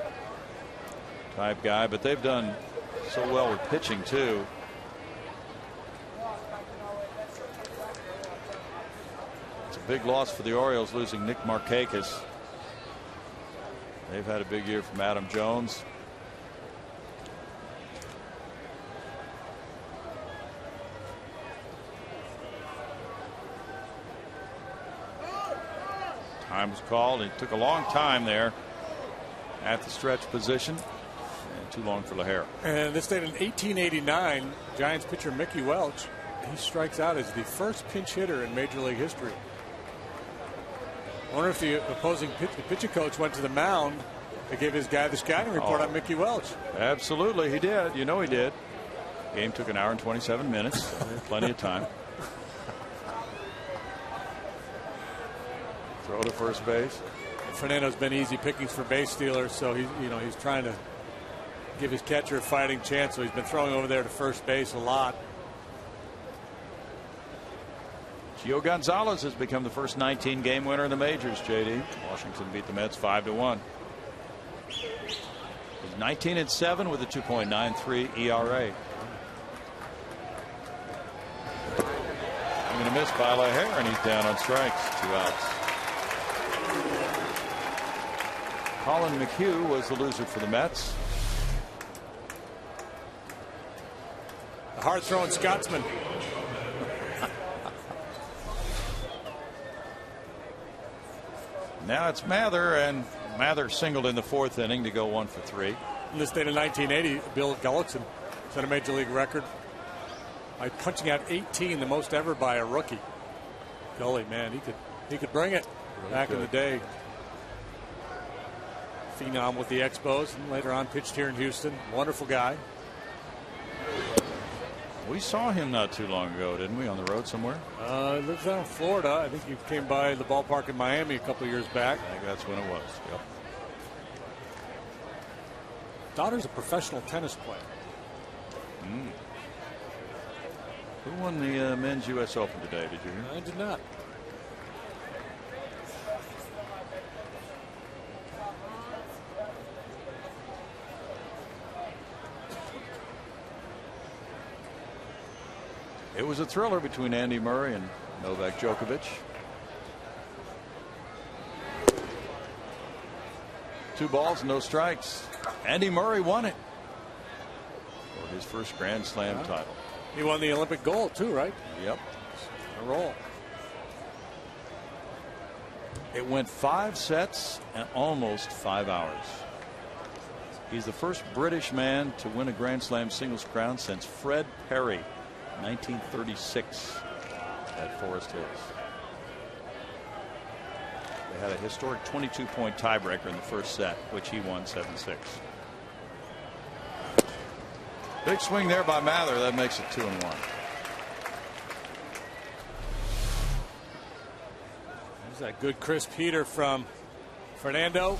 type guy, but they've done so well with pitching too. Big loss for the Orioles, losing Nick Markakis. They've had a big year from Adam Jones. Time was called. It took a long time there at the stretch position, and too long for LaHare. And this date in 1889, Giants pitcher Mickey Welch, he strikes out as the first pinch hitter in Major League history. I wonder if the opposing pitching coach went to the mound to give his guy the scouting report on Mickey Welch. Absolutely, he did. You know he did. Game took 1 hour and 27 minutes. So plenty of time. Throw to first base. Fernando's been easy pickings for base stealers, so he's trying to give his catcher a fighting chance. So he's been throwing over there to first base a lot. Gio Gonzalez has become the first 19-game winner in the majors, JD. Washington beat the Mets 5-1. He's 19-7 with a 2.93 ERA. I'm going to miss by LaHare, and he's down on strikes. 2 outs. Colin McHugh was the loser for the Mets. The hard-throwing Scotsman. Now it's Mather, and Mather singled in the 4th inning to go 1 for 3. In this date of 1980, Bill Gullickson set a major league record by punching out 18, the most ever by a rookie. Gully, man, he could bring it really back in the day. Phenom with the Expos, and later on pitched here in Houston. Wonderful guy. We saw him not too long ago, didn't we, on the road somewhere? He lives down in Florida. I think he came by the ballpark in Miami a couple of years back. I think that's when it was. Yep. Daughter's a professional tennis player. Who won the men's U.S. Open today? Did you hear? I did not. It was a thriller between Andy Murray and Novak Djokovic. 2 balls, no strikes. Andy Murray won it for his first Grand Slam title. He won the Olympic gold too, right? Yep. A roll. It went 5 sets and almost 5 hours. He's the first British man to win a Grand Slam singles crown since Fred Perry, 1936. at Forest Hills. They had a historic 22-point tiebreaker in the first set, which he won 7-6. Big swing there by Mather. That makes it 2-1. There's that good crisp heater from Fernando.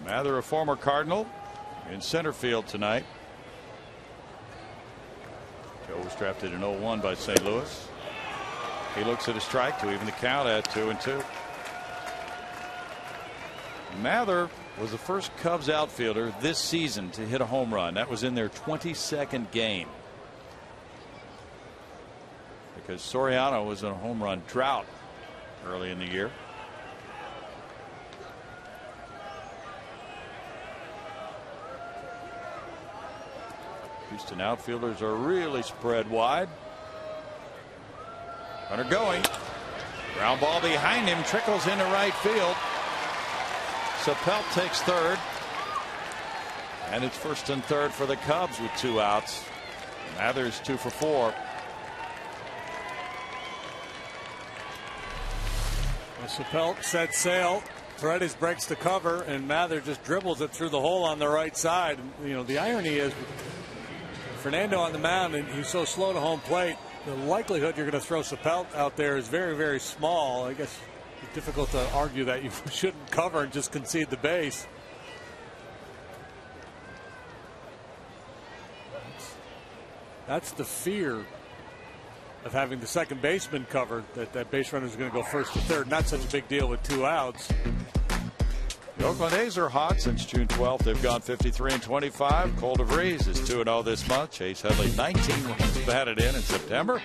Mather, a former Cardinal, in center field tonight. Joe was drafted in 01 by St. Louis. He looks at a strike to even the count at 2-2. Mather was the first Cubs outfielder this season to hit a home run. That was in their 22nd game, because Soriano was in a home run drought early in the year. Houston outfielders are really spread wide. Runner going. Ground ball behind him, trickles into right field. Sapelt takes third. And it's first and third for the Cubs with 2 outs. Mather's 2 for 4. Well, Sapelt set sail. Paredes breaks the cover, and Mather just dribbles it through the hole on the right side. You know, the irony is, Fernando on the mound, and he's so slow to home plate, the likelihood you're going to throw Sapelt out there is very, very small. I guess it's difficult to argue that you shouldn't cover and just concede the base. That's the fear of having the second baseman covered, that base runner is going to go first to third. Not such a big deal with 2 outs. The Oakland A's are hot since June 12th. They've gone 53-25. Cole DeVries is 2-0 this month. Chase Headley 19 runs batted in September.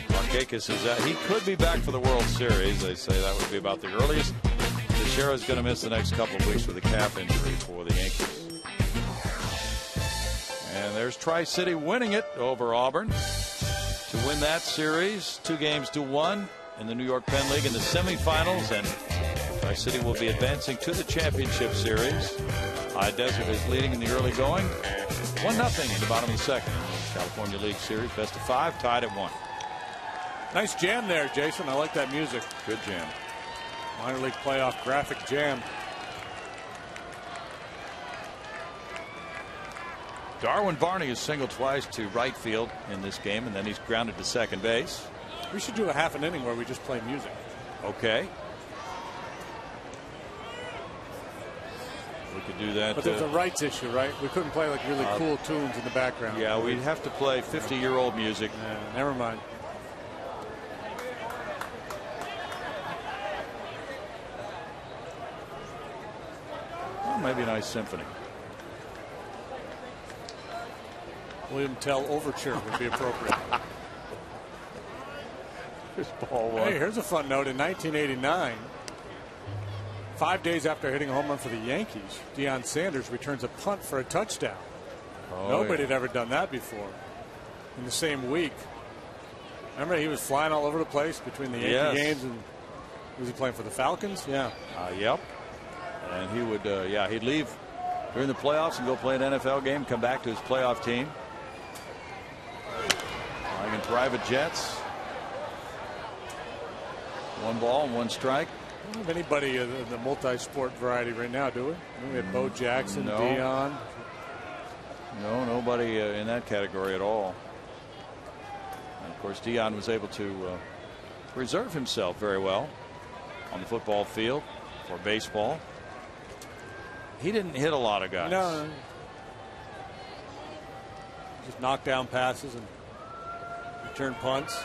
Markakis is out. He could be back for the World Series. They say that would be about the earliest. Teixeira is going to miss the next couple of weeks with a calf injury for the Yankees. And there's Tri-City winning it over Auburn to win that series 2-1 in the New York Penn League in the semifinals. And Tri-City will be advancing to the championship series. High Desert is leading in the early going. 1-0 in the bottom of the second. California League Series best of 5 tied at 1. Nice jam there, Jason. I like that music. Good jam. Minor league playoff graphic jam. Darwin Barney has singled twice to right field in this game, and then he's grounded to second base. We should do a half an inning where we just play music. Okay. We could do that. But there's a rights issue, right? We couldn't play like really cool tunes in the background. Yeah, we'd have to play 50-year-old music. Yeah, never mind. Well, maybe a nice symphony. William Tell Overture would be appropriate. Here's ball 1. Hey, here's a fun note. In 1989, 5 days after hitting a home run for the Yankees, Deion Sanders returns a punt for a touchdown. Nobody had ever done that before. In the same week. Remember, he was flying all over the place between the Yankee games, and was he playing for the Falcons? Yeah. Yep. And he would, he'd leave during the playoffs and go play an NFL game, come back to his playoff team. Flying in private jets. 1 ball and 1 strike. We don't have anybody in the multi-sport variety right now, do we? We had Bo Jackson, Deion. No, nobody in that category at all. And of course, Deion was able to preserve himself very well on the football field for baseball. He didn't hit a lot of guys. No. Just knock down passes and return punts.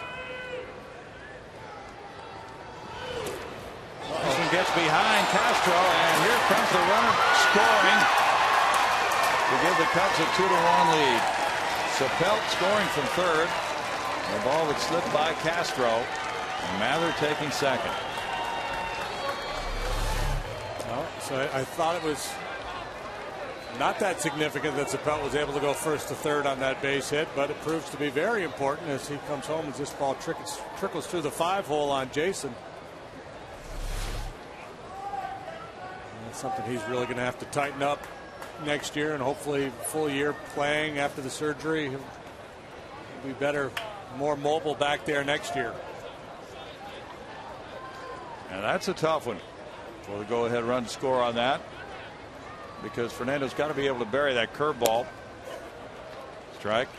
This one gets behind Castro, and here comes the runner scoring to give the Cubs a 2-1 lead. Sapelt scoring from third. The ball that slipped by Castro, and Mather taking second. Well, so I thought it was not that significant that Sapelt was able to go first to third on that base hit, but it proves to be very important as he comes home as this ball trickles through the 5-hole on Jason. That's something he's really going to have to tighten up next year, and hopefully full year playing after the surgery, he'll be better, more mobile back there next year. And that's a tough one for the go-ahead run score on that, because Fernando's got to be able to bury that curveball. Strike.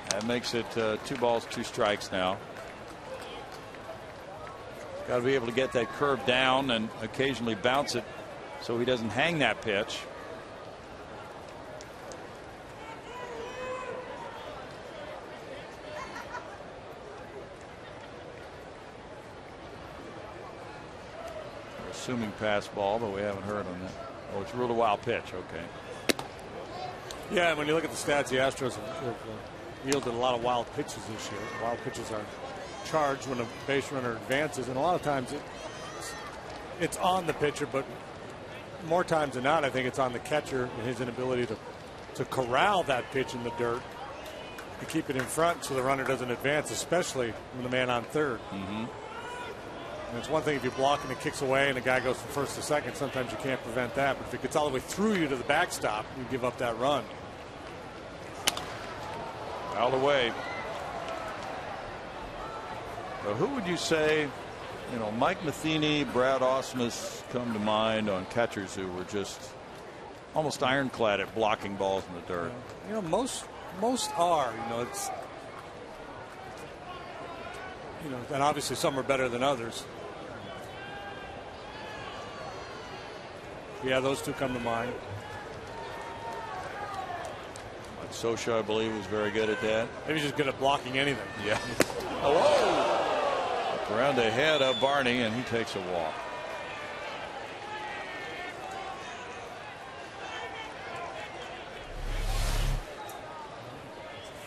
That makes it 2 balls, 2 strikes now. Got to be able to get that curve down and occasionally bounce it so he doesn't hang that pitch. Assuming pass ball, but we haven't heard on that. Oh, it's ruled a wild pitch. Okay. Yeah, when you look at the stats, the Astros have yielded a lot of wild pitches this year. Wild pitches are charged when a base runner advances, and a lot of times it's on the pitcher, but more times than not, I think it's on the catcher and his inability to corral that pitch in the dirt, to keep it in front so the runner doesn't advance, especially when the man on third. And it's one thing if you block and it kicks away and the guy goes from first to second, sometimes you can't prevent that. But if it gets all the way through you to the backstop, you give up that run. Out of the way. So who would you say, you know, Mike Matheny, Brad Ausmus come to mind on catchers who were just almost ironclad at blocking balls in the dirt? You know, most are. You know, it's, you know, and obviously some are better than others. Yeah, those two come to mind. Like Sosha, I believe, was very good at that. Maybe he's just good at blocking anything. Yeah. Oh! Around the head of Barney, and he takes a walk.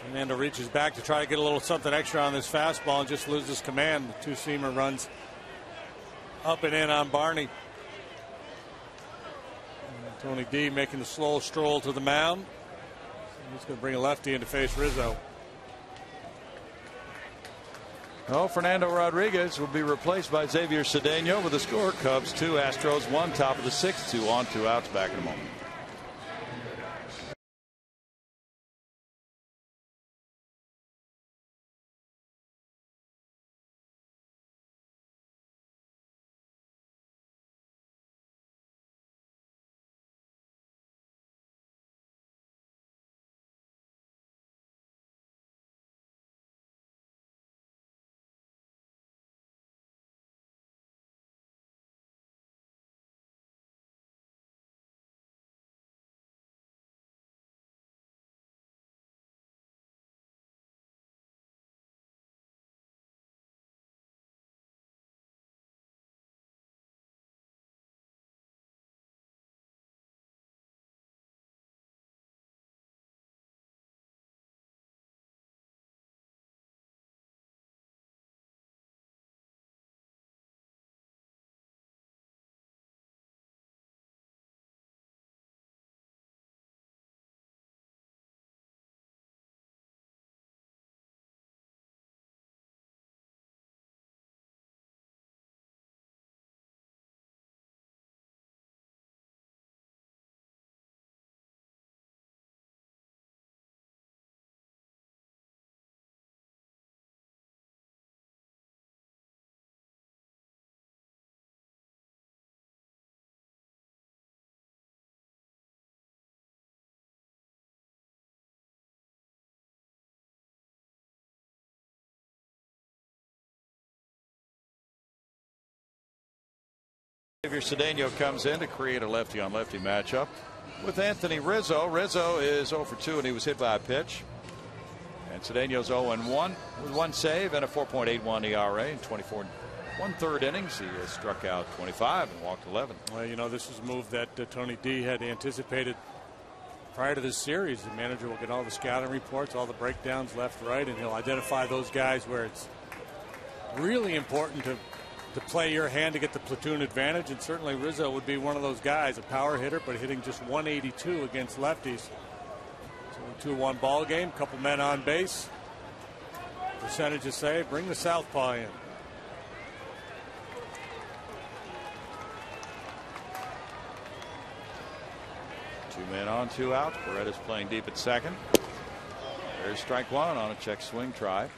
Fernando reaches back to try to get a little something extra on this fastball and just loses command. The two-seamer runs up and in on Barney. And Tony D making the slow stroll to the mound. He's going to bring a lefty in to face Rizzo. Oh, Fernando Rodriguez will be replaced by Xavier Cedeno with the score. Cubs 2, Astros 1, top of the 6th, 2 on, 2 outs. Back in a moment. Xavier Cedeno comes in to create a lefty-on-lefty matchup with Anthony Rizzo. Rizzo is 0 for 2, and he was hit by a pitch. And Cedeno's 0-1 with 1 save and a 4.81 ERA in 24 1/3 innings. He has struck out 25 and walked 11. Well, you know, this is a move that Tony D had anticipated prior to this series. The manager will get all the scouting reports, all the breakdowns left, right, and he'll identify those guys where it's really important to play your hand to get the platoon advantage, and certainly Rizzo would be one of those guys, a power hitter, but hitting just 182 against lefties. So a 2-1 ball game, couple men on base. Percentages say bring the southpaw in. 2 men on, 2 out. Beretta's playing deep at second. There's strike one on a check swing try.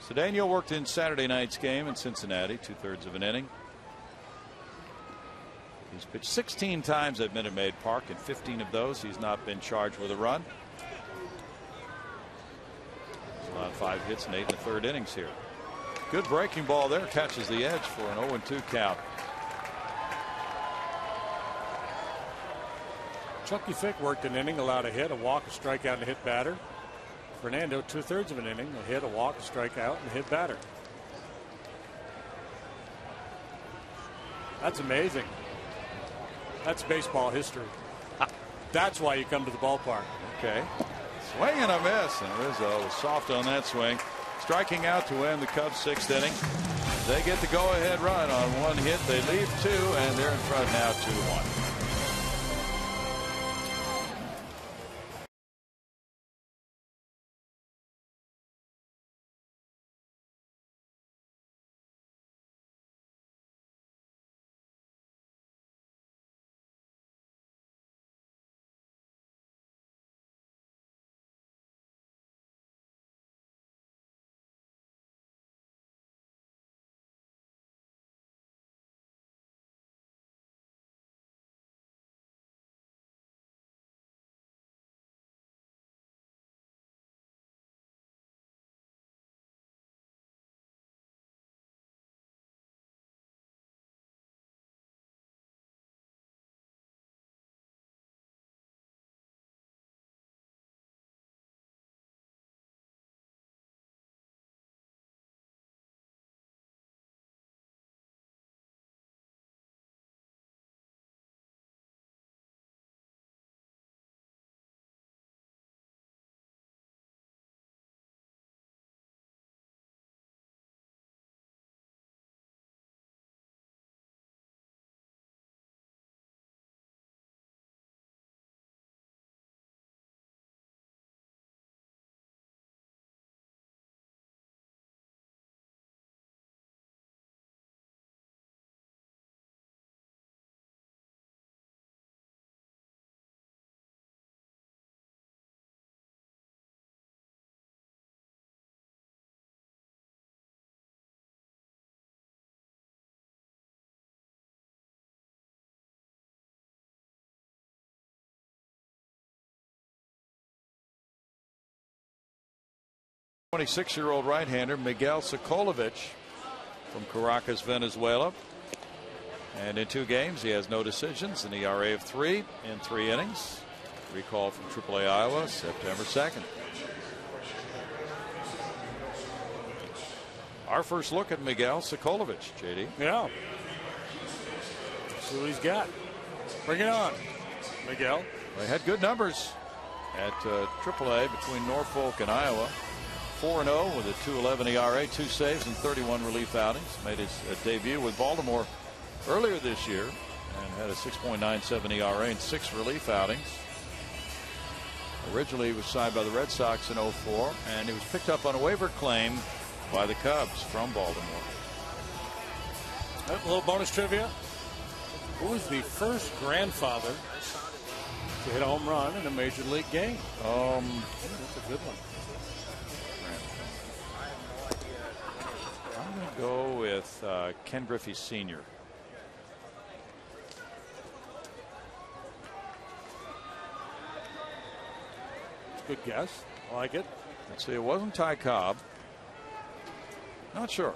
Cedeno worked in Saturday night's game in Cincinnati, 2/3 of an inning. He's pitched 16 times at Minute Maid Park. In 15 of those, he's not been charged with a run. He's allowed 5 hits and 8 in the 3rd innings here. Good breaking ball there, catches the edge for an 0-2 count. Chucky Fick worked an inning, allowed a hit, a walk, a strikeout, and a hit batter. Fernando, 2/3 of an inning, a hit, a walk, a strikeout, and a hit batter. That's amazing. That's baseball history. That's why you come to the ballpark. Okay. Swing and a miss, and Rizzo was soft on that swing. Striking out to end the Cubs' 6th inning. They get the go-ahead run on 1 hit. They leave 2, and they're in front now 2-1. The 26-year-old right-hander Miguel Sokolovich from Caracas, Venezuela. And in 2 games, he has no decisions, an ERA of 3 in 3 innings. Recall from AAA Iowa, September 2nd. Our first look at Miguel Sokolovich, JD. Yeah. See what he's got. Bring it on, Miguel. They had good numbers at AAA between Norfolk and Iowa. 4-0 with a 2.11 ERA, 2 saves and 31 relief outings. Made his debut with Baltimore earlier this year and had a 6.97 ERA and 6 relief outings. Originally, he was signed by the Red Sox in 2004, and he was picked up on a waiver claim by the Cubs from Baltimore. A little bonus trivia. Who was the first grandfather to hit a home run in a major league game? That's a good one. I'm going to go with Ken Griffey Sr. Good guess. I like it. Let's see. It wasn't Ty Cobb. Not sure.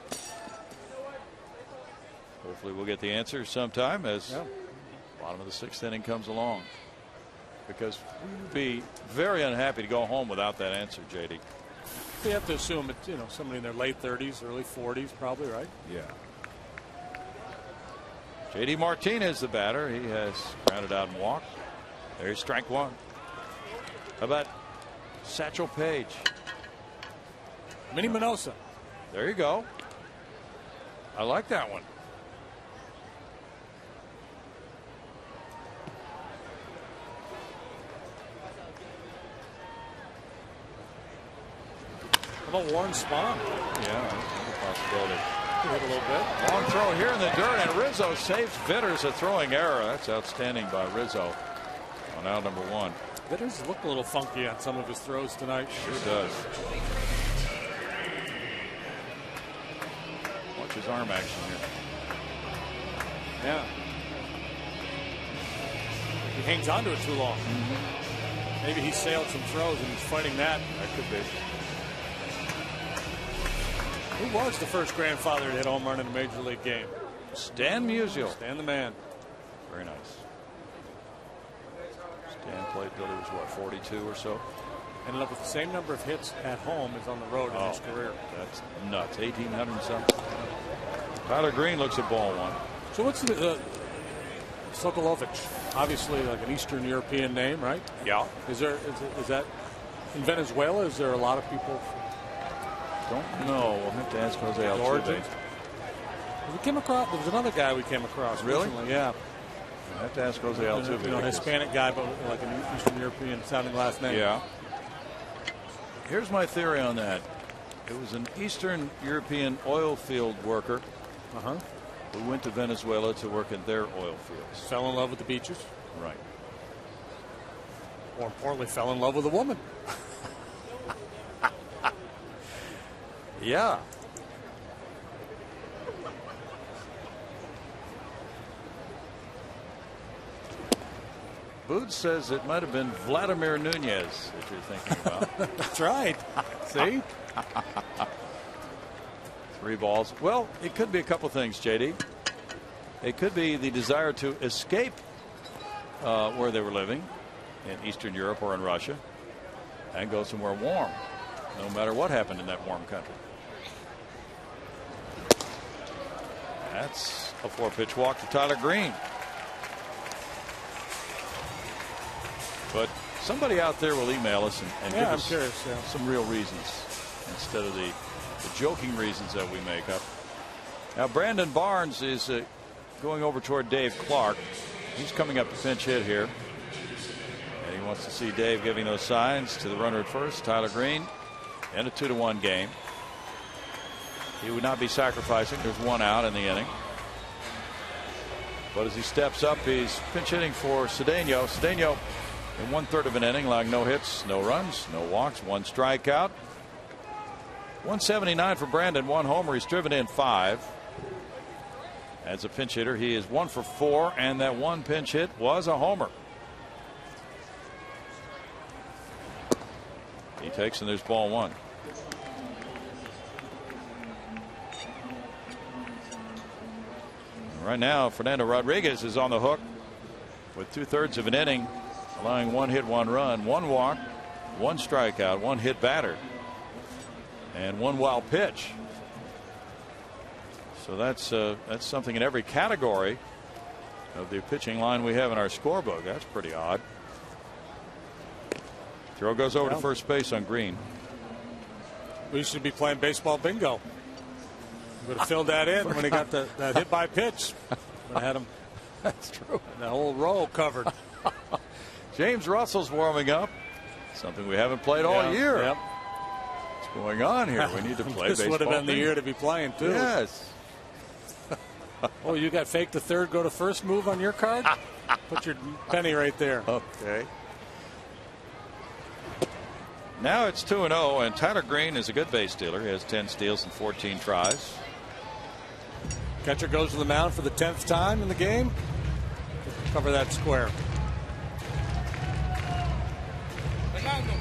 Hopefully we'll get the answer sometime as bottom of the 6th inning comes along. Because we'd be very unhappy to go home without that answer, JD. We have to assume it's somebody in their late 30s, early 40s, probably, right? Yeah. JD Martinez, the batter. He has grounded out and walked. There's strike 1. How about Satchel Paige? Minnie Minoso. There you go. I like that one. How about Warren Spahn? Yeah, that's a possibility. hit a little bit. Long throw here in the dirt, and Rizzo saves Vitters. A throwing error. That's outstanding by Rizzo on out number 1. Vitters look a little funky on some of his throws tonight. Sure does. Watch his arm action here. Yeah. He hangs on to it too long. Maybe he sailed some throws and he's fighting that. That could be. Who was the first grandfather to hit a home run in a major league game? Stan Musial. Stan the man. Very nice. Stan played till he was, what, 42 or so? Ended up with the same number of hits at home as on the road in his career. That's nuts. 1,800 something. Tyler Green looks at ball 1. So what's the Sokolovic? Obviously, like an Eastern European name, right? Yeah. Is that in Venezuela? Is there a lot of people? Don't know. We'll have to ask Jose Altuve. We came across. There was another guy we came across. Really? Recently. Yeah. We'll have to ask Jose Altuve. You know, a Hispanic guy, but like an Eastern European sounding last name. Yeah. Here's my theory on that. It was an Eastern European oil field worker who went to Venezuela to work in their oil fields. Fell in love with the beaches. Right. More importantly, fell in love with a woman. Yeah. Boots says it might have been Vladimir Nunez that you're thinking about. That's right. See? 3 balls. Well, it could be a couple things, JD. It could be the desire to escape where they were living in Eastern Europe or in Russia and go somewhere warm, no matter what happened in that warm country. That's a 4-pitch walk to Tyler Green. But somebody out there will email us and give us some real reasons instead of the joking reasons that we make up. Now, Brandon Barnes is going over toward Dave Clark. He's coming up to pinch hit here. And he wants to see Dave giving those signs to the runner at first, Tyler Green, in a 2-1 game. He would not be sacrificing. There's 1 out in the inning. But as he steps up, he's pinch hitting for Cedeno. Cedeno in 1/3 of an inning, like no hits, no runs, no walks, 1 strikeout. 179 for Brandon, 1 homer. He's driven in 5. As a pinch hitter, he is 1 for 4, and that 1 pinch hit was a homer. He takes, and there's ball 1. Right now, Fernando Rodriguez is on the hook with 2/3 of an inning, allowing 1 hit, 1 run, 1 walk, 1 strikeout, 1 hit batter, and 1 wild pitch. So that's something in every category of the pitching line we have in our scorebook. That's pretty odd. Throw goes over to first base on Green. We should be playing baseball bingo. Would have filled that in when he got that hit by pitch. Would have had him. That's true. That whole row covered. James Russell's warming up. Something we haven't played all year. Yep. What's going on here? We need to play this baseball. This would have been the year to be playing too. Yes. Oh, you got fake to third, go to first move on your card? Put your penny right there. Okay. Now it's 2-0, and Tyler Green is a good base stealer. He has 10 steals and 14 tries. Catcher goes to the mound for the 10th time in the game. Cover that square. Fernando.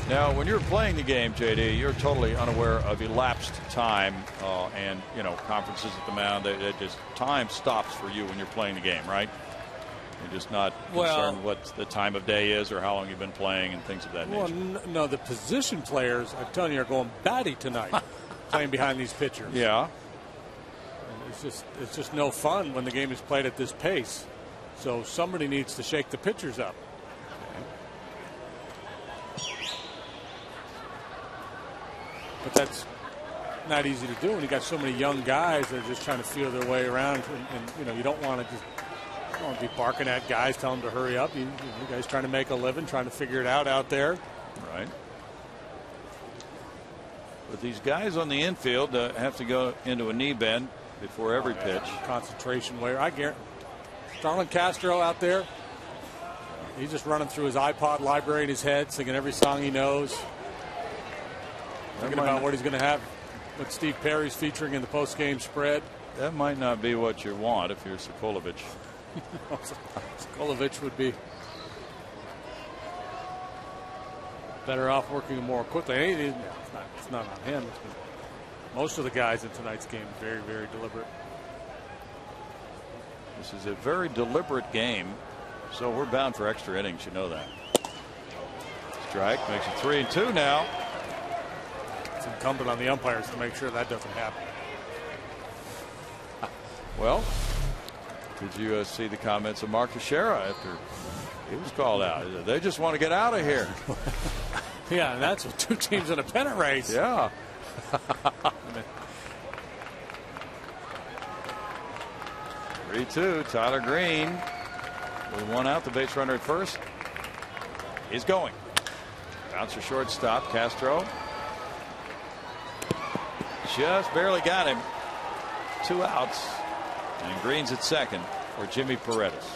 Now, when you're playing the game, JD, you're totally unaware of elapsed time and, you know, conferences at the mound. They just time stops for you when you're playing the game, right? You're just not concerned what the time of day is or how long you've been playing and things of that nature. Well, no, the position players, I'm telling you, are going batty tonight playing behind these pitchers. Yeah. And it's just no fun when the game is played at this pace. So somebody needs to shake the pitchers up. But that's not easy to do when you got so many young guys that are just trying to feel their way around. And you know, you don't want to just don't be barking at guys, telling them to hurry up. You guys trying to make a living, trying to figure it out there. Right. But these guys on the infield have to go into a knee bend before every pitch. Concentration layer. I guarantee. Starlin Castro out there. He's just running through his iPod library in his head, singing every song he knows. Thinking about what he's going to have, what Steve Perry's featuring in the post-game spread. That might not be what you want if you're Sokolovic. Sokolovic would be better off working more quickly. It's not on him. Most of the guys in tonight's game very, very deliberate. This is a very deliberate game, so we're bound for extra innings. You know that. Strike makes it 3-2 now. It's incumbent on the umpires to make sure that doesn't happen. Well, did you see the comments of Mark Teixeira after he was called out? They just want to get out of here. Yeah, and that's with two teams in a pennant race. Yeah. 3-2. Tyler Green with one out. The base runner at first is going. Bouncer shortstop. Castro just barely got him. 2 outs. And Green's at second for Jimmy Paredes.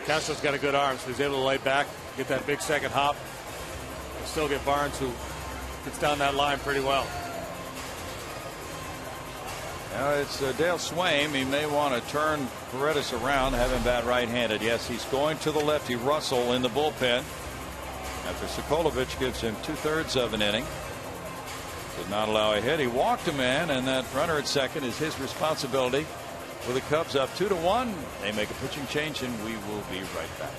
Castro's got a good arm, so he's able to lay back, get that big second hop, and still get Barnes, who gets down that line pretty well. Now it's Dale Swaim. He may want to turn Paredes around, have him bat right-handed. Yes, he's going to the lefty. Russell in the bullpen after Sokolovic gives him 2/3 of an inning. Did not allow a hit. He walked a man, and that runner at second is his responsibility. With the Cubs up 2-1, they make a pitching change, and we will be right back.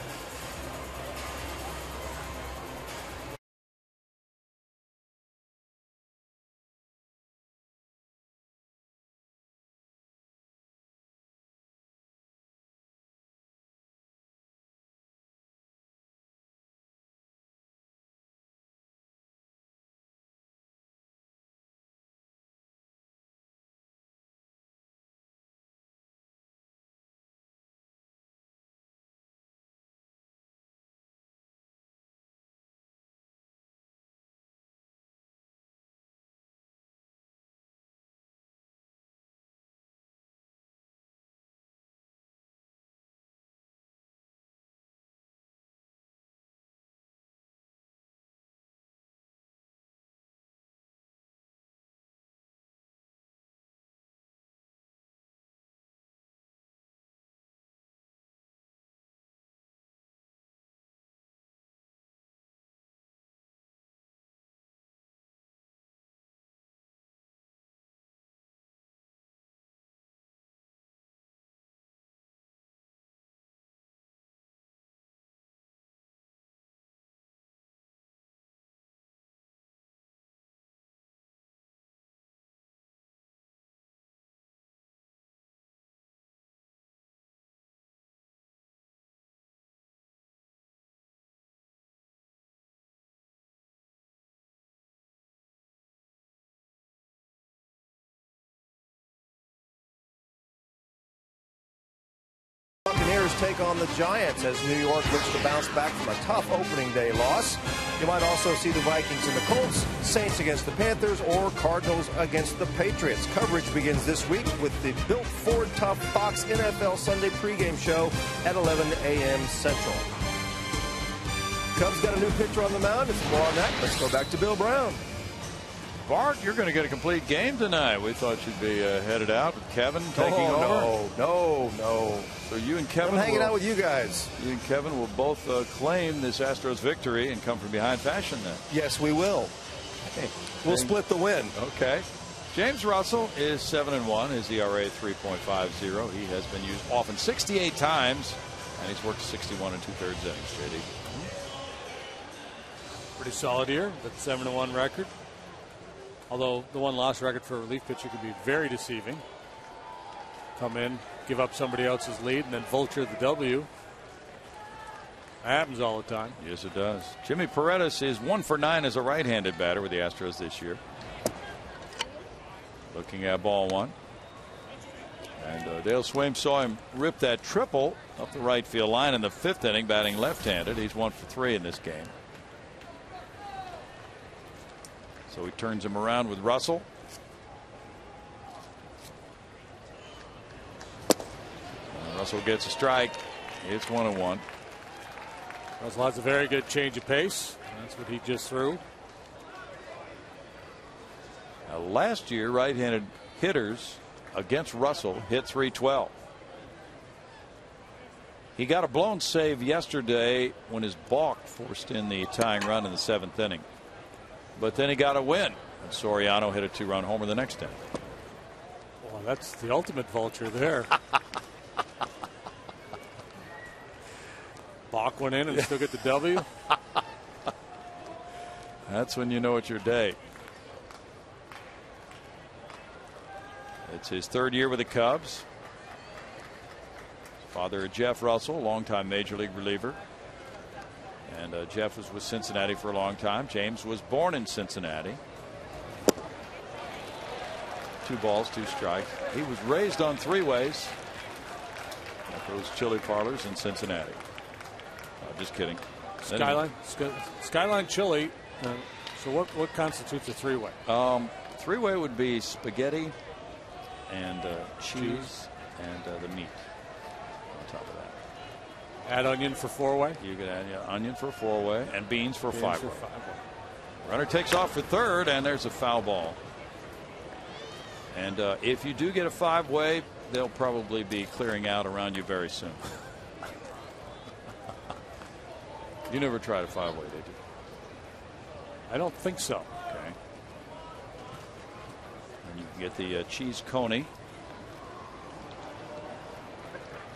Buccaneers take on the Giants as New York looks to bounce back from a tough opening day loss. You might also see the Vikings and the Colts, Saints against the Panthers, or Cardinals against the Patriots. Coverage begins this week with the Built Ford Tough Fox NFL Sunday pregame show at 11 a.m. Central. Cubs got a new pitcher on the mound. It's more on that. Let's go back to Bill Brown. Bart, you're going to get a complete game tonight. We thought you'd be headed out with Kevin taking over. No. So you and Kevin I'm hanging out with you guys. You and Kevin will both claim this Astros victory and come from behind fashion then. Yes, we will. We'll split the win. Okay. James Russell is 7-1. His ERA 3.50. He has been used often 68 times, and he's worked 61 2/3 innings. JD. Pretty solid year. That 7-1 record. Although the one-loss record for a relief pitcher could be very deceiving. Come in, give up somebody else's lead, and then vulture the W. That happens all the time. Yes, it does. Jimmy Paredes is 1 for 9 as a right-handed batter with the Astros this year. Looking at ball one. And Dale Swaim saw him rip that triple up the right field line in the 5th inning, batting left-handed. He's 1 for 3 in this game. So he turns him around with Russell. And Russell gets a strike. It's 1-1. Russell has a very good change of pace. That's what he just threw. Now, last year, right-handed hitters against Russell hit .312. He got a blown save yesterday when his balk forced in the tying run in the 7th inning. But then he got a win. And Soriano hit a 2-run homer the next inning. Well, that's the ultimate vulture there. Balk went in and still get the W. That's when you know it's your day. It's his 3rd year with the Cubs. Father Jeff Russell, longtime major league reliever. And Jeff was with Cincinnati for a long time. James was born in Cincinnati. 2 balls, 2 strikes. He was raised on 3-ways at those chili parlors in Cincinnati. Just kidding. Skyline chili. So what constitutes a 3-way? 3-way would be spaghetti and cheese and the meat on top of that. Add onion for 4-way. You could add onion for a 4-way and beans for a 5-way. Runner takes off for 3rd, and there's a foul ball. And if you do get a 5-way, they'll probably be clearing out around you very soon. You never tried a 5-way, did you? I don't think so. Okay. And you can get the cheese coney.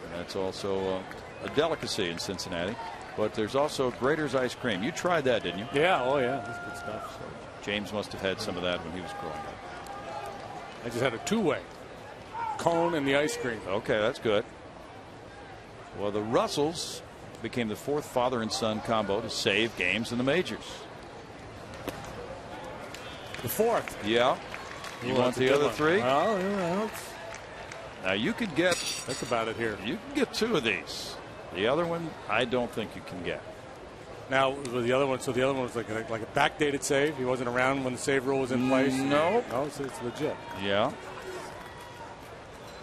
And that's also a delicacy in Cincinnati. But there's also Grater's ice cream. You tried that, didn't you? Yeah. Oh, yeah. That's good stuff. So James must have had some of that when he was growing up. I just had a 2-way. Cone and the ice cream. Okay, that's good. Well, the Russells became the 4th father and son combo to save games in the majors. The 4th. Yeah. You want the other 3? Well, yeah. Now you could get. Think about it here. You can get 2 of these. The other one, I don't think you can get. Now with the other one, so the other one was like a backdated save. He wasn't around when the save rule was in place. No. Oh, so it's legit. Yeah.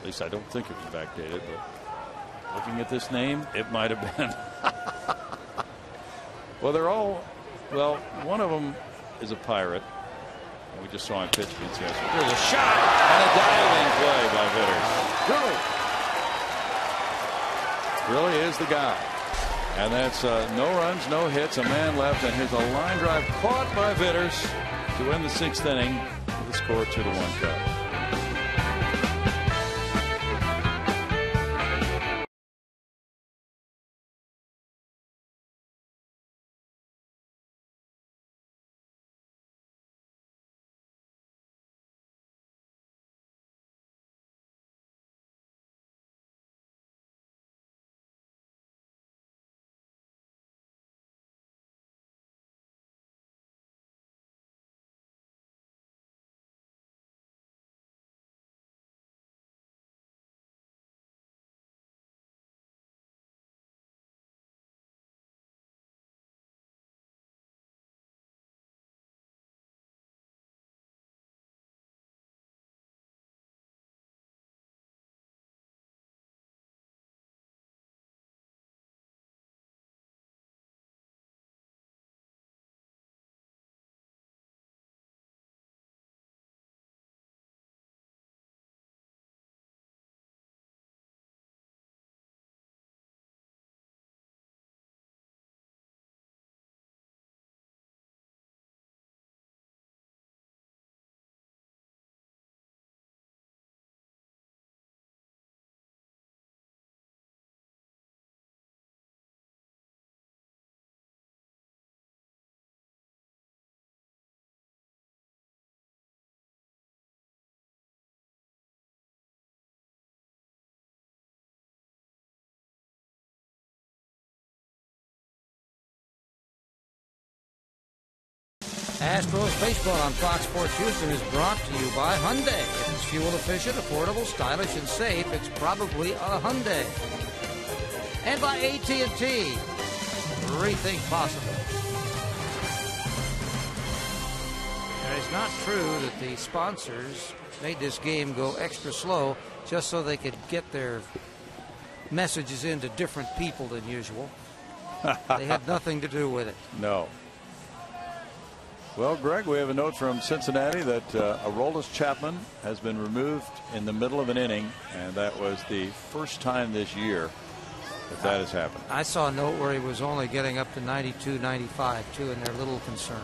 At least I don't think it was backdated, but looking at this name, it might have been. Well, they're all. Well, one of them is a Pirate. We just saw him pitch against yesterday. There's a shot and a diving play by Vitters. Really is the guy. And that's no runs, no hits, a man left, and here's a line drive caught by Vitters to win the 6th inning with the score 2-1 Cubs. Astros baseball on Fox Sports Houston is brought to you by Hyundai. fuel efficient, affordable, stylish, and safe, it's probably a Hyundai. And by AT&T, rethink possible. And it's not true that the sponsors made this game go extra slow just so they could get their messages into different people than usual. They had nothing to do with it. No. Well, Greg, we have a note from Cincinnati that Aroldis Chapman has been removed in the middle of an inning, and that was the first time this year that has happened. I saw a note where he was only getting up to 92, 95, too, and they're a little concerned.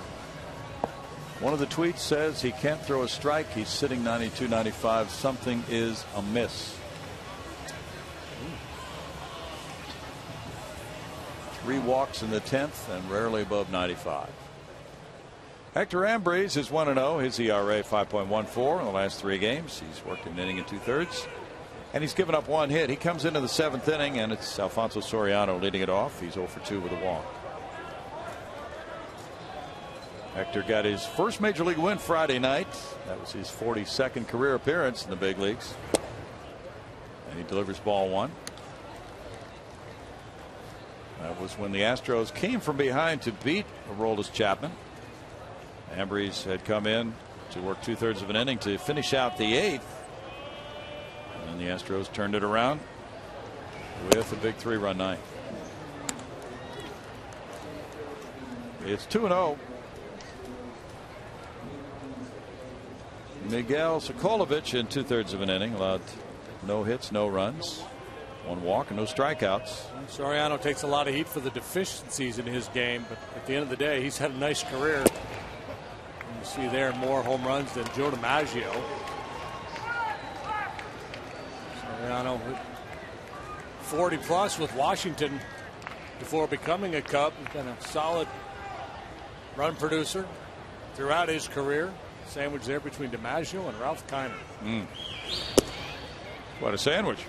One of the tweets says he can't throw a strike. He's sitting 92, 95. Something is amiss. 3 walks in the 10th and rarely above 95. Hector Ambrose is 1-0. His ERA 5.14 in the last 3 games. He's worked an inning and 2/3. And he's given up 1 hit. He comes into the 7th inning, and it's Alfonso Soriano leading it off. He's 0 for 2 with a walk. Hector got his first major league win Friday night. That was his 42nd career appearance in the big leagues. And he delivers ball 1. That was when the Astros came from behind to beat Aroldis Chapman. Ambrose had come in to work 2/3 of an inning to finish out the 8th. And the Astros turned it around with a big 3-run ninth. It's 2-0. Miguel Sokolovic in 2/3 of an inning allowed no hits, no runs, 1 walk, and no strikeouts. Soriano takes a lot of heat for the deficiencies in his game, but at the end of the day, he's had a nice career. You see there more home runs than Joe DiMaggio. Soriano 40 plus with Washington before becoming a Cub. He's been a solid run producer throughout his career. Sandwich there between DiMaggio and Ralph Kiner. What a sandwich.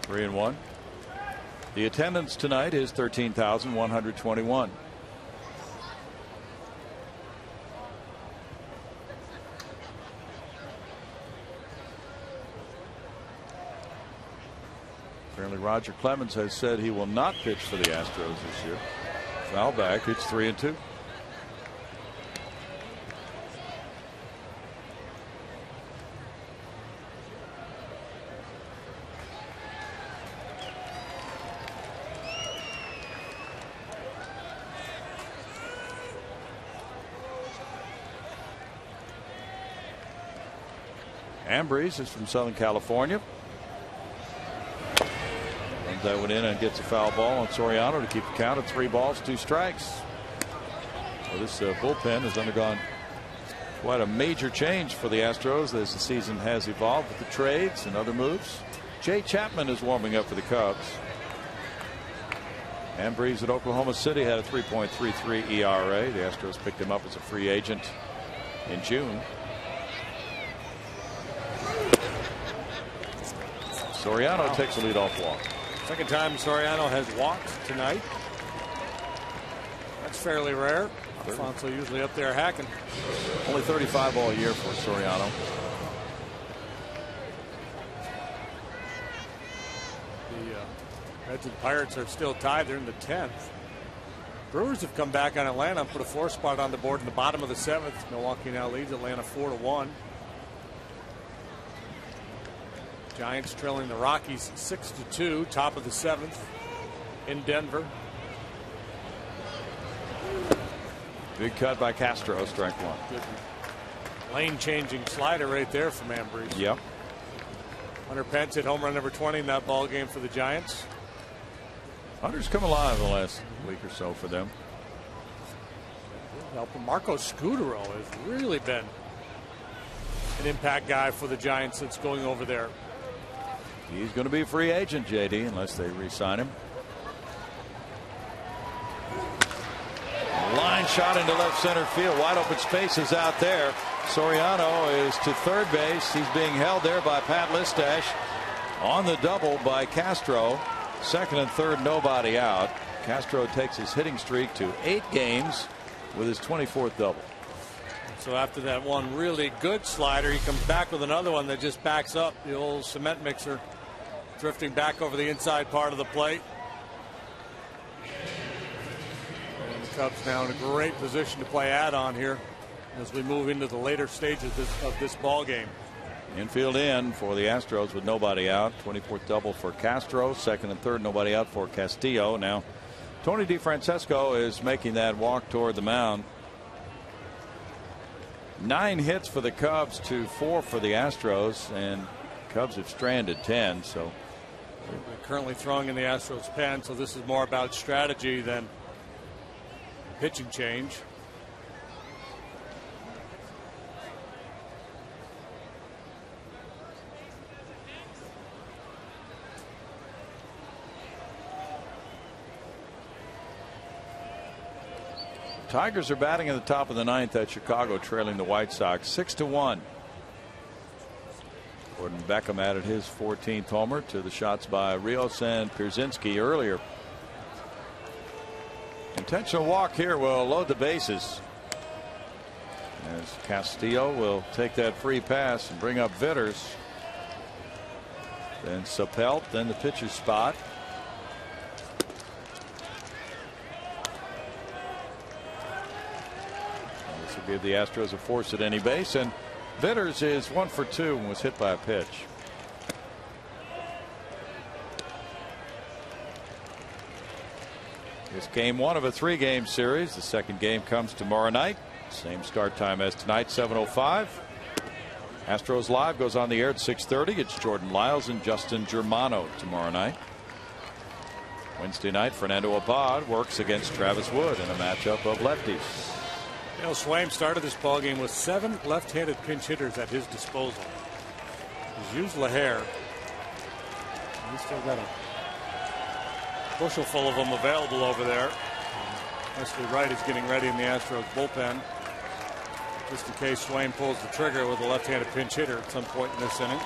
3-1. The attendance tonight is 13,121. Apparently Roger Clemens has said he will not pitch for the Astros this year. Foul back. It's 3-2. Ambrose is from Southern California. Runs that one in and gets a foul ball on Soriano to keep the count at 3 balls, 2 strikes. Well, this bullpen has undergone quite a major change for the Astros as the season has evolved with the trades and other moves. Jay Chapman is warming up for the Cubs. Ambrose at Oklahoma City had a 3.33 ERA. The Astros picked him up as a free agent in June. Soriano takes a leadoff walk. Second time Soriano has walked tonight. That's fairly rare. Alfonso usually up there hacking. Only 35 all year for Soriano. The Reds and Pirates are still tied. They're in the 10th. Brewers have come back on Atlanta and put a 4 spot on the board in the bottom of the 7th. Milwaukee now leads Atlanta 4-1. Giants trailing the Rockies 6-2, top of the 7th in Denver. Big cut by Castro, strike 1. Good lane changing slider right there from Ambrose. Yep. Hunter Pence hit home run number 20 in that ball game for the Giants. Hunter's come alive the last week or so for them. Marco Scudero has really been an impact guy for the Giants since going over there. He's going to be a free agent, JD, unless they re-sign him. Line shot into left center field. Wide open space is out there. Soriano is to third base. He's being held there by Pat Listash. On the double by Castro. Second and third, nobody out. Castro takes his hitting streak to 8 games with his 24th double. So after that one really good slider, he comes back with another one that just backs up. The old cement mixer drifting back over the inside part of the plate. And the Cubs now in a great position to play add-on here as we move into the later stages of this ball game. Infield in for the Astros with nobody out. 24th double for Castro. Second and third, nobody out for Castillo. Now Tony DeFrancesco is making that walk toward the mound. 9 hits for the Cubs to 4 for the Astros, and Cubs have stranded 10. So they're currently throwing in the Astros pen, so this is more about strategy than pitching change. Tigers are batting in the top of the 9th at Chicago, trailing the White Sox 6-1. Gordon Beckham added his 14th homer to the shots by Rios and Pierzynski earlier. Intentional walk here will load the bases as Castillo will take that free pass and bring up Vitters. Then Sapelt, then the pitcher's spot. Give the Astros a force at any base, and Vitters is 1 for 2 and was hit by a pitch. It's game 1 of a 3-game series. The second game comes tomorrow night. Same start time as tonight, 7:05. Astros Live goes on the air at 6:30. It's Jordan Lyles and Justin Germano tomorrow night. Wednesday night, Fernando Abad works against Travis Wood in a matchup of lefties. Neil Swaim started this ballgame with 7 left-handed pinch hitters at his disposal. He's used LaHair. He's still got a bushel full of them available over there. Wesley Wright is getting ready in the Astros bullpen, just in case Swaim pulls the trigger with a left-handed pinch hitter at some point in this inning.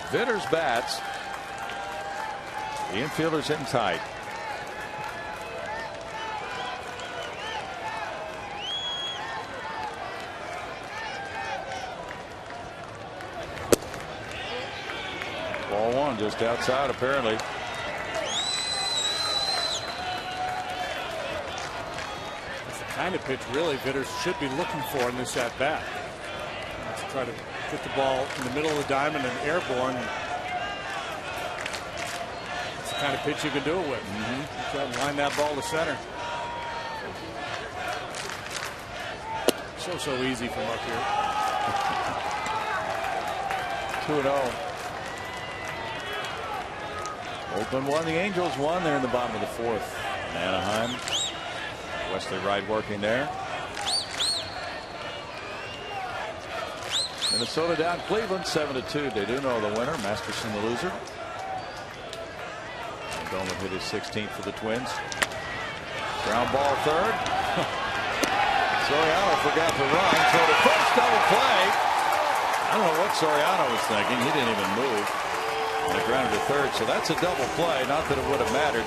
Vitters bats. The infielders in tight. Ball 1 just outside apparently. It's the kind of pitch really Vitters should be looking for in this at bat. Let's try to get the ball in the middle of the diamond and airborne. It's the kind of pitch you can do it with. Try to line that ball to center. So easy from up here. 2-0. Oakland won, the Angels won. They're in the bottom of the 4th. In Anaheim. Wesley Wright working there. Minnesota down Cleveland 7-2. They do know the winner. Masterson the loser. And Bowman hit his 16th for the Twins. Ground ball third. Soriano forgot to run. So the first double play. I don't know what Soriano was thinking. He didn't even move. And a grounded to third, so that's a double play. Not that it would have mattered.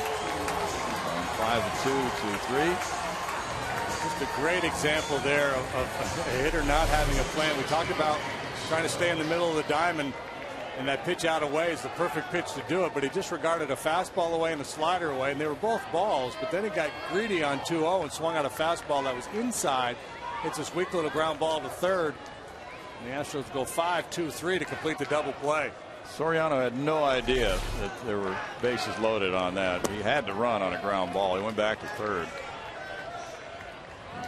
5-2, 2-3. Just a great example there of a hitter not having a plan. We talked about trying to stay in the middle of the diamond, and that pitch out away is the perfect pitch to do it. But he disregarded a fastball away and a slider away, and they were both balls. But then he got greedy on 2-0 and swung out a fastball that was inside. It's this weak little ground ball to third. And the Astros go 5-2-3 to complete the double play. Soriano had no idea that there were bases loaded on that. He had to run on a ground ball. He went back to third.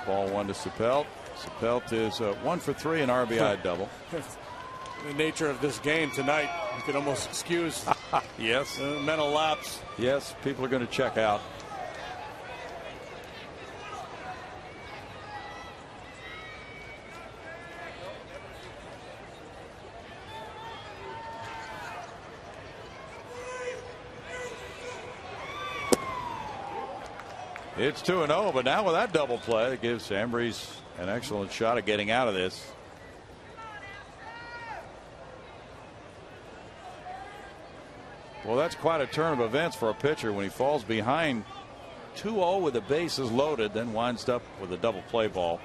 Ball 1 to Sapelt. Sapelt is 1 for 3 in RBI double. The nature of this game tonight, you could almost excuse yes, mental lapse. Yes, people are going to check out. It's 2-0, but now with that double play, it gives Ambrose an excellent shot at getting out of this. Well, that's quite a turn of events for a pitcher when he falls behind 2-0 with the bases loaded, then winds up with a double play ball.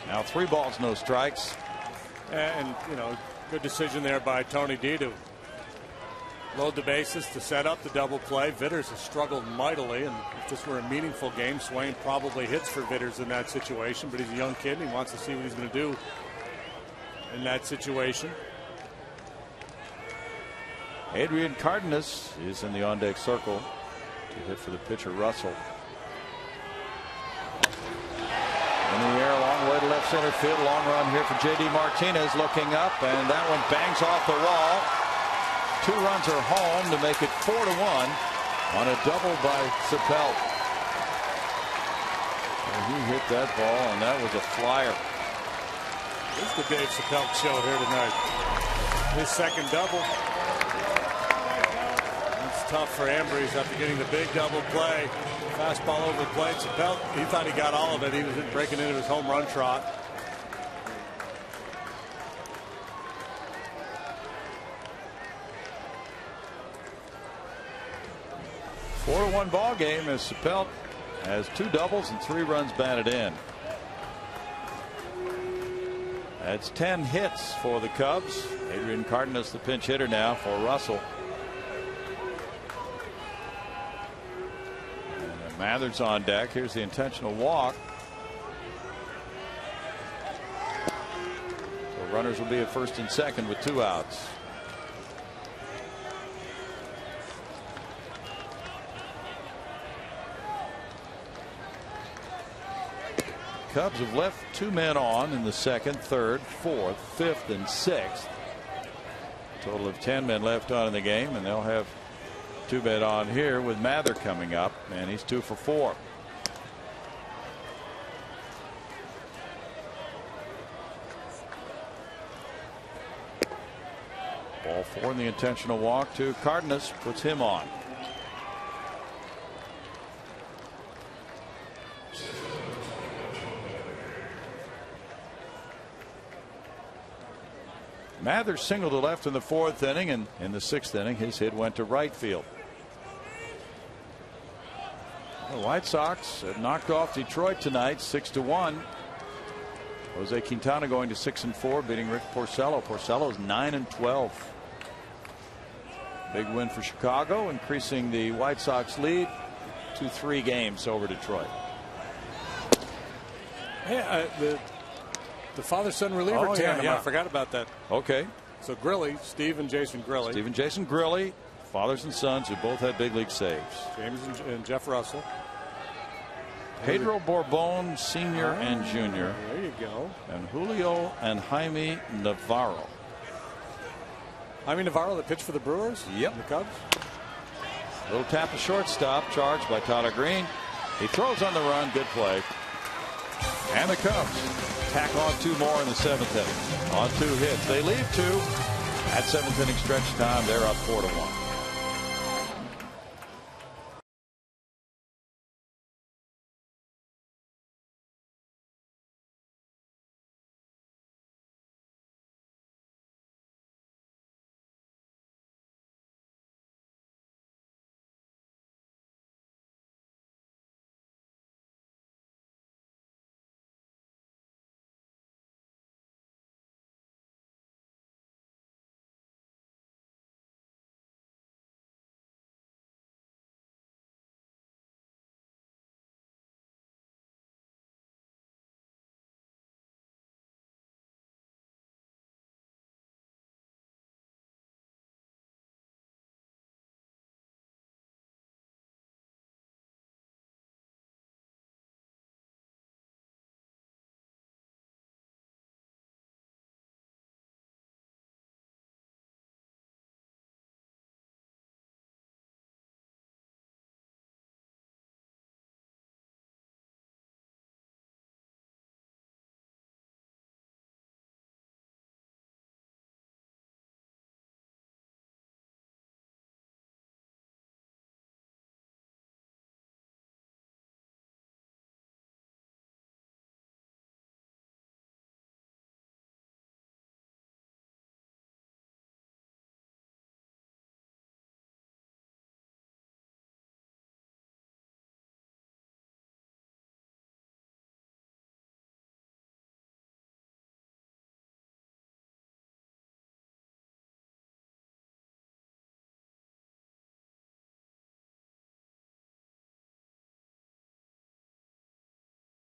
Now 3 balls, no strikes. And, you know, good decision there by Tony D to load the bases to set up the double play. Vitters has struggled mightily, and if this were a meaningful game, Swain probably hits for Vitters in that situation, but he's a young kid and he wants to see what he's going to do in that situation. Adrian Cardenas is in the on-deck circle to hit for the pitcher Russell. In the air, long way to left center field. Long run here for J.D. Martinez, looking up, and that one bangs off the wall. 2 runs are home to make it 4-1 on a double by Sapelt. And he hit that ball, and that was a flyer. This is the Dave Sapelt show here tonight. His second double. It's tough for Ambrose after getting the big double play. Fastball over the plate. Sapelt, he thought he got all of it. He was breaking into his home run trot. Four to 1 ball game as Sapelt has 2 doubles and 3 runs batted in. That's 10 hits for the Cubs. Adrian Cardenas, the pinch hitter now for Russell. Mathers on deck. Here's the intentional walk. So runners will be at first and second with 2 outs. Cubs have left 2 men on in the second, third, fourth, fifth, and sixth. Total of 10 men left on in the game, and they'll have 2 men on here with Mather coming up, and he's 2 for 4. Ball 4 in the intentional walk to Cardenas, puts him on. Mather singled to left in the 4th inning, and in the 6th inning his hit went to right field. The White Sox have knocked off Detroit tonight 6-1. Jose Quintana going to 6-4, beating Rick Porcello. Porcello's 9-12. Big win for Chicago, increasing the White Sox lead to 3 games over Detroit. Hey, the father-son reliever tandem. Yeah. I forgot about that. Okay. So Grilly, Steve and Jason Grilly. Steve and Jason Grilly, fathers and sons who both had big league saves. James and Jeff Russell. Pedro Borbon Sr. and Jr. There you go. And Julio and Jaime Navarro. Jaime Navarro that pitched for the Brewers? Yep. And the Cubs? Little tap of shortstop, charged by Tyler Green. He throws on the run, good play. And the Cubs tack on 2 more in the 7th inning. On 2 hits. They lead 2. At 7th inning stretch time, they're up 4-1.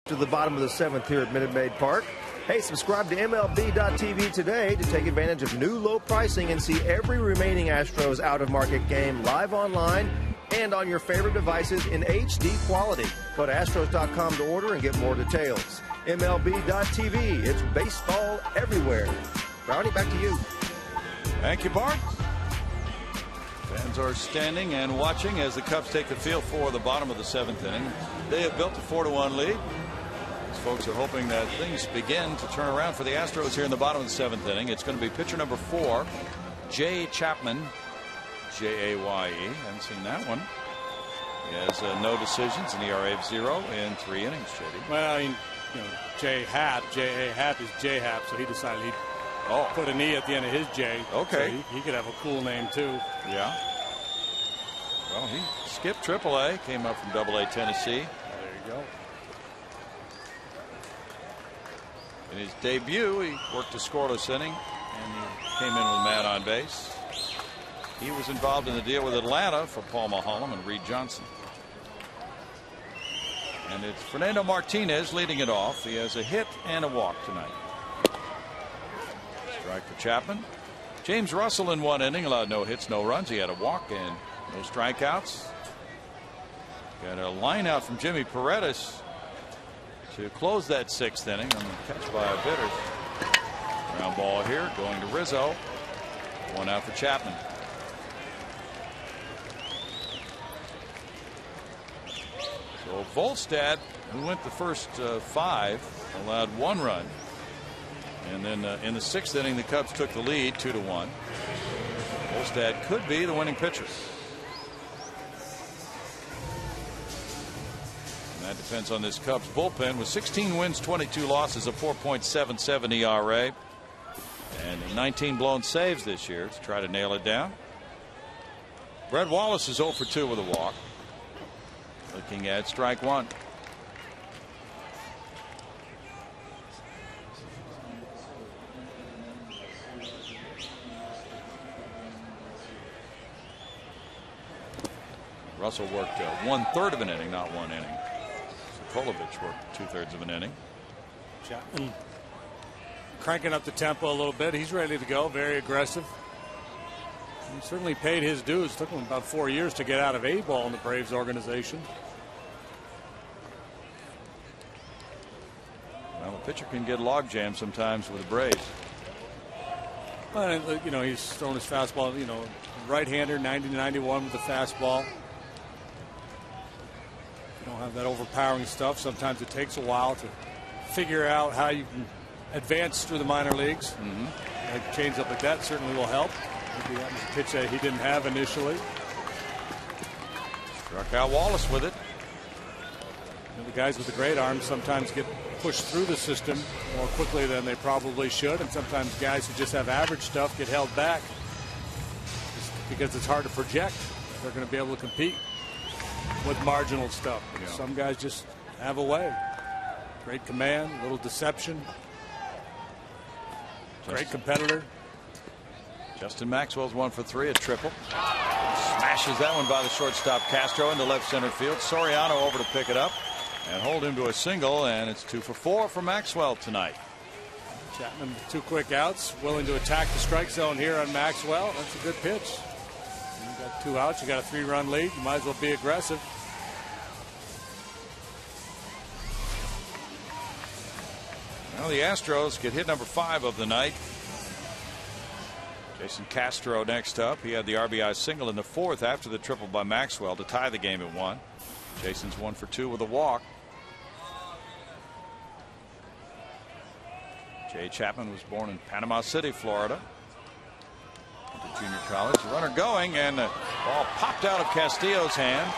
to the bottom of the 7th here at Minute Maid Park. Hey, subscribe to MLB.tv today to take advantage of new low pricing and see every remaining Astros out-of-market game live online and on your favorite devices in HD quality. Go to Astros.com to order and get more details. MLB.tv, it's baseball everywhere. Brownie, back to you. Thank you, Bart. Fans are standing and watching as the Cubs take the field for the bottom of the 7th inning. They have built a 4-1 lead. These folks are hoping that things begin to turn around for the Astros here in the bottom of the 7th inning. It's going to be pitcher number 4, Jay Chapman, J-A-Y-E. Haven't seen that one. He has no decisions, an ERA of 0 in 3 innings, JD. Well, I mean, J Happ, J-A Happ is J Happ, so he decided he'd put an E at the end of his J. Okay. So he could have a cool name, too. Yeah. Well, he skipped AAA, came up from AA Tennessee. There you go. In his debut, he worked a scoreless inning, and he came in with Matt on base. He was involved in the deal with Atlanta for Paul Mulholland and Reed Johnson. And it's Fernando Martinez leading it off. He has a hit and a walk tonight. Strike for Chapman. James Russell in 1 inning allowed no hits, no runs. He had a walk and no strikeouts. Got a line out from Jimmy Paredes to close that 6th inning on the catch by a Bitters. Ground ball here going to Rizzo. 1 out for Chapman. So Volstad, who went the first 5, allowed 1 run. And then in the 6th inning, the Cubs took the lead 2-1. Volstad could be the winning pitcher. And that depends on this Cubs bullpen with 16 wins, 22 losses, a 4.77 ERA, and 19 blown saves this year to try to nail it down. Brett Wallace is 0 for 2 with a walk. Looking at strike 1. Russell worked 1/3 of an inning, not 1 inning. Sokolovich worked 2/3 of an inning. Chapman cranking up the tempo a little bit. He's ready to go. Very aggressive. He certainly paid his dues. Took him about 4 years to get out of A-ball in the Braves organization. Well, the pitcher can get log jammed sometimes with the Braves. Well, he's thrown his fastball, right-hander, 90-91 with the fastball. You don't have that overpowering stuff. Sometimes it takes a while to figure out how you can advance through the minor leagues. A changeup like that certainly will help. Maybe that was a pitch that he didn't have initially. Struck out Wallace with it. The guys with the great arms sometimes get pushed through the system more quickly than they probably should, and sometimes guys who just have average stuff get held back just because it's hard to project if they're going to be able to compete with marginal stuff. Yeah. Some guys just have a way. Great command, a little deception. Great competitor. Justin Maxwell's 1 for 3, a triple. Smashes that one by the shortstop Castro into left center field. Soriano over to pick it up and hold him to a single, and it's 2 for 4 for Maxwell tonight. Chapman with 2 quick outs, willing to attack the strike zone here on Maxwell. That's a good pitch. You got 2 outs, you got a 3-run lead. You might as well be aggressive. Well, the Astros get hit number 5 of the night. Jason Castro next up. He had the RBI single in the 4th after the triple by Maxwell to tie the game at 1. Jason's 1 for 2 with a walk. Jay Chapman was born in Panama City, Florida. Went to junior college. The runner going, and the ball popped out of Castillo's hand.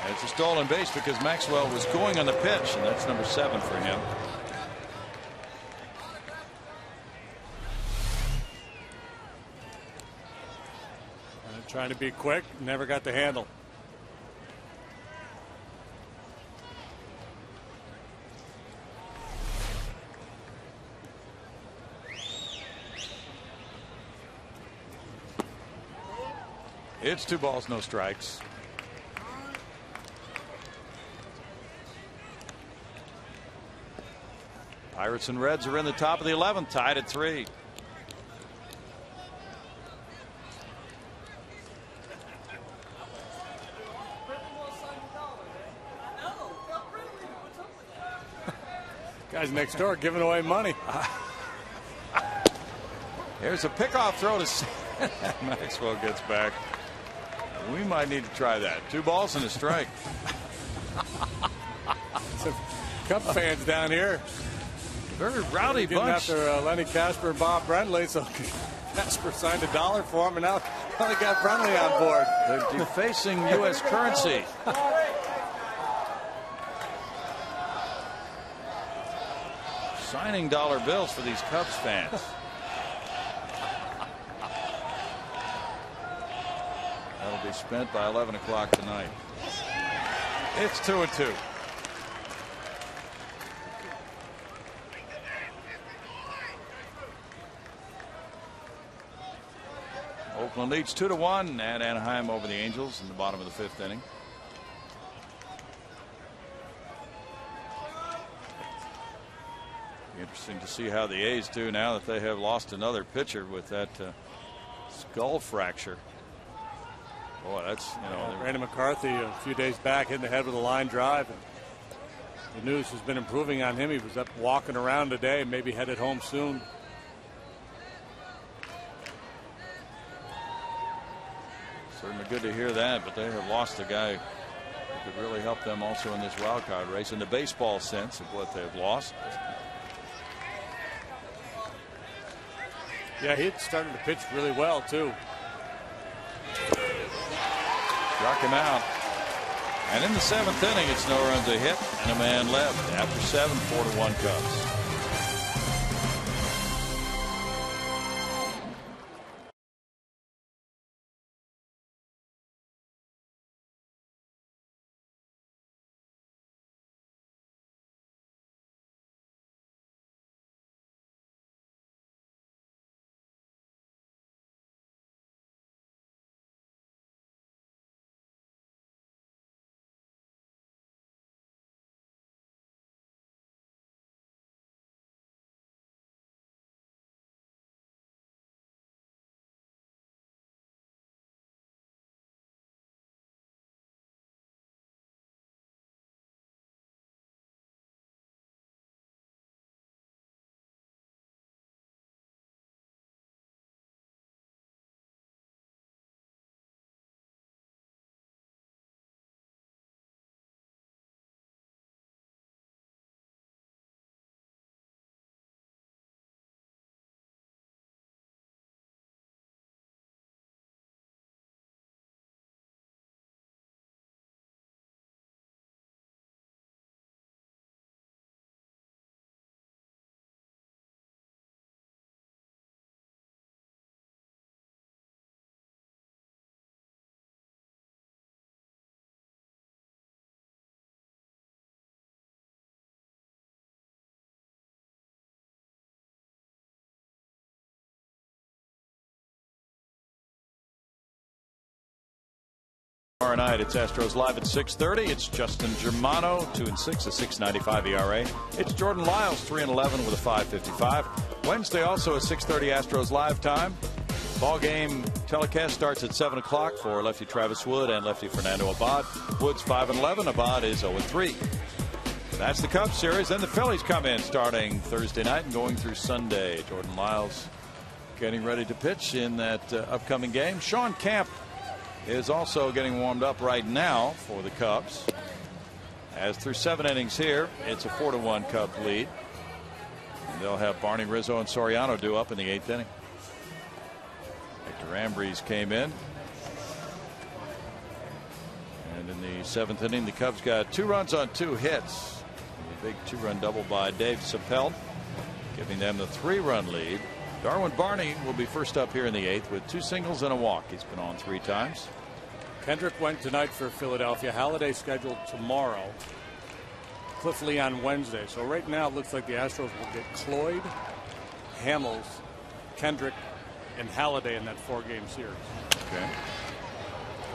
And it's a stolen base because Maxwell was going on the pitch, and that's number 7 for him. Trying to be quick, never got the handle. It's 2 balls, no strikes. Pirates and Reds are in the top of the 11th, tied at 3. Guys next door giving away money. Here's a pickoff throw to Maxwell gets back. We might need to try that. 2 balls and a strike. Some Cub fans down here. Very rowdy bunch. After Lenny Casper and Bob Brentley, so Casper signed $1 for him, and now they got Brentley on board. They're defacing U.S. currency. Signing dollar bills for these Cubs fans. That'll be spent by 11 o'clock tonight. It's 2-2. Oakland leads 2-1 at Anaheim over the Angels in the bottom of the 5th inning. Interesting to see how the A's do now that they have lost another pitcher with that skull fracture. Boy, that's, you know. Brandon McCarthy a few days back hitting the head with a line drive. And the news has been improving on him. He was up walking around today, maybe headed home soon. Certainly good to hear that, but they have lost a guy who could really help them also in this wild card race in the baseball sense of what they've lost. Yeah, he had started to pitch really well, too. Struck him out. And in the 7th inning, it's no runs a hit and a man left. After 7, 4-1 Cubs. Tomorrow night, it's Astros Live at 6:30. It's Justin Germano, 2-6, a 6.95 ERA. It's Jordan Lyles, 3-11 with a 5.55. Wednesday also at 6:30 Astros Live time. Ball game telecast starts at 7 o'clock for lefty Travis Wood and lefty Fernando Abad. Wood's 5-11. Abad is 0-3. That's the Cubs series. Then the Phillies come in starting Thursday night and going through Sunday. Jordan Lyles getting ready to pitch in that upcoming game. Sean Camp is also getting warmed up right now for the Cubs. As through 7 innings here, it's a 4-1 Cubs lead. And they'll have Barney, Rizzo, and Soriano due up in the 8th inning. Hector Ambriz came in. And in the 7th inning, the Cubs got 2 runs on 2 hits. A big 2-run double by Dave Chappelle, giving them the 3-run lead. Darwin Barney will be first up here in the 8th with 2 singles and a walk. He's been on 3 times. Kendrick went tonight for Philadelphia. Halliday scheduled tomorrow. Cliff Lee on Wednesday. So right now it looks like the Astros will get Cloyd, Hamels, Kendrick, and Halliday in that 4-game series. Okay.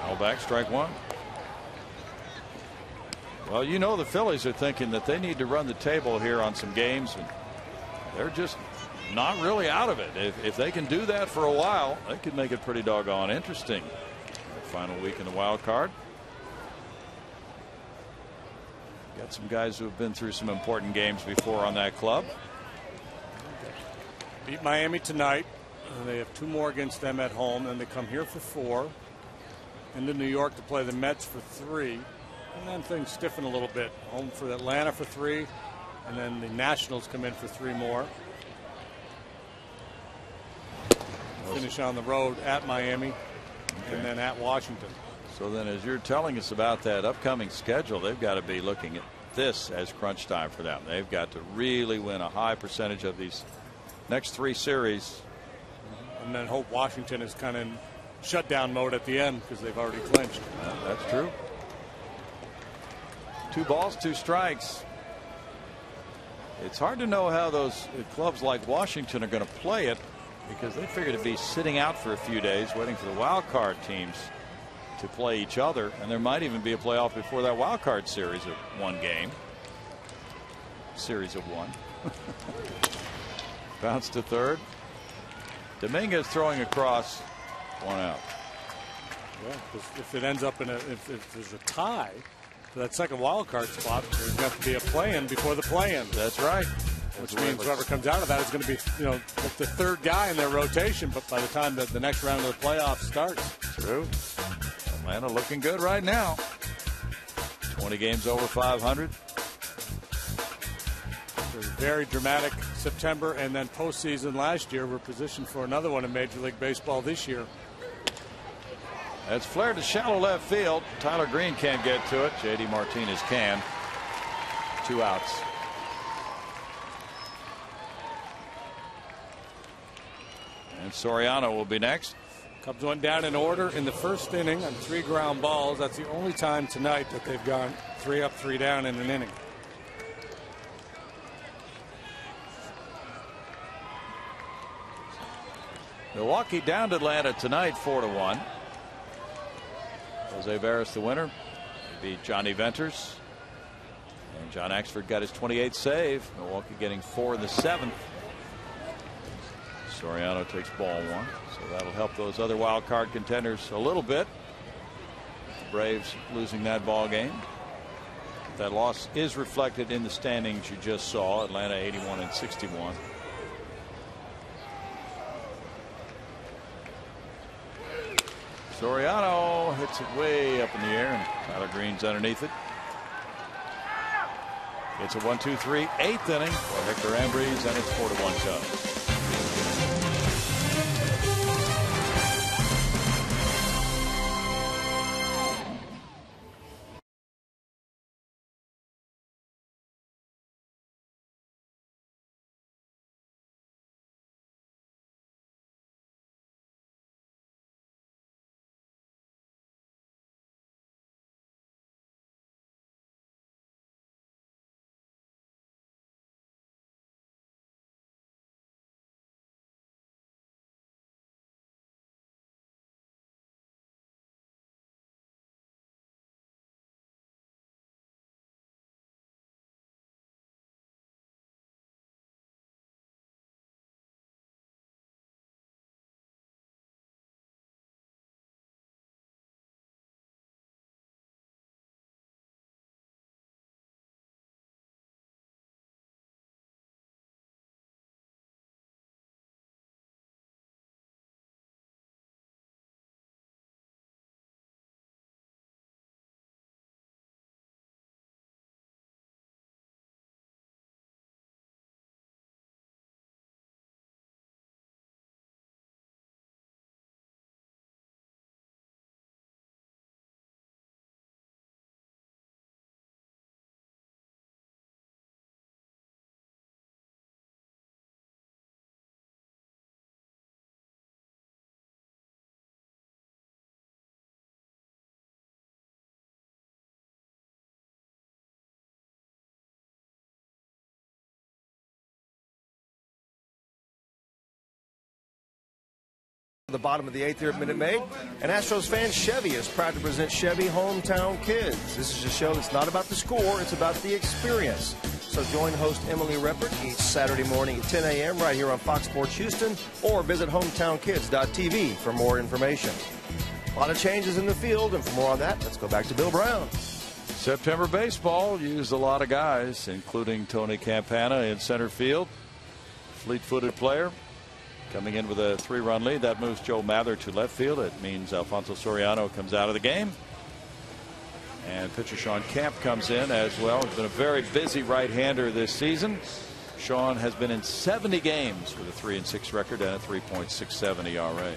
Foul back, strike 1. Well, you know the Phillies are thinking that they need to run the table here on some games and they're just not really out of it. If they can do that for a while, that could make it pretty doggone interesting. The final week in the wild card. Got some guys who have been through some important games before on that club. Beat Miami tonight. They have 2 more against them at home. Then they come here for 4. Into New York to play the Mets for 3. And then things stiffen a little bit. Home for Atlanta for 3. And then the Nationals come in for 3 more. Finish on the road at Miami. And then at Washington. So then, as you're telling us about that upcoming schedule, they've got to be looking at this as crunch time for them. They've got to really win a high percentage of these next 3 series. And then hope Washington is kind of in shutdown mode at the end because they've already clinched. That's true. 2 balls, 2 strikes. It's hard to know how those clubs like Washington are going to play it, because they figure to be sitting out for a few days waiting for the wild card teams to play each other, and there might even be a playoff before that wild card series of 1 game. Series of 1. Bounce to third. Dominguez throwing across, 1 out. Yeah, if it ends up in if there's a tie for that second wild card spot, there's going to have to be a play-in before the play-in. That's right. Which means whoever comes out of that is going to be, the 3rd guy in their rotation. But by the time that the next round of the playoffs starts. True. Atlanta looking good right now. 20 games over 500. Very dramatic September, and then postseason last year. We're positioned for another one in Major League Baseball this year. That's flared to shallow left field. Tyler Green can't get to it. J.D. Martinez can. 2 outs. And Soriano will be next. Cubs went down in order in the first inning on 3 ground balls. That's the only time tonight that they've gone 3 up, 3 down in an inning. Milwaukee down to Atlanta tonight 4-1. Jose Veras the winner. He beat Johnny Venters. And John Axford got his 28th save. Milwaukee getting 4 in the 7th. Soriano takes ball 1. So that'll help those other wild card contenders a little bit. The Braves losing that ball game. That loss is reflected in the standings you just saw. Atlanta 81 and 61. Soriano hits it way up in the air, and Tyler Green's underneath it. It's a 1-2-3 8th inning for Hector Ambrose, and it's 4-1 Cubs. The bottom of the 8th here at Minute Maid, and Astros fan Chevy is proud to present Chevy Hometown Kids. This is a show that's not about the score, it's about the experience. So join host Emily Reppert each Saturday morning at 10 a.m. right here on Fox Sports Houston, or visit hometownkids.tv for more information. A lot of changes in the field, and for more on that, let's go back to Bill Brown. September baseball used a lot of guys, including Tony Campana in center field. Fleet-footed player coming in with a 3-run lead. That moves Joe Mather to left field. It means Alfonso Soriano comes out of the game. And pitcher Sean Camp comes in as well. He's been a very busy right-hander this season. Sean has been in 70 games with a 3-6 record and a 3.67 ERA.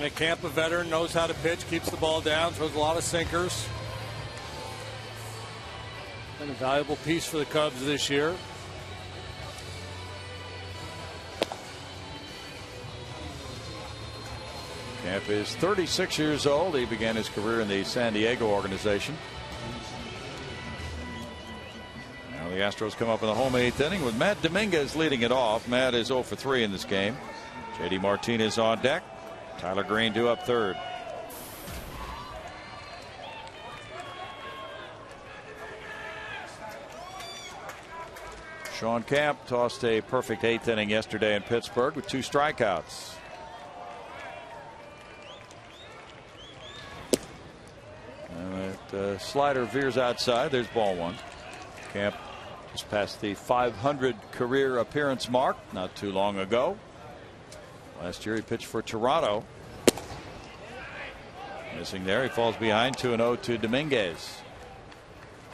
And Camp, a veteran, knows how to pitch, keeps the ball down, throws a lot of sinkers. Been a valuable piece for the Cubs this year. Camp is 36 years old. He began his career in the San Diego organization. Now the Astros come up in the home 8th inning with Matt Dominguez leading it off. Matt is 0 for 3 in this game. JD Martinez on deck. Tyler Green due up third. Sean Camp tossed a perfect 8th inning yesterday in Pittsburgh with 2 strikeouts. And that slider veers outside. There's ball 1. Camp just passed the 500 career appearance mark not too long ago. Last year he pitched for Toronto. Missing there. He falls behind 2-0 to Dominguez.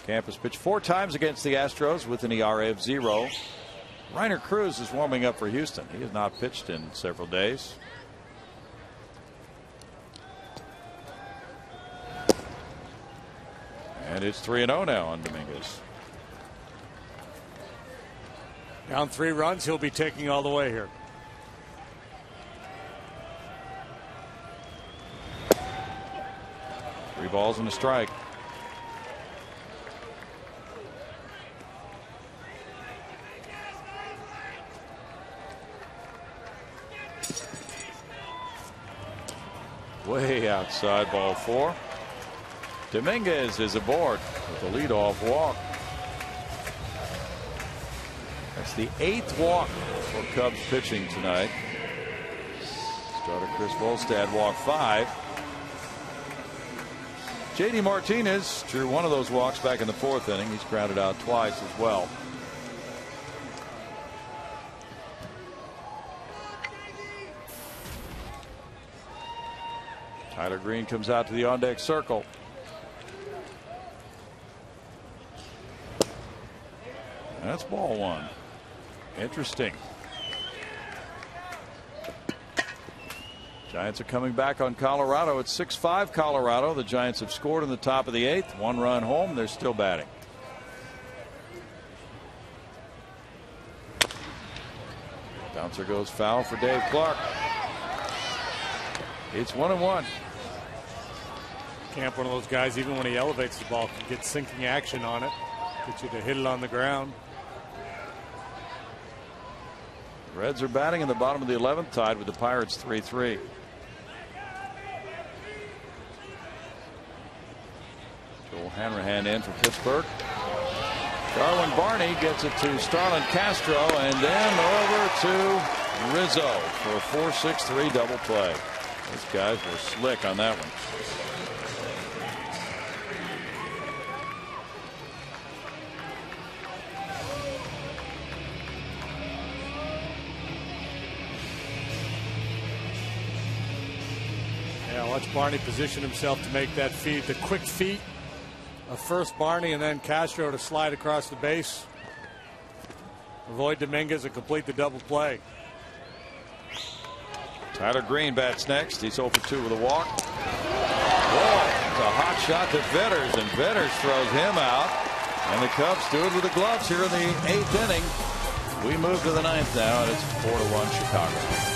Camp has pitched 4 times against the Astros with an ERA of 0. Reiner Cruz is warming up for Houston. He has not pitched in several days. And it's 3-0 now on Dominguez. Down 3 runs. He'll be taking all the way here. Three balls and a strike. Way outside, ball 4. Dominguez is aboard with a leadoff walk. That's the 8th walk for Cubs pitching tonight. Starter Chris Volstad walked 5. JD Martinez drew one of those walks back in the 4th inning. He's grounded out twice as well. Tyler Green comes out to the on-deck circle. That's ball 1. Interesting. Giants are coming back on Colorado. It's 6-5 Colorado. The Giants have scored in the top of the 8th. 1 run home. They're still batting. Bouncer goes foul for Dave Clark. It's 1-1. Camp, one of those guys, even when he elevates the ball, can get sinking action on it. Get you to hit it on the ground. The Reds are batting in the bottom of the 11th, tied with the Pirates 3-3. Joel Hanrahan in for Pittsburgh. Darwin Barney gets it to Starlin Castro and then over to Rizzo for a 4-6-3 double play. Those guys were slick on that one. Yeah, watch Barney position himself to make that feed. The quick feet of first Barney and then Castro to slide across the base. Avoid Dominguez and complete the double play. Tyler Green bats next. He's 0 for 2 with a walk. Boy, it's a hot shot to Vetters, and Vetters throws him out. And the Cubs do it with the gloves here in the 8th inning. We move to the 9th now, and it's 4-1 Chicago.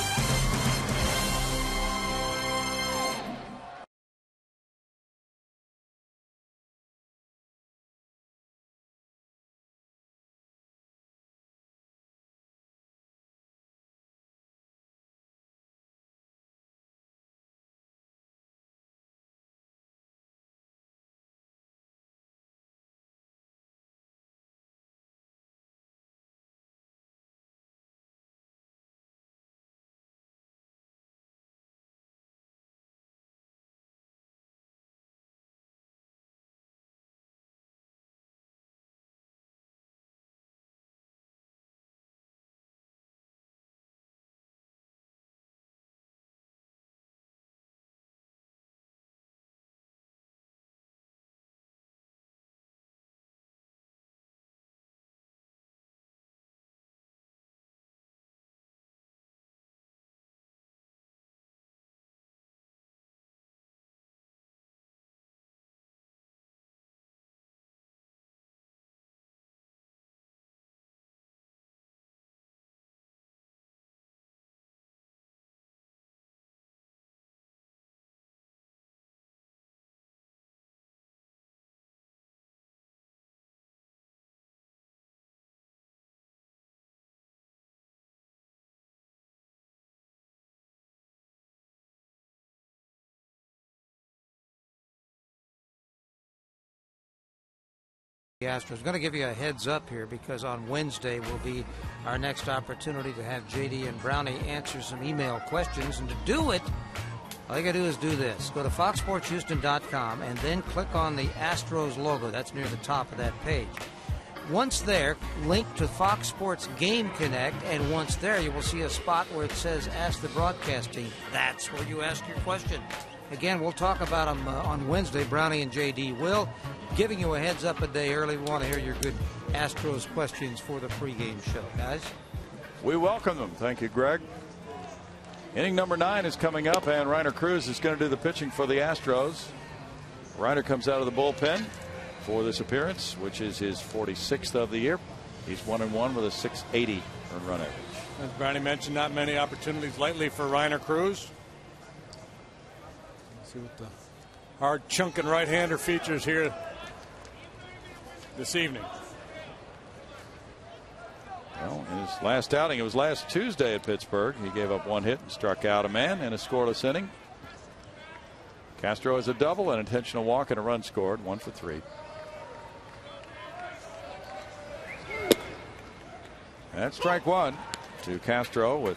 The Astros. Going to give you a heads up here because on Wednesday will be our next opportunity to have JD and Brownie answer some email questions. And to do it, all you got to do is do this. Go to foxsportshouston.com and then click on the Astros logo. That's near the top of that page. Once there, link to Fox Sports Game Connect, and once there, you will see a spot where it says Ask the Broadcast Team. That's where you ask your question. Again, we'll talk about them on Wednesday. Brownie and JD will. Giving you a heads up a day early. We want to hear your good Astros questions for the pregame show, guys. We welcome them. Thank you, Greg. Inning number 9 is coming up, and Reiner Cruz is going to do the pitching for the Astros. Reiner comes out of the bullpen for this appearance, which is his 46th of the year. He's 1-1 with a 680 earned run average. As Brownie mentioned, not many opportunities lately for Reiner Cruz. Let's see what the hard chunking right-hander features here this evening. Well, in his last outing, it was last Tuesday at Pittsburgh. He gave up 1 hit and struck out a man in a scoreless inning. Castro has a double, an intentional walk, and a run scored, 1 for 3. And strike 1 to Castro with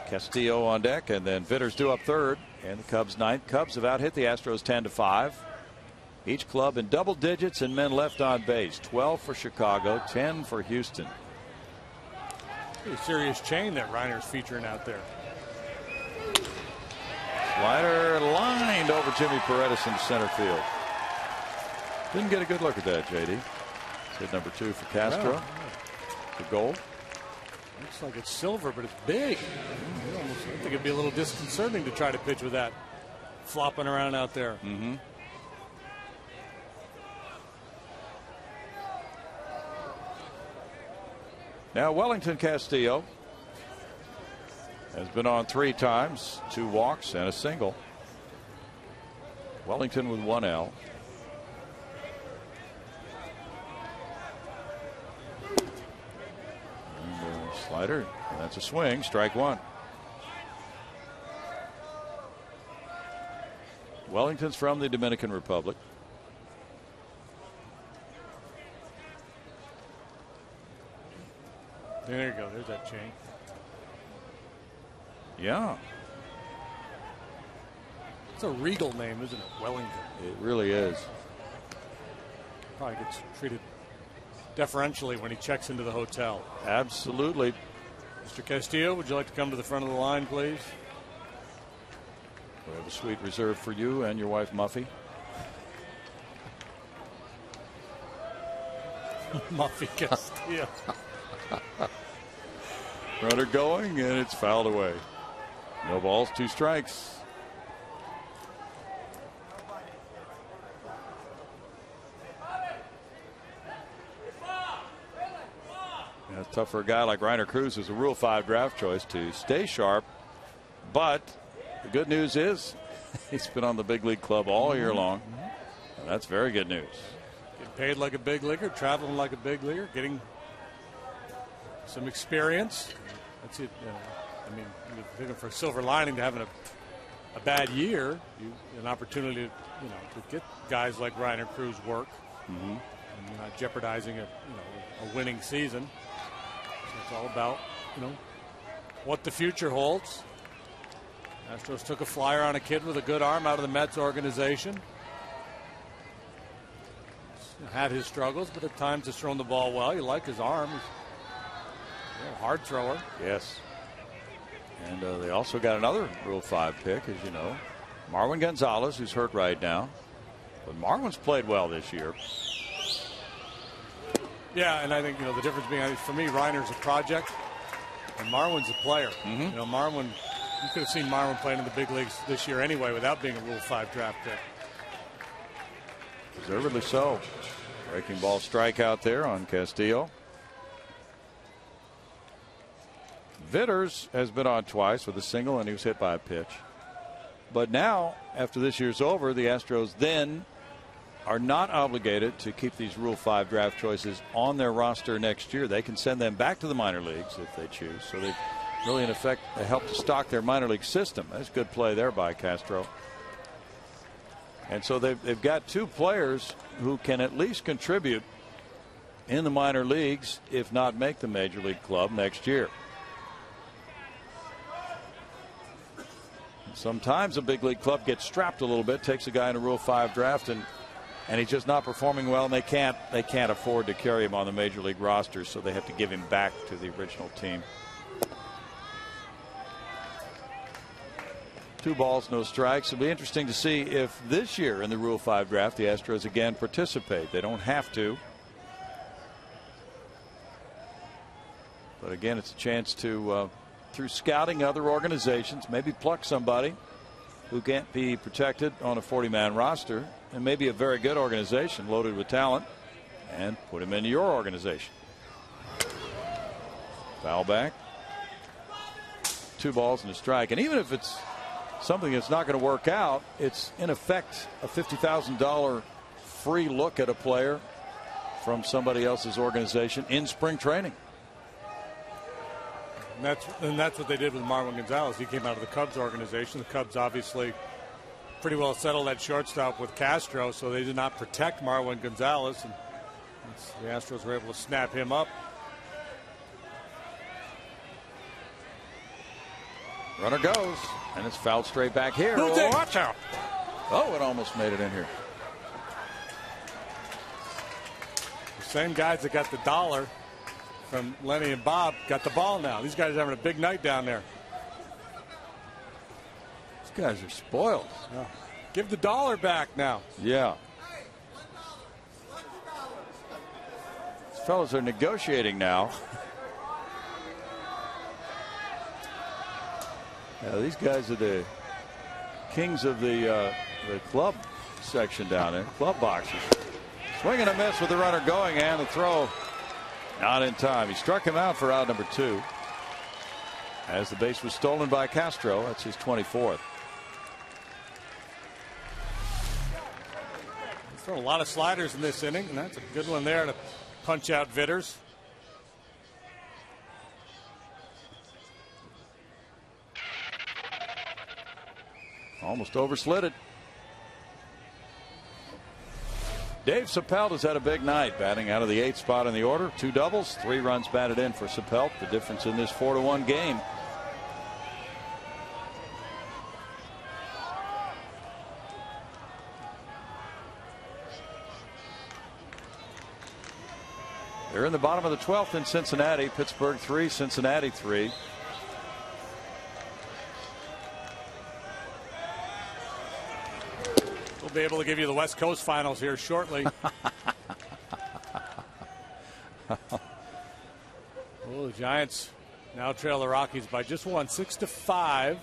Castillo on deck, and then Vitters due up third, and the Cubs ninth. Cubs have out hit the Astros 10-5. Each club in double digits and men left on base. 12 for Chicago, 10 for Houston. Pretty serious chain that Reiner's featuring out there. Slider lined over Jimmy Paredes in center field. Didn't get a good look at that, JD. Hit number 2 for Castro. Wow. For gold. Looks like it's silver, but it's big. I think it'd be a little disconcerting to try to pitch with that flopping around out there. Mm-hmm. Now Wellington Castillo has been on 3 times, 2 walks and a single. Wellington with 1 L. And slider, and that's a swing, strike 1. Wellington's from the Dominican Republic. There you go. There's that chain. Yeah. It's a regal name, isn't it? Wellington. It really is. Probably gets treated deferentially when he checks into the hotel. Absolutely. Mr. Castillo, would you like to come to the front of the line, please? We have a suite reserved for you and your wife, Muffy. Muffy Castillo. Runner going, and it's fouled away. No balls, 2 strikes. Yeah, it's tough for a guy like Reiner Cruz, who's a Rule 5 draft choice, to stay sharp. But the good news is he's been on the big league club all year long. And that's very good news. Getting paid like a big leaguer, traveling like a big leaguer, getting some experience. That's it. I mean, you're looking for a silver lining to having a bad year. An opportunity to, to get guys like Reiner Cruz work. Mm-hmm. And you're not jeopardizing a winning season. So it's all about, what the future holds. Astros took a flyer on a kid with a good arm out of the Mets organization. Had his struggles, but at times has thrown the ball well. You like his arm. He's a hard thrower. Yes. And they also got another Rule 5 pick, as you know. Marwin Gonzalez, who's hurt right now. But Marwin's played well this year. Yeah, and I think, the difference being, for me, Reiner's a project, and Marwin's a player. Mm-hmm. Marwin, you could have seen Marwin playing in the big leagues this year anyway without being a Rule 5 draft pick. Deservedly so. Breaking ball strikeout there on Castillo. Vitters has been on twice with a single, and he was hit by a pitch. But now, after this year's over, the Astros then are not obligated to keep these Rule 5 draft choices on their roster next year. They can send them back to the minor leagues if they choose. So they've really, in effect, helped to stock their minor league system. That's good play there by Castro. And so they've got 2 players who can at least contribute in the minor leagues, if not make the major league club next year. Sometimes a big league club gets strapped a little bit, takes a guy in a Rule 5 draft, and he's just not performing well, and they can't afford to carry him on the major league roster, so they have to give him back to the original team. 2 balls, no strikes. It'll be interesting to see if this year in the Rule 5 draft the Astros again participate. They don't have to, but again, it's a chance to through scouting other organizations, maybe pluck somebody who can't be protected on a 40-man roster, and maybe a very good organization loaded with talent, and put him into your organization. Foul back. 2 balls and a strike. And even if it's something that's not going to work out, it's in effect a $50,000 free look at a player from somebody else's organization in spring training. And that's what they did with Marwin Gonzalez. He came out of the Cubs organization. The Cubs obviously pretty well settled at shortstop with Castro, so they did not protect Marwin Gonzalez, and the Astros were able to snap him up. Runner goes, and it's fouled straight back here. Oh, watch out. Oh, it almost made it in here. The same guys that got the dollar from Lenny and Bob got the ball now. These guys are having a big night down there. These guys are spoiled. Yeah. Give the dollar back now. Yeah. These fellas are negotiating now. Yeah, these guys are the kings of the club section down there, club boxes. Swing and a miss with the runner going, and the throw not in time. He struck him out for out number 2 as the base was stolen by Castro. That's his 24th. He's thrown a lot of sliders in this inning, and that's a good one there to punch out Vitters. Almost overslid it. Dave Sapelt has had a big night, batting out of the 8th spot in the order. 2 doubles, 3 runs batted in for Sapelt. The difference in this 4-1 game. They're in the bottom of the 12th in Cincinnati. Pittsburgh 3, Cincinnati 3. We'll be able to give you the West Coast finals here shortly. Well, the Giants now trail the Rockies by just 1, 6-5.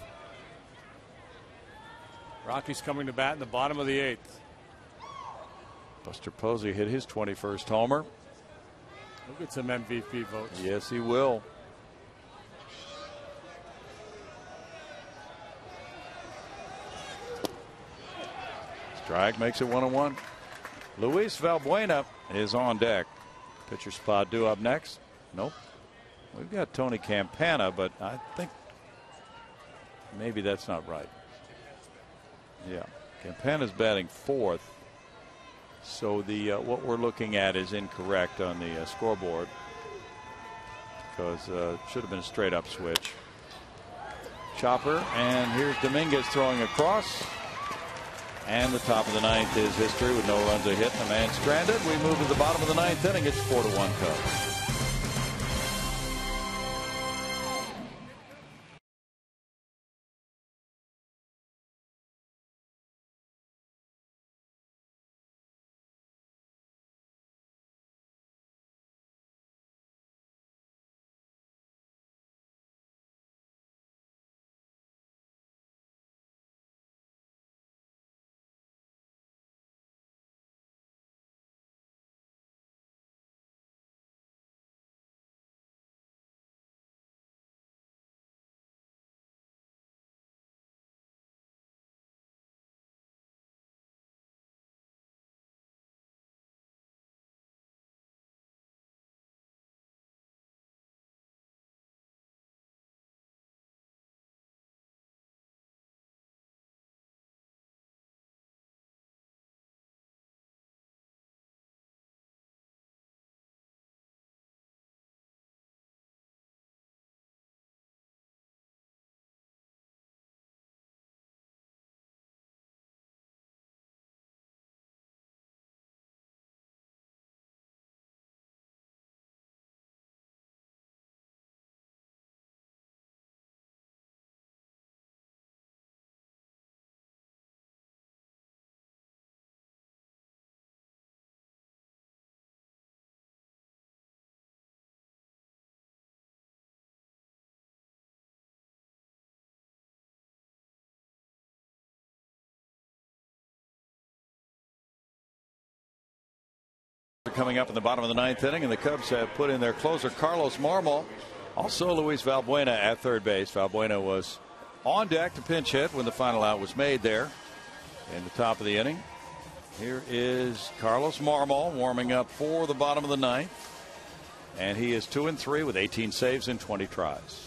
Rockies coming to bat in the bottom of the 8th. Buster Posey hit his 21st homer. He'll get some MVP votes. Yes, he will. Strike makes it 1-1. Luis Valbuena is on deck. Pitcher spot due up next. Nope. We've got Tony Campana, but I think maybe that's not right. Yeah, Campana's batting 4th. So the what we're looking at is incorrect on the scoreboard, because it should have been a straight up switch. Chopper, and here's Dominguez throwing across. And the top of the 9th is history with no runs a hit and a man stranded. We move to the bottom of the 9th inning. It's 4-1 Cubs. coming up in the bottom of the 9th inning, and the Cubs have put in their closer Carlos Marmol. Also Luis Valbuena at third base. Valbuena was on deck to pinch hit when the final out was made there in the top of the inning. Here is Carlos Marmol warming up for the bottom of the 9th, and he is 2-3 with 18 saves and 20 tries.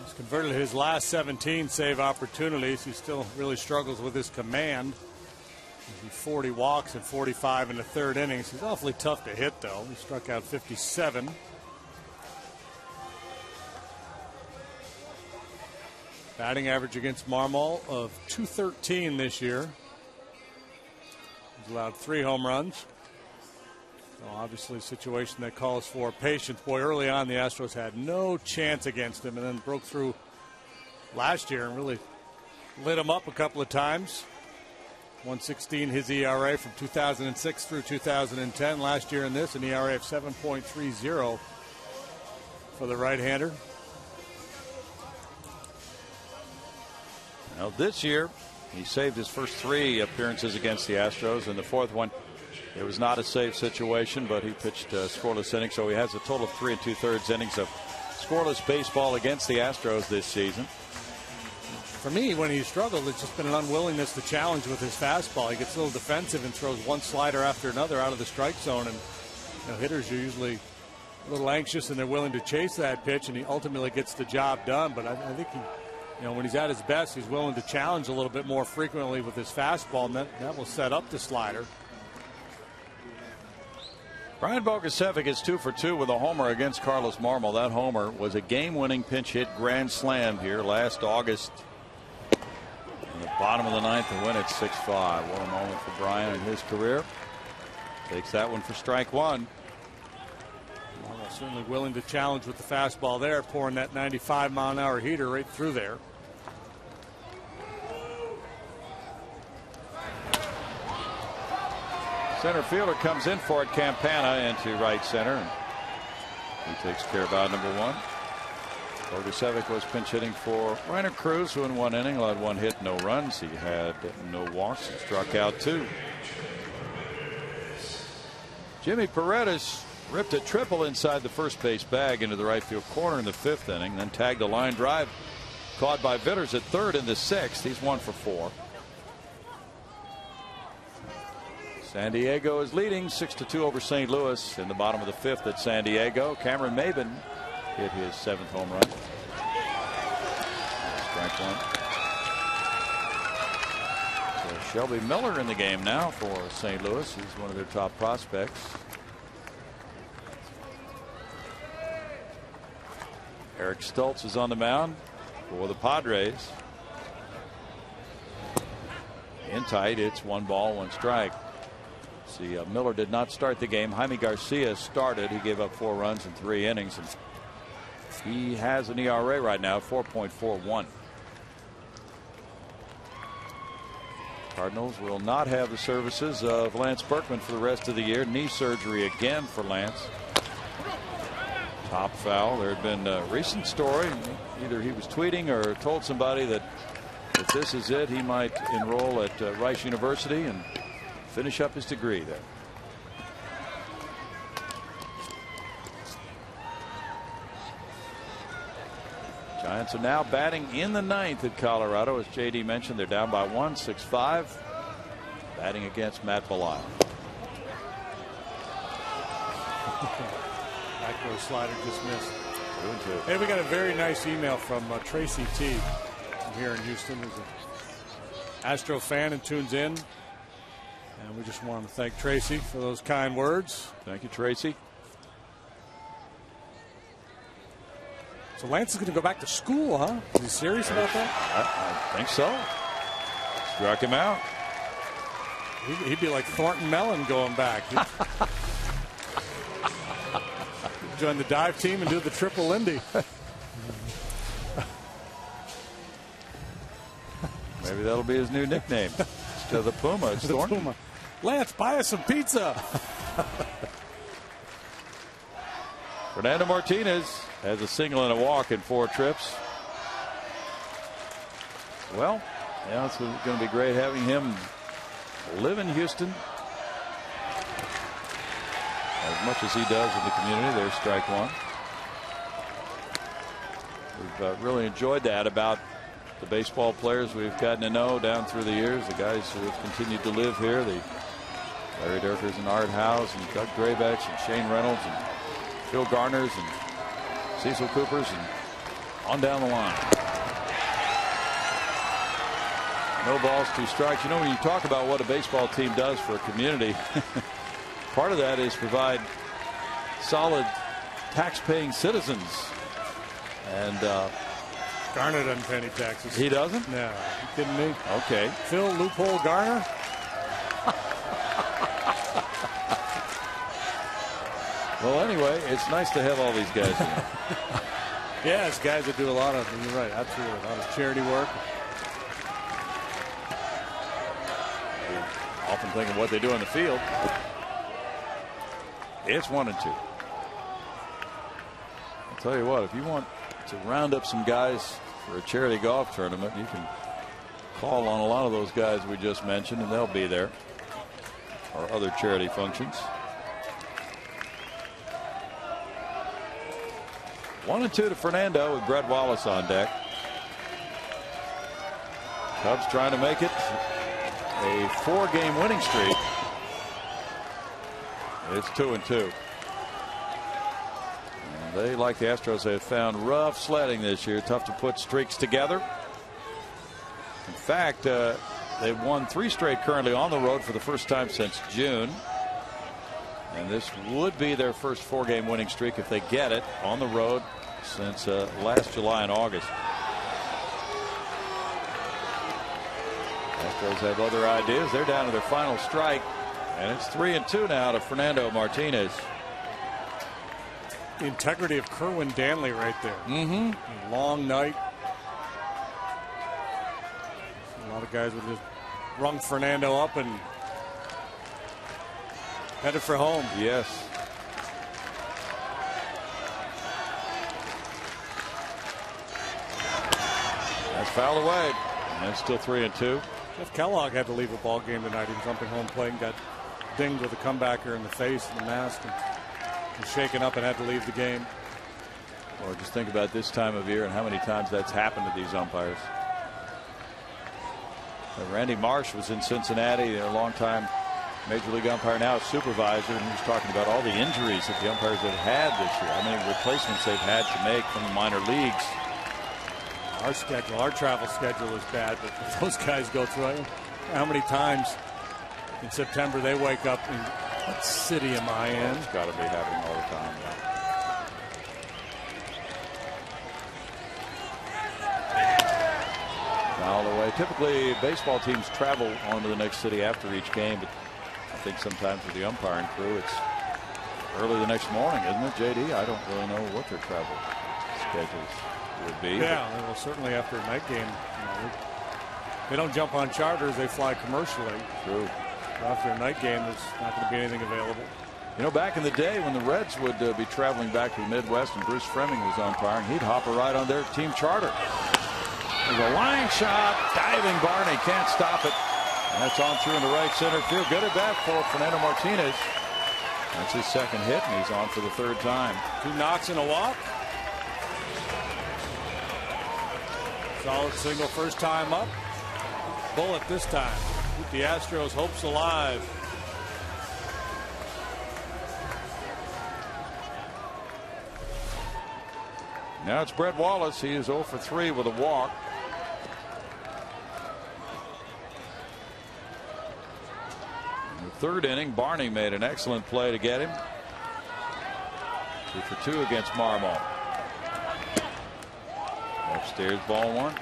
He's converted his last 17 save opportunities. He still really struggles with his command. 40 walks and 45 in the third innings. He's awfully tough to hit, though. He struck out 57. Batting average against Marmol of .213 this year. He's allowed 3 home runs. So obviously a situation that calls for patience. Boy, early on the Astros had no chance against him, and then broke through last year and really lit him up a couple of times. 1.16 his ERA from 2006 through 2010. Last year in this, an ERA of 7.30 for the right-hander. Now this year, he saved his first 3 appearances against the Astros. In the 4th one, it was not a save situation, but he pitched a scoreless inning, so he has a total of 3 2/3 innings of scoreless baseball against the Astros this season. For me, when he struggled, it's just been an unwillingness to challenge with his fastball. He gets a little defensive and throws one slider after another out of the strike zone, and hitters are usually a little anxious and they're willing to chase that pitch, and he ultimately gets the job done. But I think he, when he's at his best, he's willing to challenge a little bit more frequently with his fastball, and that will set up the slider. Brian Bogusevic is 2 for 2 with a homer against Carlos Marmol. That homer was a game-winning pinch hit grand slam here last August. In the bottom of the 9th to win it 6-5. What a moment for Brian in his career. Takes that one for strike 1. Well, certainly willing to challenge with the fastball there, pouring that 95-mile-an-hour heater right through there. Center fielder comes in for it. Campana into right center. He takes care of out number 1. Bogusevic was pinch hitting for Rainer Cruz, who in 1 inning allowed 1 hit, no runs. He had no walks and struck out 2. Jimmy Paredes ripped a triple inside the first base bag into the right field corner in the 5th inning, then tagged a line drive caught by Vitters at 3rd in the 6th. He's 1 for 4. San Diego is leading 6-2 over St. Louis in the bottom of the 5th at San Diego. Cameron Maybin hit his 7th home run. Strike 1. So Shelby Miller in the game now for St. Louis. He's one of their top prospects. Eric Stultz is on the mound for the Padres. In tight, it's 1 ball, 1 strike. See, Miller did not start the game. Jaime Garcia started. He gave up 4 runs in 3 innings. And he has an ERA right now, 4.41. Cardinals will not have the services of Lance Berkman for the rest of the year. Knee surgery again for Lance. Top foul. There had been a recent story. Either he was tweeting or told somebody that if this is it, he might enroll at Rice University and finish up his degree there. Giants are now batting in the 9th at Colorado. As JD mentioned, they're down by 1, 6-5. Batting against Matt Belisle. Back row slider dismissed. 2-2. Hey, we got a very nice email from Tracy T. from here in Houston. Who's an Astro fan and tunes in. And we just want to thank Tracy for those kind words. Thank you, Tracy. So Lance is going to go back to school, huh? Is he serious about that? I think so. Struck him out. He'd be like Thornton Mellon going back. He'd join the dive team and do the triple Lindy. Maybe that'll be his new nickname. Instead of the Puma, it's Thornton. Puma. Lance, buy us some pizza. Fernando Martinez has a single and a walk in 4 trips. Well, yeah, it's going to be great having him live in Houston as much as he does in the community. There's strike one. We've really enjoyed that about the baseball players we've gotten to know down through the years, the guys who have continued to live here, the Larry Durkers and Art Howes and Doug Grabecks and Shane Reynolds and Phil Garners and Cecil Coopers and on down the line. No balls, 2 strikes. You know, when you talk about what a baseball team does for a community, part of that is provide solid tax-paying citizens. And Garner doesn't pay any taxes. He doesn't? No. You kidding me? Okay. Phil Loophole Garner? Well, anyway, it's nice to have all these guys here. Yeah, it's guys that do a lot of, you're right, absolutely, a lot of charity work. Often think of what they do on the field. It's 1-2. I'll tell you what, if you want to round up some guys for a charity golf tournament, you can call on a lot of those guys we just mentioned, and they'll be there, or other charity functions. 1-2 to Fernando with Brett Wallace on deck. Cubs trying to make it a 4-game winning streak. It's 2-2. And they, like the Astros, have found rough sledding this year. Tough to put streaks together. In fact, they've won 3 straight currently on the road for the first time since June. And this would be their first 4-game winning streak if they get it on the road since last July and August. Astros have other ideas. They're down to their final strike, and it's 3-2 now to Fernando Martinez. The integrity of Kerwin Danley right there. Mm-hmm. Long night. A lot of guys would just rung Fernando up and headed for home. Yes. That's fouled away. And it's still 3-2. Jeff Kellogg had to leave a ball game tonight. He was jumping home plate and got dinged with a comebacker in the face and the mask and was shaken up and had to leave the game. Or just think about this time of year and how many times that's happened to these umpires. Randy Marsh was in Cincinnati, a longtime Major League umpire, now a supervisor, and he was talking about all the injuries that the umpires have had this year. How many replacements they've had to make from the minor leagues. Our schedule, our travel schedule is bad, but if those guys go through it, how many times in September they wake up in what city am I in? It's got to be happening all the time. Foul away. Typically, baseball teams travel on to the next city after each game, but I think sometimes with the umpiring crew, it's early the next morning, isn't it, JD? I don't really know what their travel schedules would be. Yeah, well, certainly after a night game, they don't jump on charters, they fly commercially. True. After a night game, there's not going to be anything available. You know, back in the day when the Reds would be traveling back to the Midwest and Bruce Fleming was umpiring, he'd hop a ride on their team charter. There's a line shot, diving Barney, can't stop it. And that's on through in the right center field. Good at bat for Fernando Martinez. That's his second hit, and he's on for the 3rd time. 2 knocks and a walk. Solid single first time up. Bullet this time. Keep the Astros' hopes alive. Now it's Brett Wallace. He is 0 for 3 with a walk. In the 3rd inning, Barney made an excellent play to get him. 2 for 2 against Marmol. Upstairs, ball 1.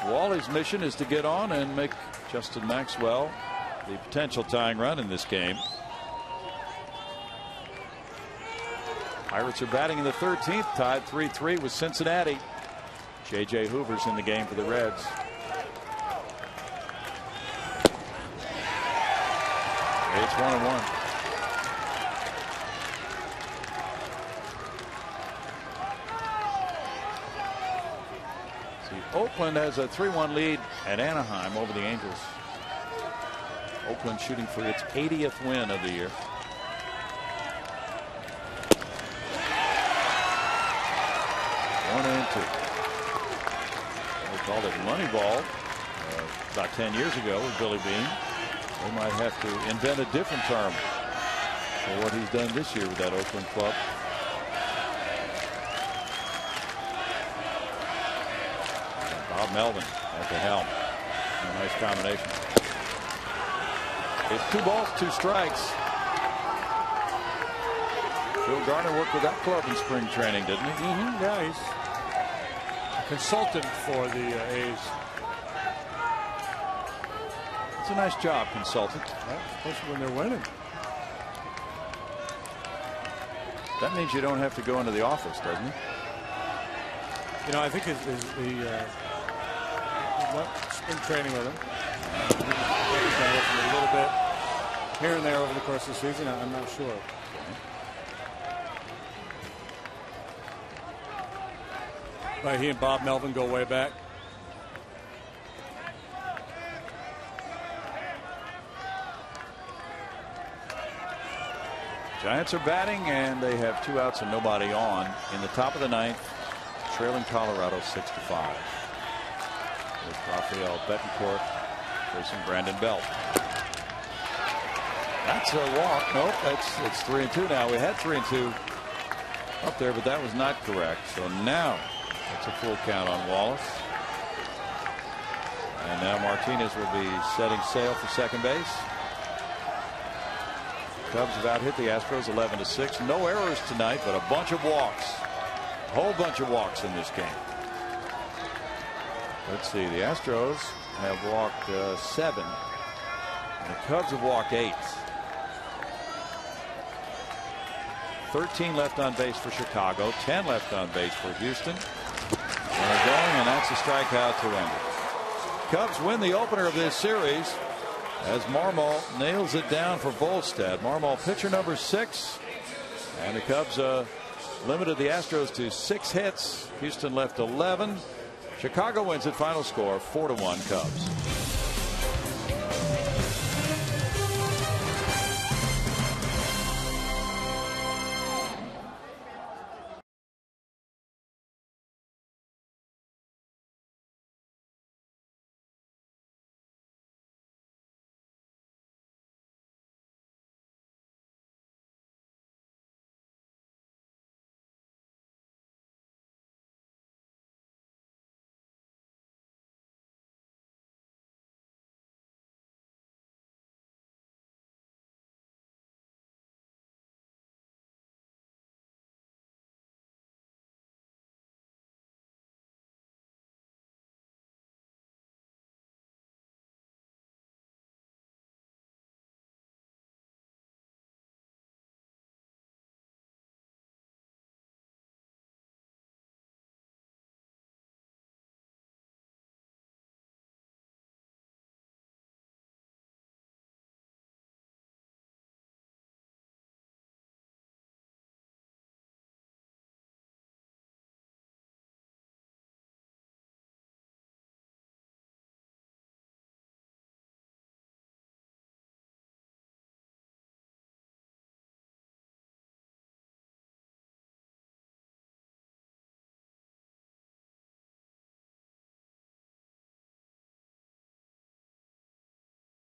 Wally's mission is to get on and make Justin Maxwell the potential tying run in this game. Pirates are batting in the 13th, tied 3-3 with Cincinnati. J.J. Hoover's in the game for the Reds. It's 1-1. Oakland has a 3-1 lead at Anaheim over the Angels. Oakland shooting for its 80th win of the year. They called it Moneyball about 10 years ago with Billy Beane. They might have to invent a different term for what he's done this year with that Oakland club. Bob Melvin at the helm. A nice combination. It's 2 balls, 2 strikes. Phil Garner worked with that club in spring training, didn't he? Yeah, he's a consultant for the A's. It's a nice job, consultant. Yeah, especially when they're winning. That means you don't have to go into the office, doesn't it? You know, I think he went spring training with him. He's been with him a little bit here and there over the course of the season. I'm not sure. But he and Bob Melvin go way back. Giants are batting, and they have 2 outs and nobody on in the top of the 9th, trailing Colorado 6-5. With Rafael Betancourt facing Brandon Belt. That's a walk. Nope, it's 3-2 now. We had 3-2 up there, but that was not correct. So now it's a full count on Wallace. And now Martinez will be setting sail for second base. Cubs have out-hit the Astros 11-6. No errors tonight, but a bunch of walks. A whole bunch of walks in this game. Let's see. The Astros have walked 7. And the Cubs have walked 8. 13 left on base for Chicago. 10 left on base for Houston. And they're going, and that's a strikeout to end it. Cubs win the opener of this series as Marmol nails it down for Volstad. Marmol, pitcher number 6. And the Cubs limited the Astros to 6 hits. Houston left 11. Chicago wins it. Final score 4-1 Cubs.